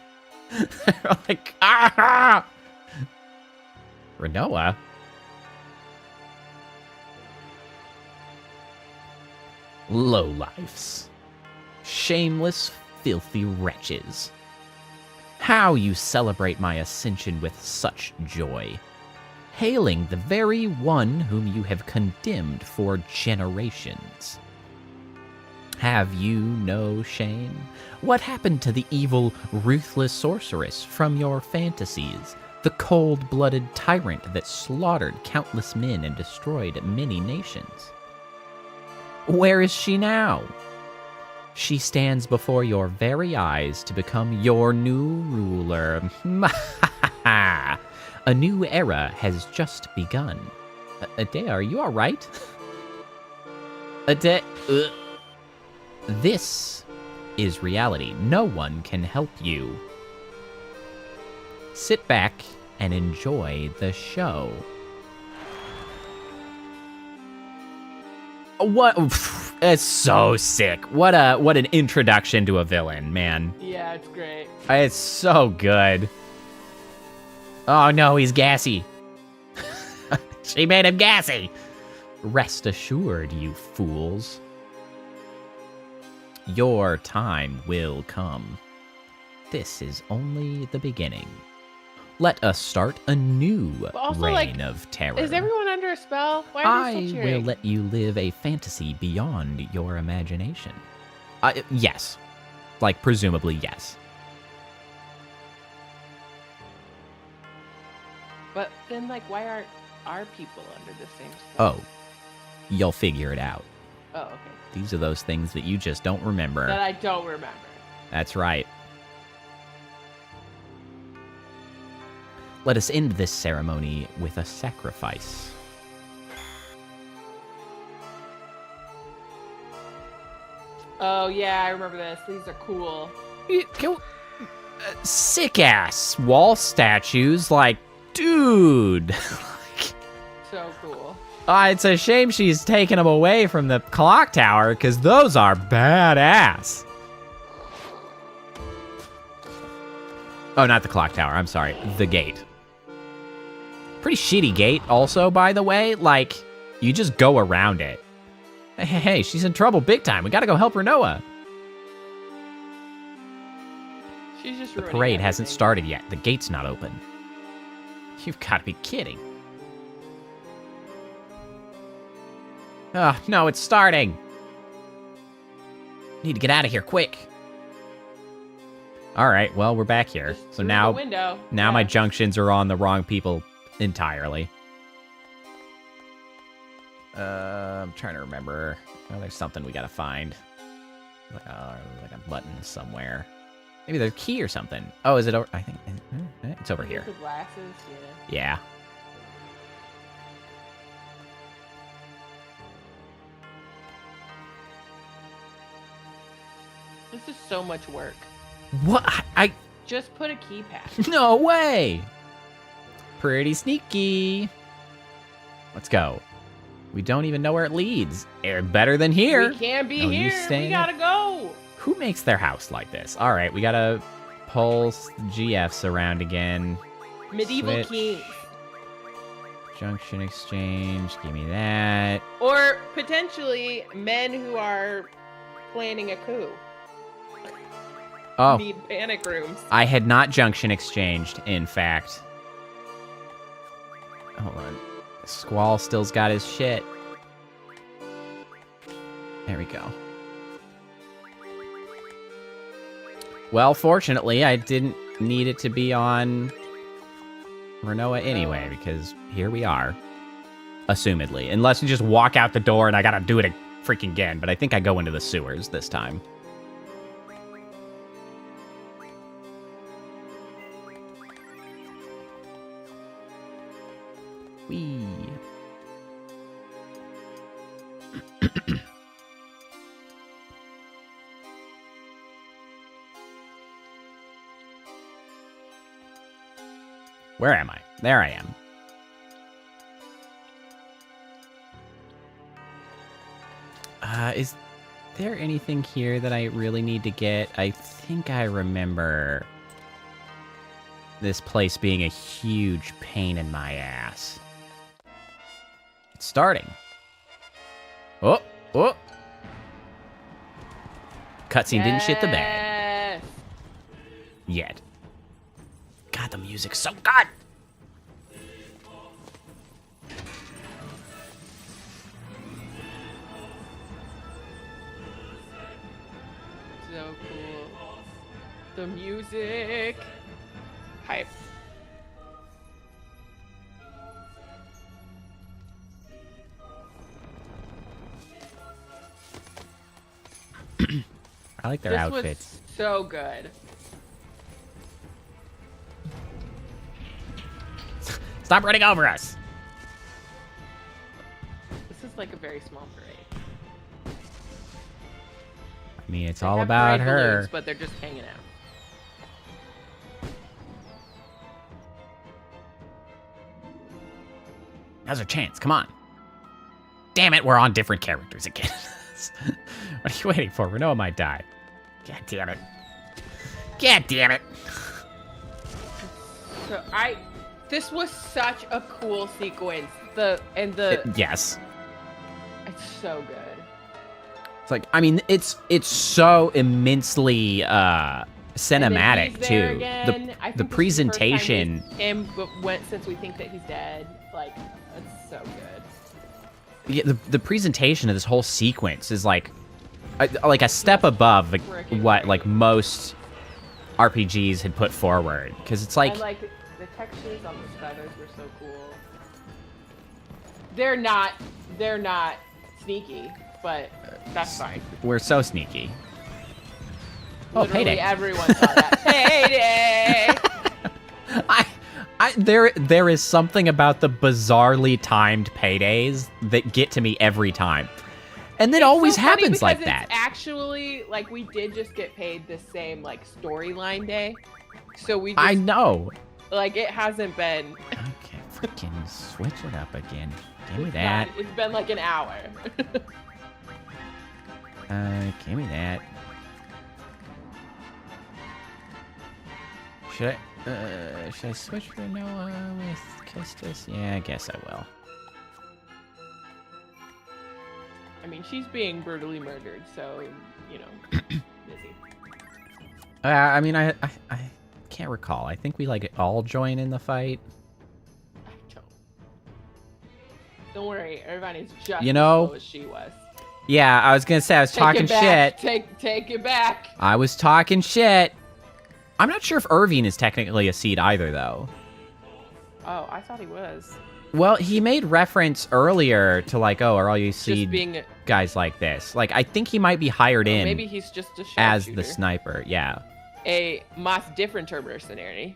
they're like, ah! Renoa? Lowlifes. Shameless, filthy wretches. How you celebrate my ascension with such joy, hailing the very one whom you have condemned for generations. Have you no shame? What happened to the evil, ruthless sorceress from your fantasies? The cold-blooded tyrant that slaughtered countless men and destroyed many nations? Where is she now? She stands before your very eyes to become your new ruler. A new era has just begun. Adea, are you alright? Adea... This is reality. No one can help you. Sit back and enjoy the show. What? It's so sick. What an introduction to a villain, man. Yeah, it's great. It's so good. Oh no, he's gassy. She made him gassy. Rest assured, you fools. Your time will come. This is only the beginning. Let us start a new also, reign like, of terror. Is everyone under a spell? Why are they I still will cheering? let you live a fantasy beyond your imagination. Yes. Like, presumably, yes. But then, like, why aren't our people under the same spell? Oh. You'll figure it out. Oh, okay. These are those things that you just don't remember. That I don't remember. That's right. Let us end this ceremony with a sacrifice. Oh, yeah, I remember this. These are cool. Sick-ass wall statues, like, dude. So cool. It's a shame she's taking them away from the clock tower, because those are badass. Oh, not the clock tower. I'm sorry. The gate. Pretty shitty gate, also, by the way. Like, you just go around it. Hey, she's in trouble big time. We gotta go help Renoa. She's just The ruining parade hasn't everything. started yet. The gate's not open. You've got to be kidding. Oh, no, it's starting. Need to get out of here quick. All right, well, we're back here. Just So through now, the window. now Yeah. my junctions are on the wrong people entirely. I'm trying to remember. Oh, there's something we gotta find. Like a button somewhere. Maybe there's a key or something. Oh, is it over? I think it's over here. The glasses, yeah. Yeah. This is so much work. What? I Just put a keypad. no way. Pretty sneaky. Let's go. We don't even know where it leads. Better than here. We can't be No, you here. stay. We gotta go. Who makes their house like this? All right, we gotta pulse GFs around again. Medieval Switch. kings. Junction exchange. Give me that. Or potentially men who are planning a coup. Oh, Need panic rooms. I had not junction exchanged, in fact. Hold on. Squall still's got his shit. There we go. Well, fortunately, I didn't need it to be on Renoa anyway, because here we are. Assumedly. Unless you just walk out the door and I gotta do it freaking again, but I think I go into the sewers this time. Whee. Where am I? There I am. Is there anything here that I really need to get? I think I remember this place being a huge pain in my ass. It's starting. Oh, oh. Cutscene didn't shit the bed. Yes. Yet. God, the music's so good! So cool. The music. Hype. I like their This outfits. was so good. Stop running over us! This is like a very small parade. I mean, it's They all have about bright her. balloons, but they're just hanging out. Now's our chance. Come on. Damn it, we're on different characters again. What are you waiting for? Renoa might die. God damn it. God damn it. So this was such a cool sequence. Yes. It's so good. It's like, I mean, it's so immensely cinematic he's there too. again. I The think this is the first time presentation. him went since we think that he's dead. Like, it's so good. Yeah, the presentation of this whole sequence is like a step above what like most RPGs had put forward, because it's like, I like the textures on the feathers were so cool. They're not sneaky, but that's fine. we're so sneaky. Oh, Literally payday. everyone saw that. Payday! There is something about the bizarrely timed paydays that get to me every time. And it always so funny happens like because that. It's actually, like, we did just get paid the same, like, storyline day. So we just, I know. like, it hasn't been... Okay, freaking switch it up again. Give me it's that. It's been, like, an hour. Give me that. Should I switch Renoa with Kestis? Yeah, I guess I will. I mean, she's being brutally murdered, so, you know, busy. I mean, I can't recall. I think we like all join in the fight. I don't worry, Irvani's just You know- as slow as she was. Yeah, I was gonna say I was talking Take it back. shit. Take it back. I was talking shit. I'm not sure if Irvine is technically a seed either, though. Oh, I thought he was. Well, he made reference earlier to like, oh, are all you Just seed being guys like this? Like, I think he might be hired in maybe he's just a as sharpshooter. the sniper. Yeah. A much different mercenary.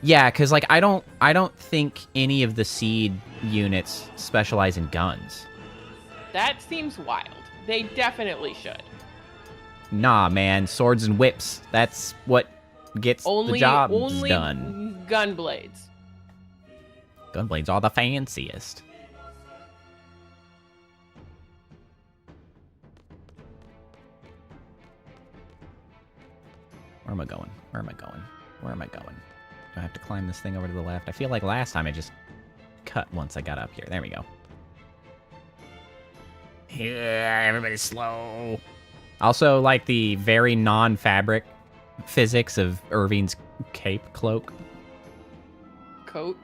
Yeah, because like I don't think any of the seed units specialize in guns. That seems wild. They definitely should. Nah, man. Swords and whips. That's what gets the jobs only done. Gunblades. Gunblades are the fanciest. Where am I going? Where am I going? Where am I going? Do I have to climb this thing over to the left? I feel like last time I just cut once I got up here. There we go. Yeah, everybody's slow. Also, like the very non-fabric physics of Irving's cape cloak. Coat.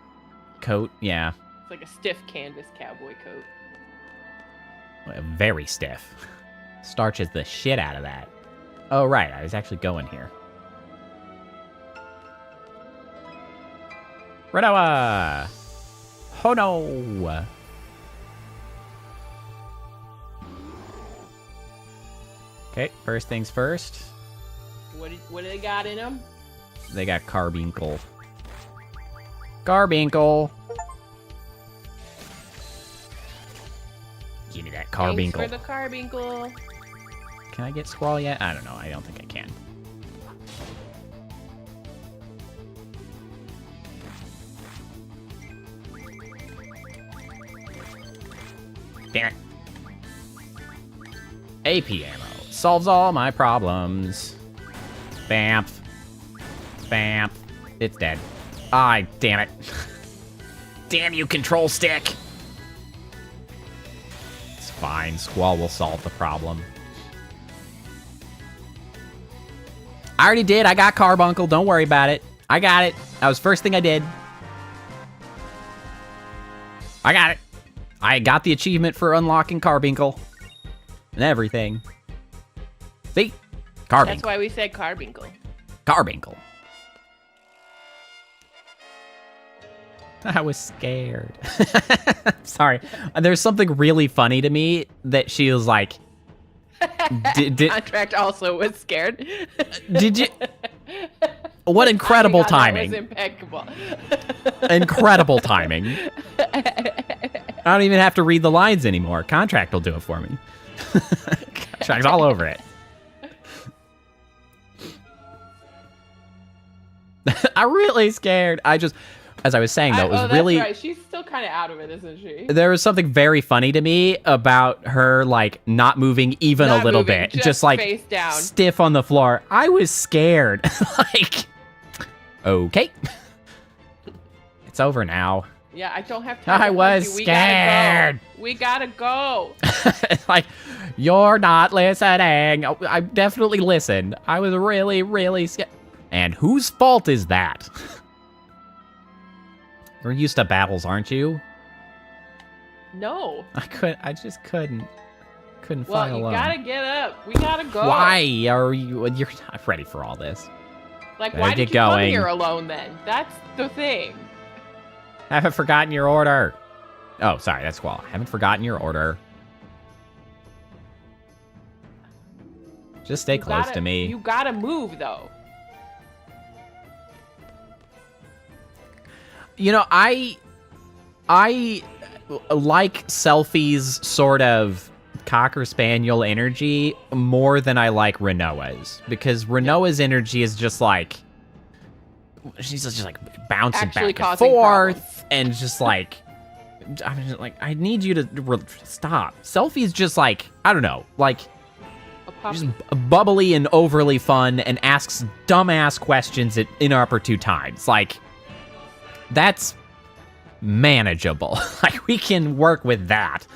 Coat, yeah. It's like a stiff canvas cowboy coat. Very stiff. Starches the shit out of that. Oh, right. I was actually going here. Renoa! Oh, no! Okay, first things first. What do they got in them? They got carbuncle. Carbuncle! Give me that carbuncle. Thanks for the carbuncle. Can I get Squall yet? I don't know. I don't think I can. Damn it. AP ammo. Solves all my problems. Bamf. Bamf. It's dead. Ah, damn it. Damn you, control stick. It's fine. Squall will solve the problem. I already did. I got Carbuncle. Don't worry about it. I got it. That was the first thing I did. I got it. I got the achievement for unlocking Carbuncle. And everything. See? Carbuncle. That's why we said carbuncle. Carbuncle. I was scared. Sorry. There's something really funny to me that she was like... Contract also was scared. Did you... What incredible timing. That was impeccable. Incredible timing. I don't even have to read the lines anymore. Contract will do it for me. Contract's all over it. I'm really scared. I just... As I was saying, though, it was really... That's right. She's still kind of out of it, isn't she? There was something very funny to me about her, like, not moving even a little bit. Just like, face down. Stiff on the floor. I was scared. Like, okay. It's over now. Yeah, I don't have time. I was scared. We gotta go. Like, you're not listening. I definitely listened. I was really, really scared. And whose fault is that? You're used to battles, aren't you? No. I just couldn't fly alone. Well, you gotta get up. We gotta go. Why are you're not ready for all this? Like, why did you come here alone then? That's the thing. Haven't forgotten your order. Oh, sorry, that's Squall. Haven't forgotten your order. Just stay close to me. You gotta move, though. You know, I like Selfie's sort of Cocker Spaniel energy more than I like Renoa's. Because Renoa's energy is just like... She's just like bouncing back and forth. And just like... I mean, like, I need you to stop. Selfie's just like, I don't know, like... Just bubbly and overly fun and asks dumbass questions at inopportune times. Like... That's manageable. Like, we can work with that.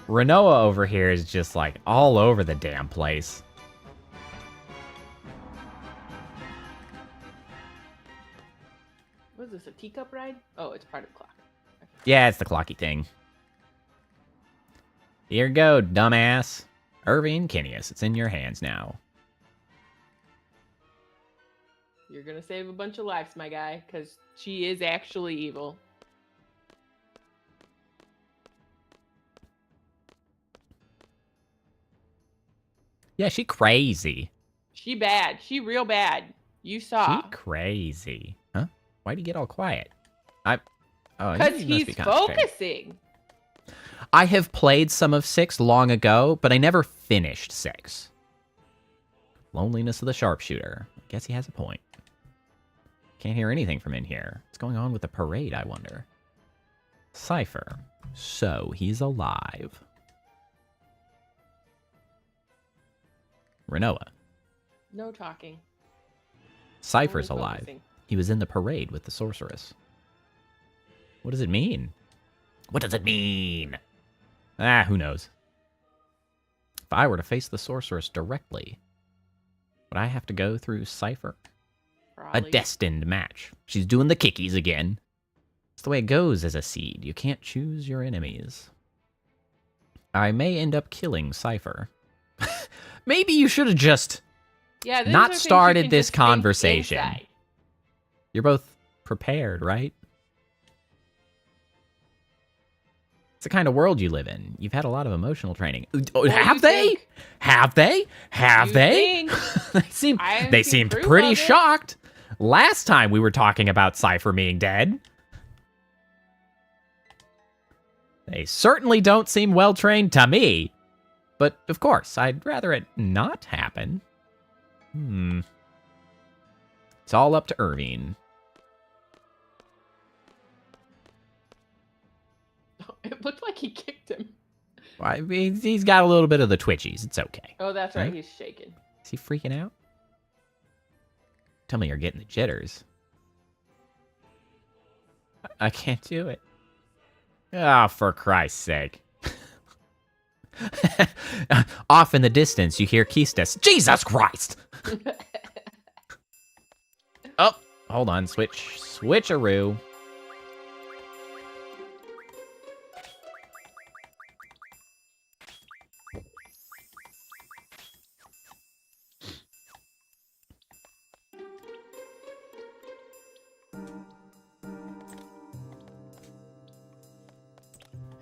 Renoa over here is just, like, all over the damn place. What is this, a teacup ride? Oh, it's part of the clock. Yeah, it's the clocky thing. Here you go, dumbass. Irving Kinneas, it's in your hands now. You're gonna save a bunch of lives, my guy, because she is actually evil. Yeah, she crazy. She bad. She real bad. You saw. She crazy. Huh? Why'd he get all quiet? Because he's focusing. I have played some of 6 long ago, but I never finished 6. Loneliness of the sharpshooter. I guess he has a point. Can't hear anything from in here. What's going on with the parade, I wonder? Cypher. So, he's alive. Renoa. No talking. Cypher's Only alive. focusing. He was in the parade with the sorceress. What does it mean? What does it mean? Ah, who knows? If I were to face the sorceress directly, would I have to go through Cypher? Probably. A destined match. She's doing the kickies again. It's the way it goes as a seed. You can't choose your enemies. I may end up killing Cypher. Maybe you should have just Yeah, these are not things you started can this just think conversation. inside. You're both prepared, right? It's the kind of world you live in. You've had a lot of emotional training. Oh, What do have you they? think? Have they? Have You they? think? I haven't they seen seemed proof pretty of it. shocked last time we were talking about Cypher being dead. They certainly don't seem well trained to me. But of course, I'd rather it not happen. It's all up to Irvine. It looked like he kicked him. I mean, he's got a little bit of the twitchies. It's okay. Oh, that's right. Right? He's shaking. Is he freaking out? Tell me you're getting the jitters. I can't do it. Ah, for Christ's sake. Off in the distance, you hear Keistis. Jesus Christ! Oh, hold on. Switcheroo.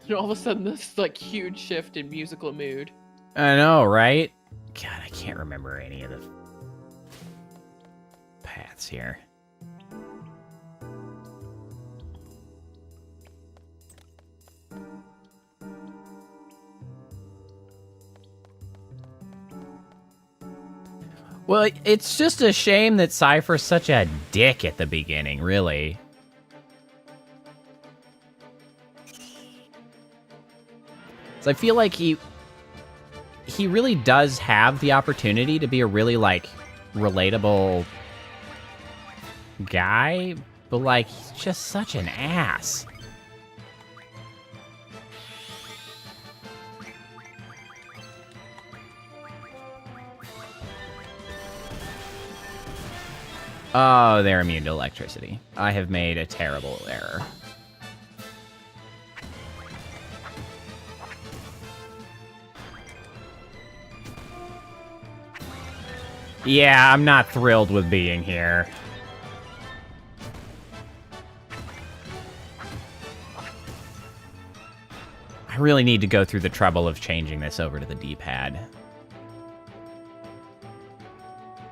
And all of a sudden, this like huge shift in musical mood. I know, right? God, I can't remember any of the paths here. Well, it's just a shame that Cypher's such a dick at the beginning, really. So I feel like he really does have the opportunity to be a really, like, relatable guy, but, like, he's just such an ass. Oh, they're immune to electricity. I have made a terrible error. Yeah, I'm not thrilled with being here. I really need to go through the trouble of changing this over to the D-pad.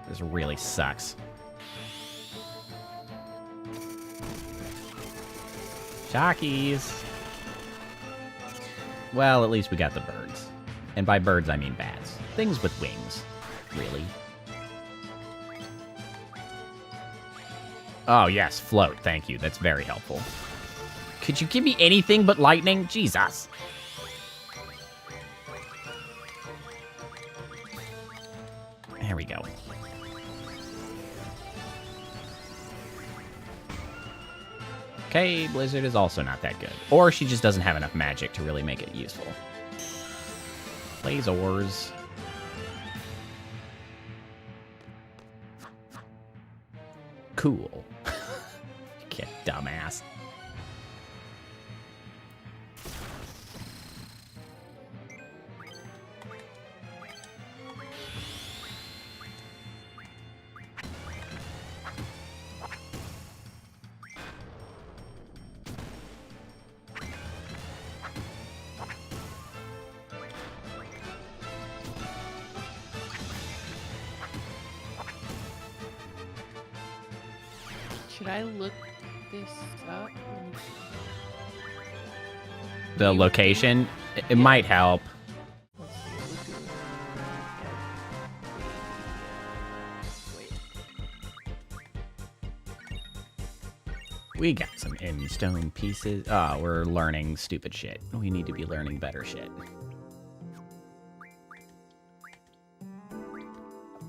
This really sucks. Jockeys. Well, at least we got the birds. And by birds, I mean bats. Things with wings. Really. Oh, yes, float. Thank you. That's very helpful. Could you give me anything but lightning? Jesus. There we go. Okay, Blizzard is also not that good. Or she just doesn't have enough magic to really make it useful. Blazors. Cool. Get dumbass. Should I look this up? The location, it might help. Let's see. We got some stone pieces. Oh, we're learning stupid shit. We need to be learning better shit.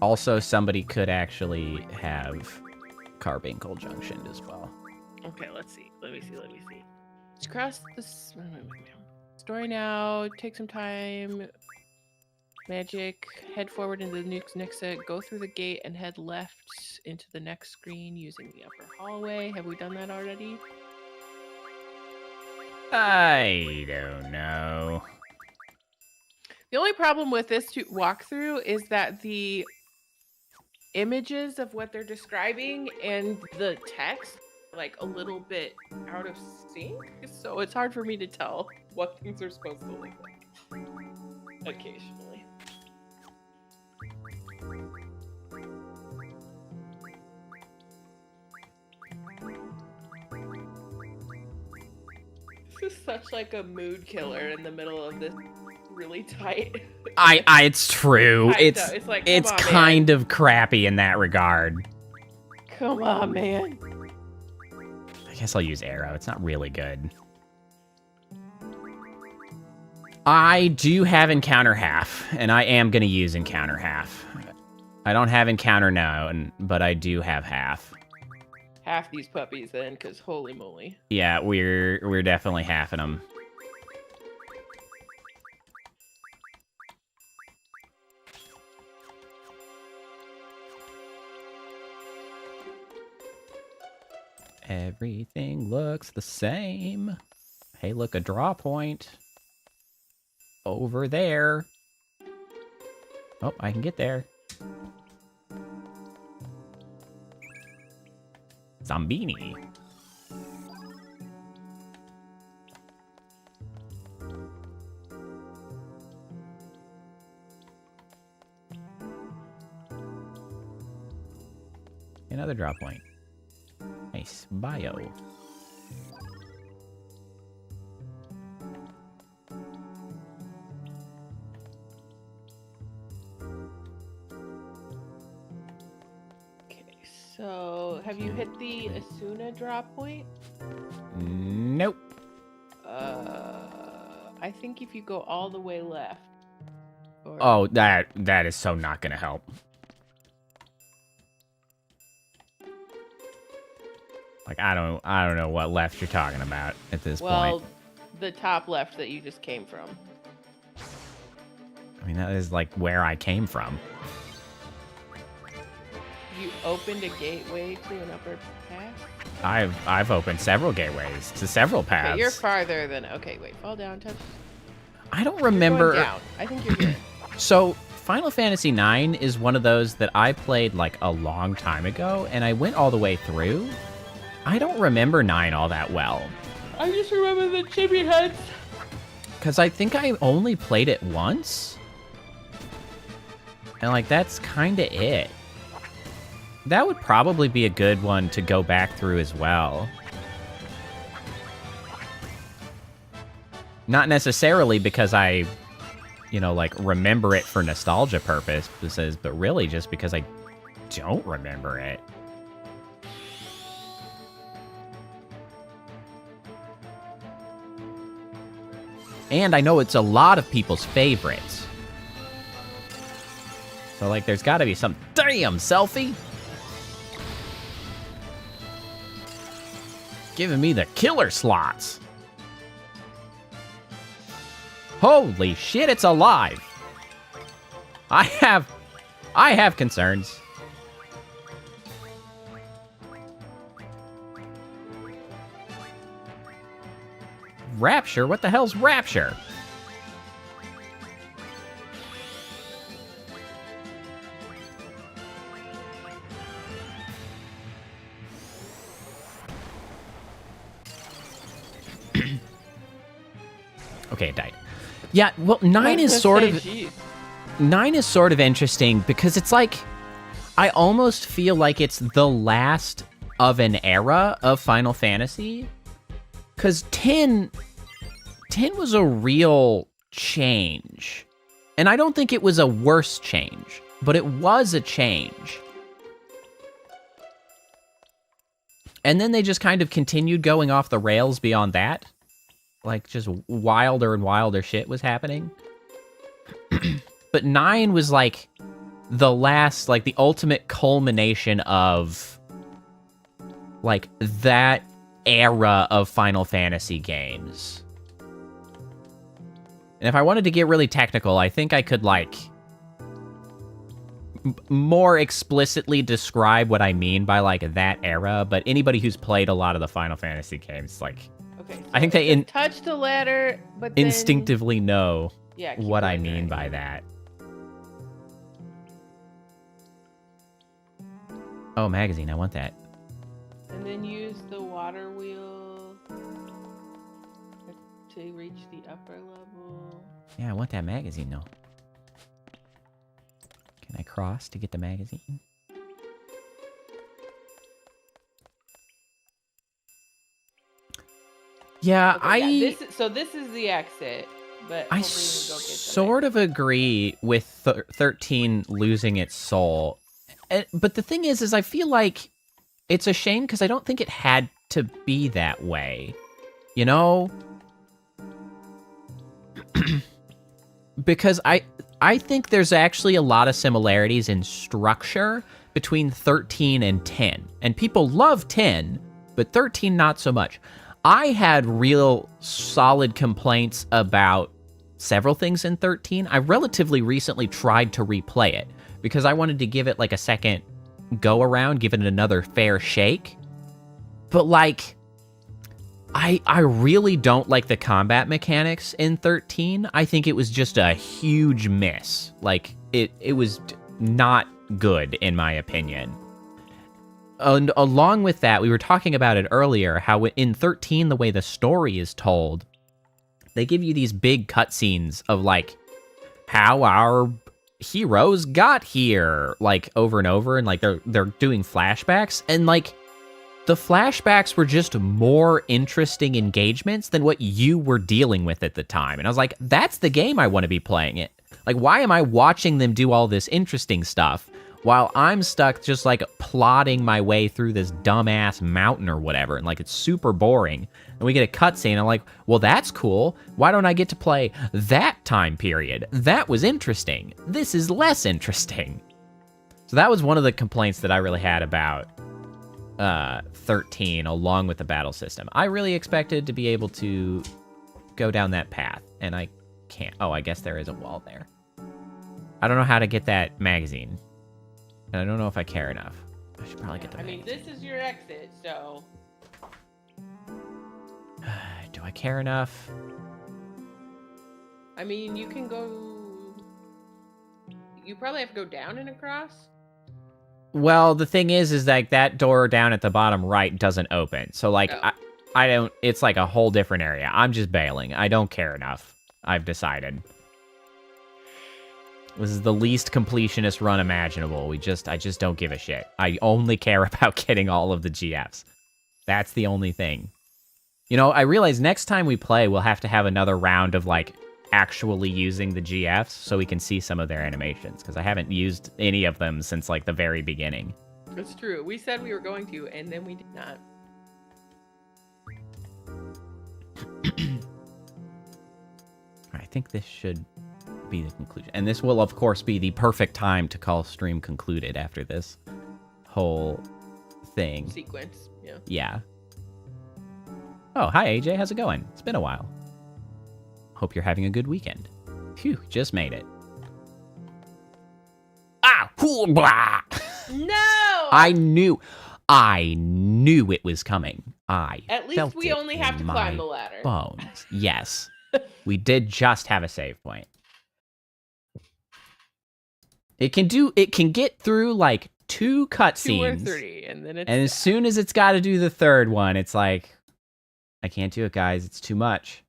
Also, somebody could actually have carbuncle junctioned as well. Okay, let's see. Let me see. Let's cross this story now. Take some time. Magic. Head forward into the next set. Go through the gate and head left into the next screen using the upper hallway. Have we done that already? I don't know. The only problem with this walkthrough is that the images of what they're describing and the text are like a little bit out of sync, so it's hard for me to tell what things are supposed to look like occasionally. This is such like a mood killer in the middle of this really tight. It's true. It's like, it's come on, kind of crappy in that regard. Come on, man. I guess I'll use arrow. It's not really good. I do have encounter half, and I am going to use encounter half. I don't have encounter now, but I do have half. Half these puppies then, because holy moly. Yeah, we're definitely halving them. Everything looks the same. Hey, look, a draw point. Over there. Oh, I can get there. Zombini. Another drop point. Nice. Bio. So, have you hit the Asuna drop point? Nope. I think if you go all the way left. Oh, that is so not gonna help. Like, I don't know what left you're talking about at this point. Well, the top left that you just came from. I mean, that is like where I came from. You opened a gateway to an upper path? I've opened several gateways to several paths. Okay, you're farther than... Okay, wait, fall down, touch. I don't remember... You're going down. I think you're good. So, Final Fantasy IX is one of those that I played like a long time ago, and I went all the way through. I don't remember 9 all that well. I just remember the chibi heads. Because I think I only played it once. And like, that's kind of it. That would probably be a good one to go back through as well. Not necessarily because I, like remember it for nostalgia purposes, but really just because I don't remember it. And I know it's a lot of people's favorites. So like, there's gotta be some... Damn, Selfie! Giving me the killer slots. Holy shit, it's alive. I have concerns. Rapture? What the hell's Rapture? Okay, it died. Yeah, well, 9 is sort of interesting because it's like I almost feel like it's the last of an era of Final Fantasy. Cause 10 was a real change. And I don't think it was a worse change, but it was a change. And then they just kind of continued going off the rails beyond that. Like, just wilder and wilder shit was happening. But 9 was, like, the last, like, the ultimate culmination of, like, that era of Final Fantasy games. And if I wanted to get really technical, I think I could, like, more explicitly describe what I mean by, like, that era. But anybody who's played a lot of the Final Fantasy games, like, Okay. So I think they touch the ladder, but then... instinctively know keep what I going mean there. by that. Oh, magazine, I want that. And then use the water wheel to reach the upper level. Yeah, I want that magazine, though. Can I cross to get the magazine? Yeah, Okay, this is the exit, but I hopefully we can go get the sort of agree with 13 losing its soul. But the thing is I feel like it's a shame because I don't think it had to be that way. You know? Because I think there's actually a lot of similarities in structure between 13 and 10. And people love 10, but 13 not so much. I had real solid complaints about several things in 13. I relatively recently tried to replay it because I wanted to give it like a second go around, give it another fair shake. But like, I really don't like the combat mechanics in 13. I think it was just a huge miss. Like, it was not good, in my opinion. And along with that, we were talking about it earlier, how in 13, the way the story is told, they give you these big cutscenes of, like, how our heroes got here, like, over and over, and, like, they're doing flashbacks, and, like, the flashbacks were just more interesting engagements than what you were dealing with at the time. And I was like, that's the game I want to be playing it. Like, why am I watching them do all this interesting stuff while I'm stuck just, like, plodding my way through this dumbass mountain or whatever, and, like, it's super boring. And we get a cutscene, I'm like, well, that's cool. Why don't I get to play that time period? That was interesting. This is less interesting. So that was one of the complaints that I really had about 13, along with the battle system. I really expected to be able to go down that path, and I can't. Oh, I guess there is a wall there. I don't know how to get that magazine. And I don't know if I care enough. I should probably get the magazine. this is your exit, so... Do I care enough? I mean, you can go... You probably have to go down and across? Well, the thing is like that door down at the bottom right doesn't open. So, like, Oh. I don't... It's like a whole different area. I'm just bailing. I don't care enough. I've decided. This is the least completionist run imaginable. I just don't give a shit. I only care about getting all of the GFs. That's the only thing. You know, I realize next time we play, we'll have to have another round of, like, actually using the GFs so we can see some of their animations, because I haven't used any of them since, like, the very beginning. That's true. We said we were going to, and then we did not. I think this should be the conclusion. And this will, of course, be the perfect time to call stream concluded after this whole thing. Sequence, yeah. Yeah. Oh, hi, AJ. How's it going? It's been a while. Hope you're having a good weekend. Phew, just made it. Ah! Hoo, blah! No! I knew it was coming. At least we only have to climb the ladder. Bones. Yes. We did just have a save point. It can get through like 2 cutscenes. 2 or 3, and then it's... And as soon as it's got to do the third one, it's like, I can't do it, guys. It's too much.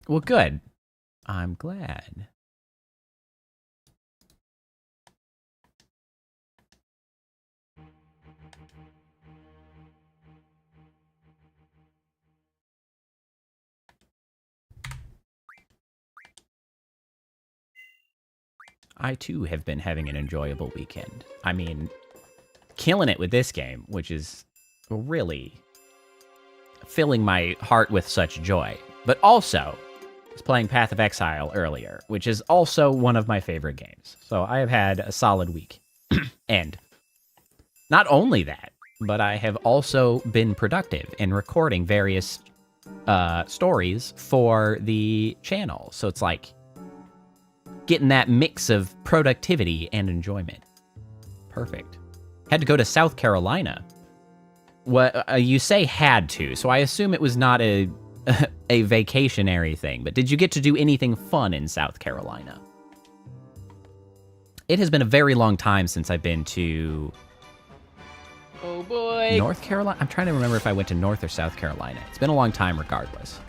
Well, good. I'm glad. I too have been having an enjoyable weekend. I mean, killing it with this game, which is really filling my heart with such joy. But also, I was playing Path of Exile earlier, which is also one of my favorite games. So I have had a solid week. And not only that, but I have also been productive in recording various stories for the channel. So it's like getting that mix of productivity and enjoyment. Perfect. Had to go to South Carolina. What you say had to, so I assume it was not a vacationary thing, but did you get to do anything fun in South Carolina? It has been a very long time since I've been to... Oh boy. North Carolina? I'm trying to remember if I went to North or South Carolina. It's been a long time regardless.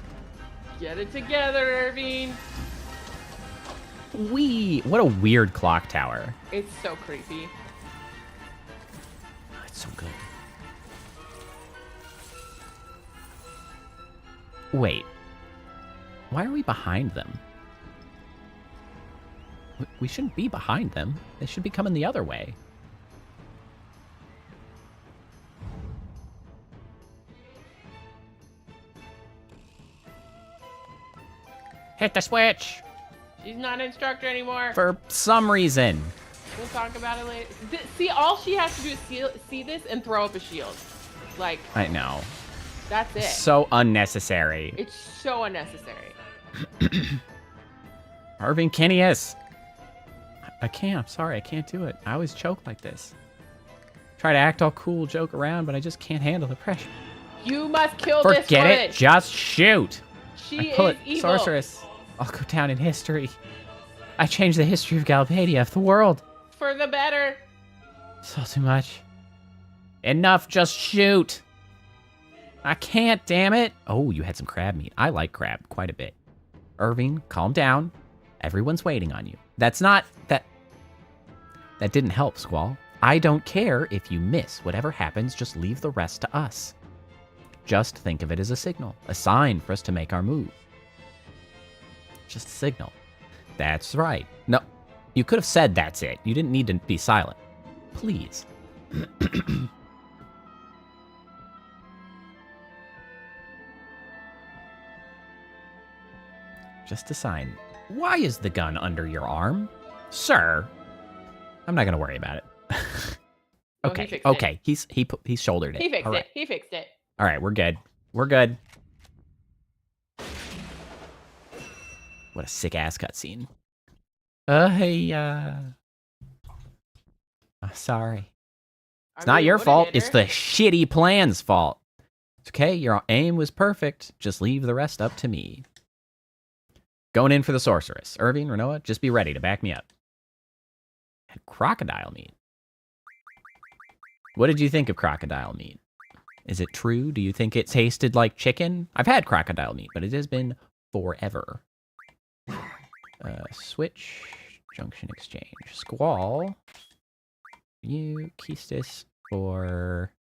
Get it together, Irving. What a weird clock tower. It's so creepy. Oh, it's so good. Wait. Why are we behind them? We shouldn't be behind them. They should be coming the other way. Hit the switch! She's not an instructor anymore. For some reason. We'll talk about it later. See, all she has to do is see this and throw up a shield. Like, I know. that's it. So unnecessary. It's so unnecessary. Irving Kenius. I can't. I'm sorry. I can't do it. I always choke like this. Try to act all cool, joke around, but I just can't handle the pressure. You must kill this Forget it. witch. Just shoot. She I is evil. Sorceress. I'll go down in history. I changed the history of Galbadia, of the world. For the better. It's all too much. Enough. Just shoot. I can't, damn it. Oh, you had some crab meat. I like crab quite a bit. Irving, calm down. Everyone's waiting on you. That's not... That didn't help, Squall. I don't care if you miss. Whatever happens, just leave the rest to us. Just think of it as a signal. A sign for us to make our move. Just a signal. That's right. No, you could have said that's it. You didn't need to be silent. Please. Just a sign. Why is the gun under your arm? Sir. I'm not going to worry about it. Oh, Okay, he okay. He shouldered it. He fixed All right. it. He fixed it. All right, we're good. We're good. What a sick-ass cutscene. Hey, sorry. It's not your fault. It's the shitty plan's fault. It's okay. Your aim was perfect. Just leave the rest up to me. Going in for the sorceress. Irving, Renoa, just be ready to back me up. And crocodile meat. What did you think of crocodile meat? Is it true? Do you think it tasted like chicken? I've had crocodile meat, but it has been forever. Switch. Junction exchange. Squall. You, Keistis, or...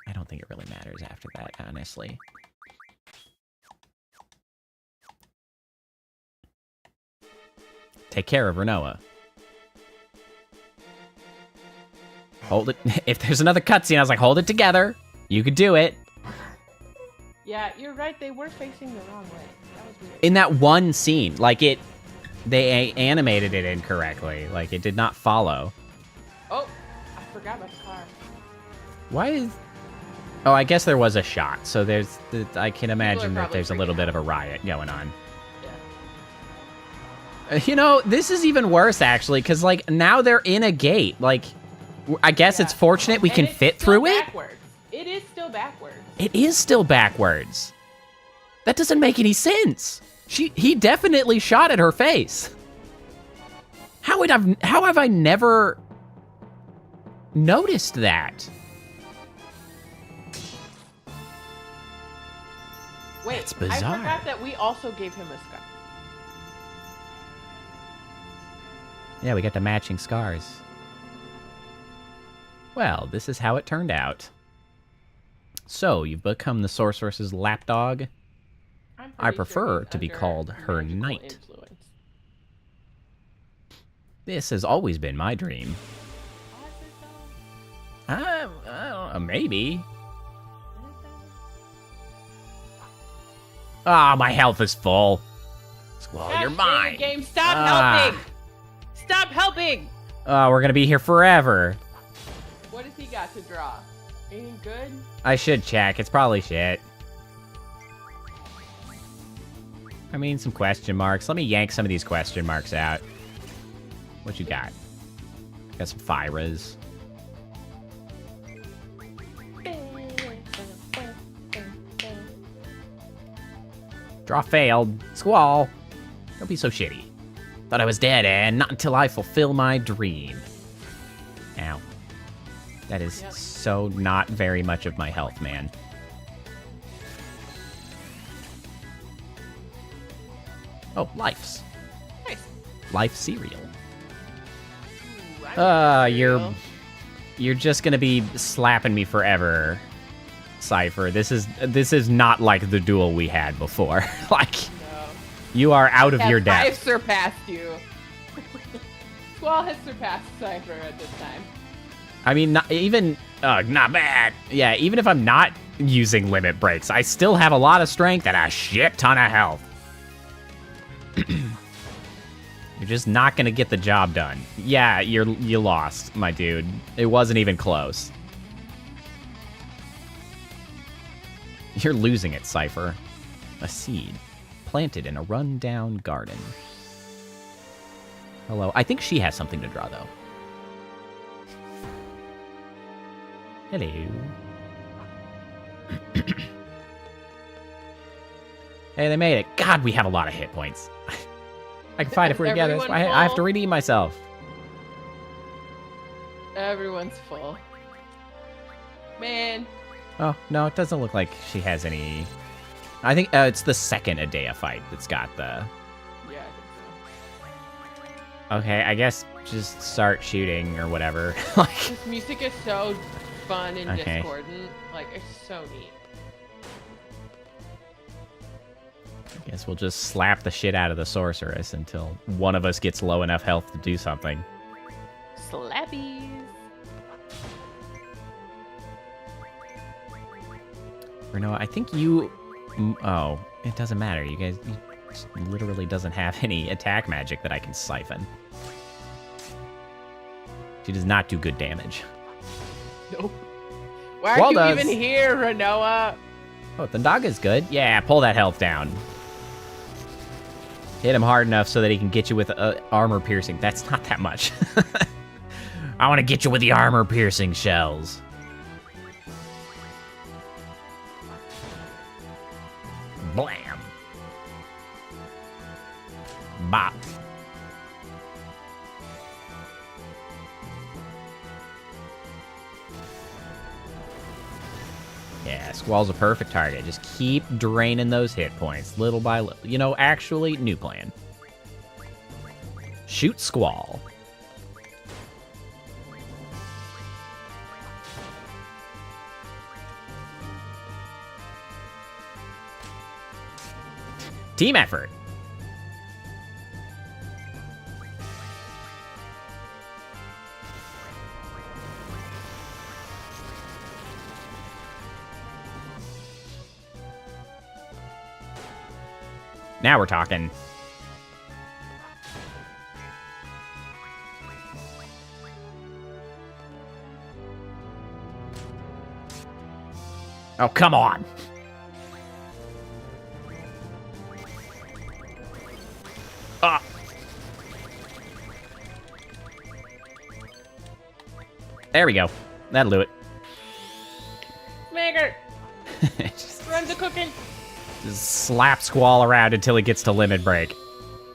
I don't think it really matters after that, honestly. Take care of Renoa. Hold it. If there's another cutscene, I was like, hold it together. You could do it. Yeah, you're right. They were facing the wrong way. That was weird. In that one scene, like they animated it incorrectly. Like it did not follow. Oh, I forgot about the car. Why is... Oh, I guess there was a shot. So there's... I can imagine that there's a little bit of a riot going on. Yeah. You know, this is even worse, actually, because, like, now they're in a gate. Like, I guess it's fortunate we can fit through it. It is still backwards. It is still backwards. That doesn't make any sense. He definitely shot at her face. How have I never noticed that? Wait, That's bizarre. I forgot that we also gave him a scar. Yeah, we got the matching scars. Well, this is how it turned out. So, you've become the sorceress's lapdog. I prefer to be called her knight. This has always been my dream. I don't know, maybe. Ah, my health is full. Squall, you're mine. Game, stop helping. Stop helping. Oh, we're gonna be here forever. What has he got to draw? Anything good? I should check. It's probably shit. I mean, some question marks. Let me yank some of these question marks out. What you got? Got some Fyras. Draw failed. Squall. Don't be so shitty. Thought I was dead, and not until I fulfill my dream. Ow. That is so not very much of my health, man. Oh, lives. Nice. Life cereal. Ooh, you're just gonna be slapping me forever, Cypher. This is not like the duel we had before. Like, no. you are out of your I've depth. surpassed you. Squall has surpassed Cypher at this time. I mean, not bad. Yeah, even if I'm not using limit breaks, I still have a lot of strength and a shit ton of health. You're just not gonna get the job done. Yeah, you lost, my dude. It wasn't even close. You're losing it, Cypher. A seed planted in a run-down garden. Hello. I think she has something to draw, though. Hello. Hey, they made it. God, we have a lot of hit points. I can fight if we're together. Everyone I have to full? redeem myself. Everyone's full. Man. Oh, no, it doesn't look like she has any... I think it's the second Adea fight that's got the... Yeah, I think Okay, I guess just start shooting or whatever. Like, so. This music is so fun and Okay. discordant. Like, it's so neat. I guess we'll just slap the shit out of the sorceress until one of us gets low enough health to do something. Slappies. Bruno, I think you... Oh, it doesn't matter. You guys... He literally doesn't have any attack magic that I can siphon. She does not do good damage. Nope. Why are Well you does. even here, Renoa? Oh, Thundaga's good. Yeah, pull that health down. Hit him hard enough so that he can get you with armor piercing. That's not that much. I want to get you with the armor piercing shells. Blam. Bop. Yeah, Squall's a perfect target. Just keep draining those hit points, little by little. You know, actually, new plan. Shoot Squall. Team effort. Now we're talking. Oh, come on. Ah. There we go. That'll do it. Maker, Just run the cooking. slap Squall around until he gets to limit break.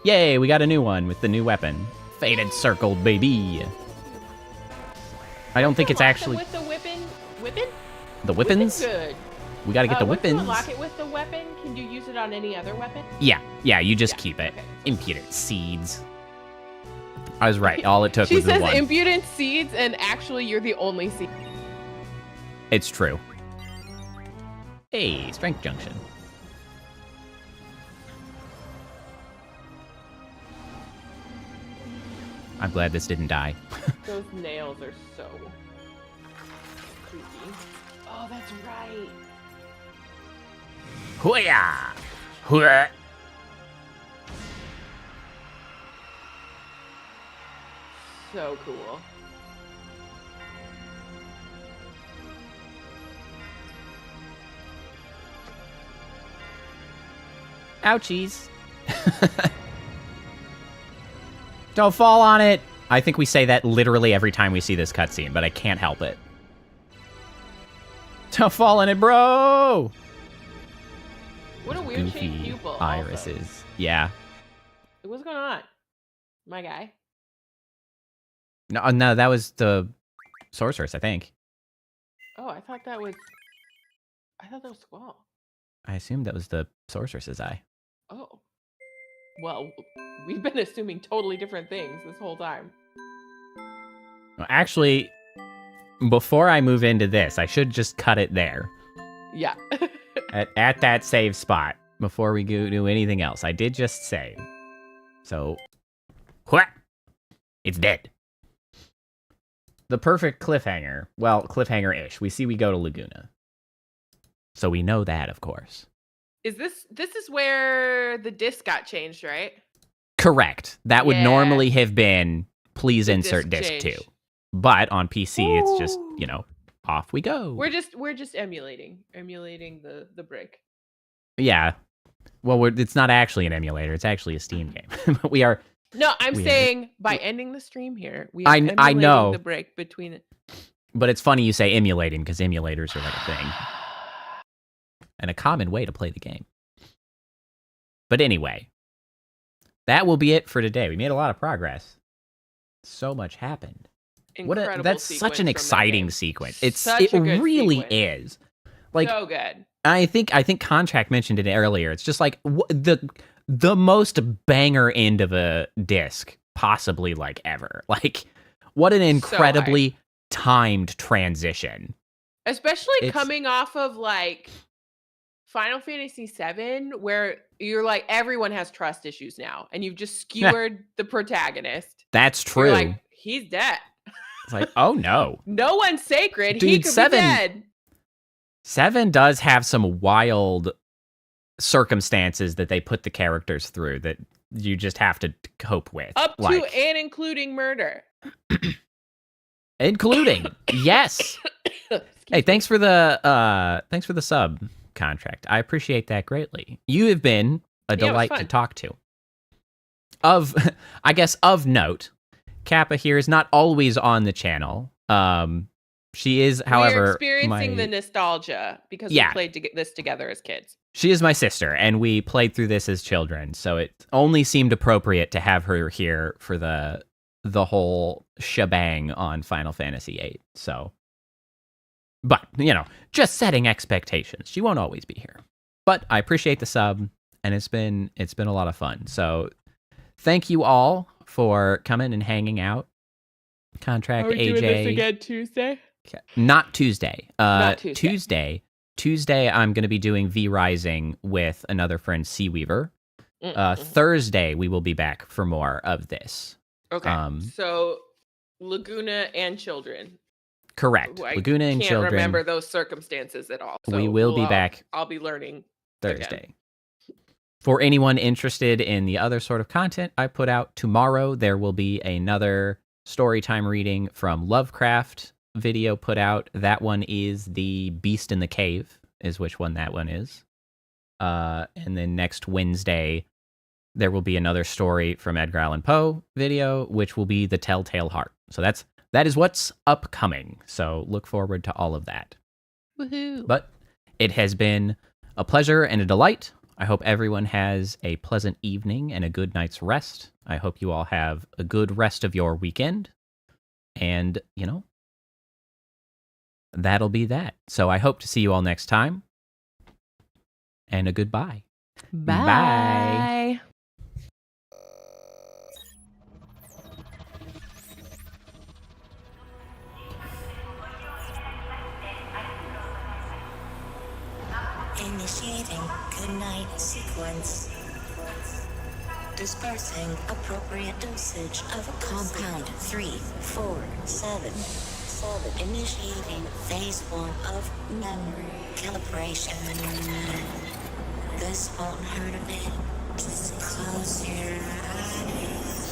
Yay, we got a new one with the new weapon. Faded Circle, baby. I don't think it's Unlock actually... them with the whipping. Whipping? The whippins? Good. We gotta get the Once you whippins. unlock it with the weapon, can you use it on any other weapon? Yeah, you just Yeah, keep it. okay. Impudent seeds. I was right. All it took She was the says one. impudent seeds, and actually you're the only seed. It's true. Hey, Strength Junction. I'm glad this didn't die. Those nails are so creepy. Oh, that's right. Hooyah! Hooyah! So cool. Ouchies. Don't fall on it. I think we say that literally every time we see this cutscene, but I can't help it. Don't fall on it, bro! What a weird Goofy shaped pupil. irises. Also. Yeah. What's going on? My guy. No, that was the sorceress, I think. Oh, I thought that was Squall. I assumed that was the sorceress's eye. Oh. Well, we've been assuming totally different things this whole time. Well, actually, before I move into this, I should just cut it there. Yeah. at that save spot, before we do anything else. I did just save. So, what? It's dead. The perfect cliffhanger. Well, cliffhanger-ish. We see we go to Laguna. So we know that, of course. Is this is where the disc got changed, right? Correct. That would Yeah. normally have been, please The insert disc disc change. 2. But on PC, it's just, Ooh. off we go. We're just emulating the brick. Yeah. Well, it's not actually an emulator. It's actually a Steam game. But we are... No, I'm We are- saying by ending the stream here, we are I emulating know. the brick between it. But it's funny you say emulating, because emulators are like a thing. And a common way to play the game. But anyway, that will be it for today. We made a lot of progress. So much happened. Incredible That's such an sequence from that exciting game. sequence. Such It a good really sequence. is. Like, so good. I think Contract mentioned it earlier. It's just like the most banger end of a disc possibly like ever. Like, what an incredibly timed transition. Especially coming off of like Final Fantasy VII, where you're like, everyone has trust issues now, and you've just skewered the protagonist. That's true. You're like, he's dead. It's like, oh no. No one's sacred. He Dude, could 7 be dead. 7 does have some wild circumstances that they put the characters through that you just have to cope with. Up to like, and including murder. including. Yes. Hey, thanks for the sub Contract. I appreciate that greatly. You have been a delight to fun. talk to. Of note, Kappa here is not always on the channel. She is, however, we're experiencing the nostalgia because we played this together as kids. She is my sister, and we played through this as children, so it only seemed appropriate to have her here for the whole shebang on Final Fantasy VIII. So, but just setting expectations. She won't always be here, but I appreciate the sub, and it's been a lot of fun. So, thank you all for coming and hanging out. Contract Are we AJ. doing this again Tuesday? Not Tuesday. Not Tuesday. Tuesday, I'm going to be doing V Rising with another friend, Seaweaver. Thursday, we will be back for more of this. Okay. So Laguna and children. Correct. Laguna and children. Can't remember those circumstances at all. So we will be back. I'll be learning Thursday. Again. For anyone interested in the other sort of content I put out tomorrow, there will be another storytime reading from Lovecraft video put out. That one is the Beast in the Cave, is which one that one is. And then next Wednesday, there will be another story from Edgar Allan Poe video, which will be The Telltale Heart. So that is what's upcoming. So look forward to all of that. Woohoo! But it has been a pleasure and a delight. I hope everyone has a pleasant evening and a good night's rest. I hope you all have a good rest of your weekend. And, that'll be that. So I hope to see you all next time. And a goodbye. Bye. Initiating good night sequence. Dispersing appropriate dosage of compound 347. Initiating phase 1 of memory calibration. This won't hurt a bit. Just close your eyes.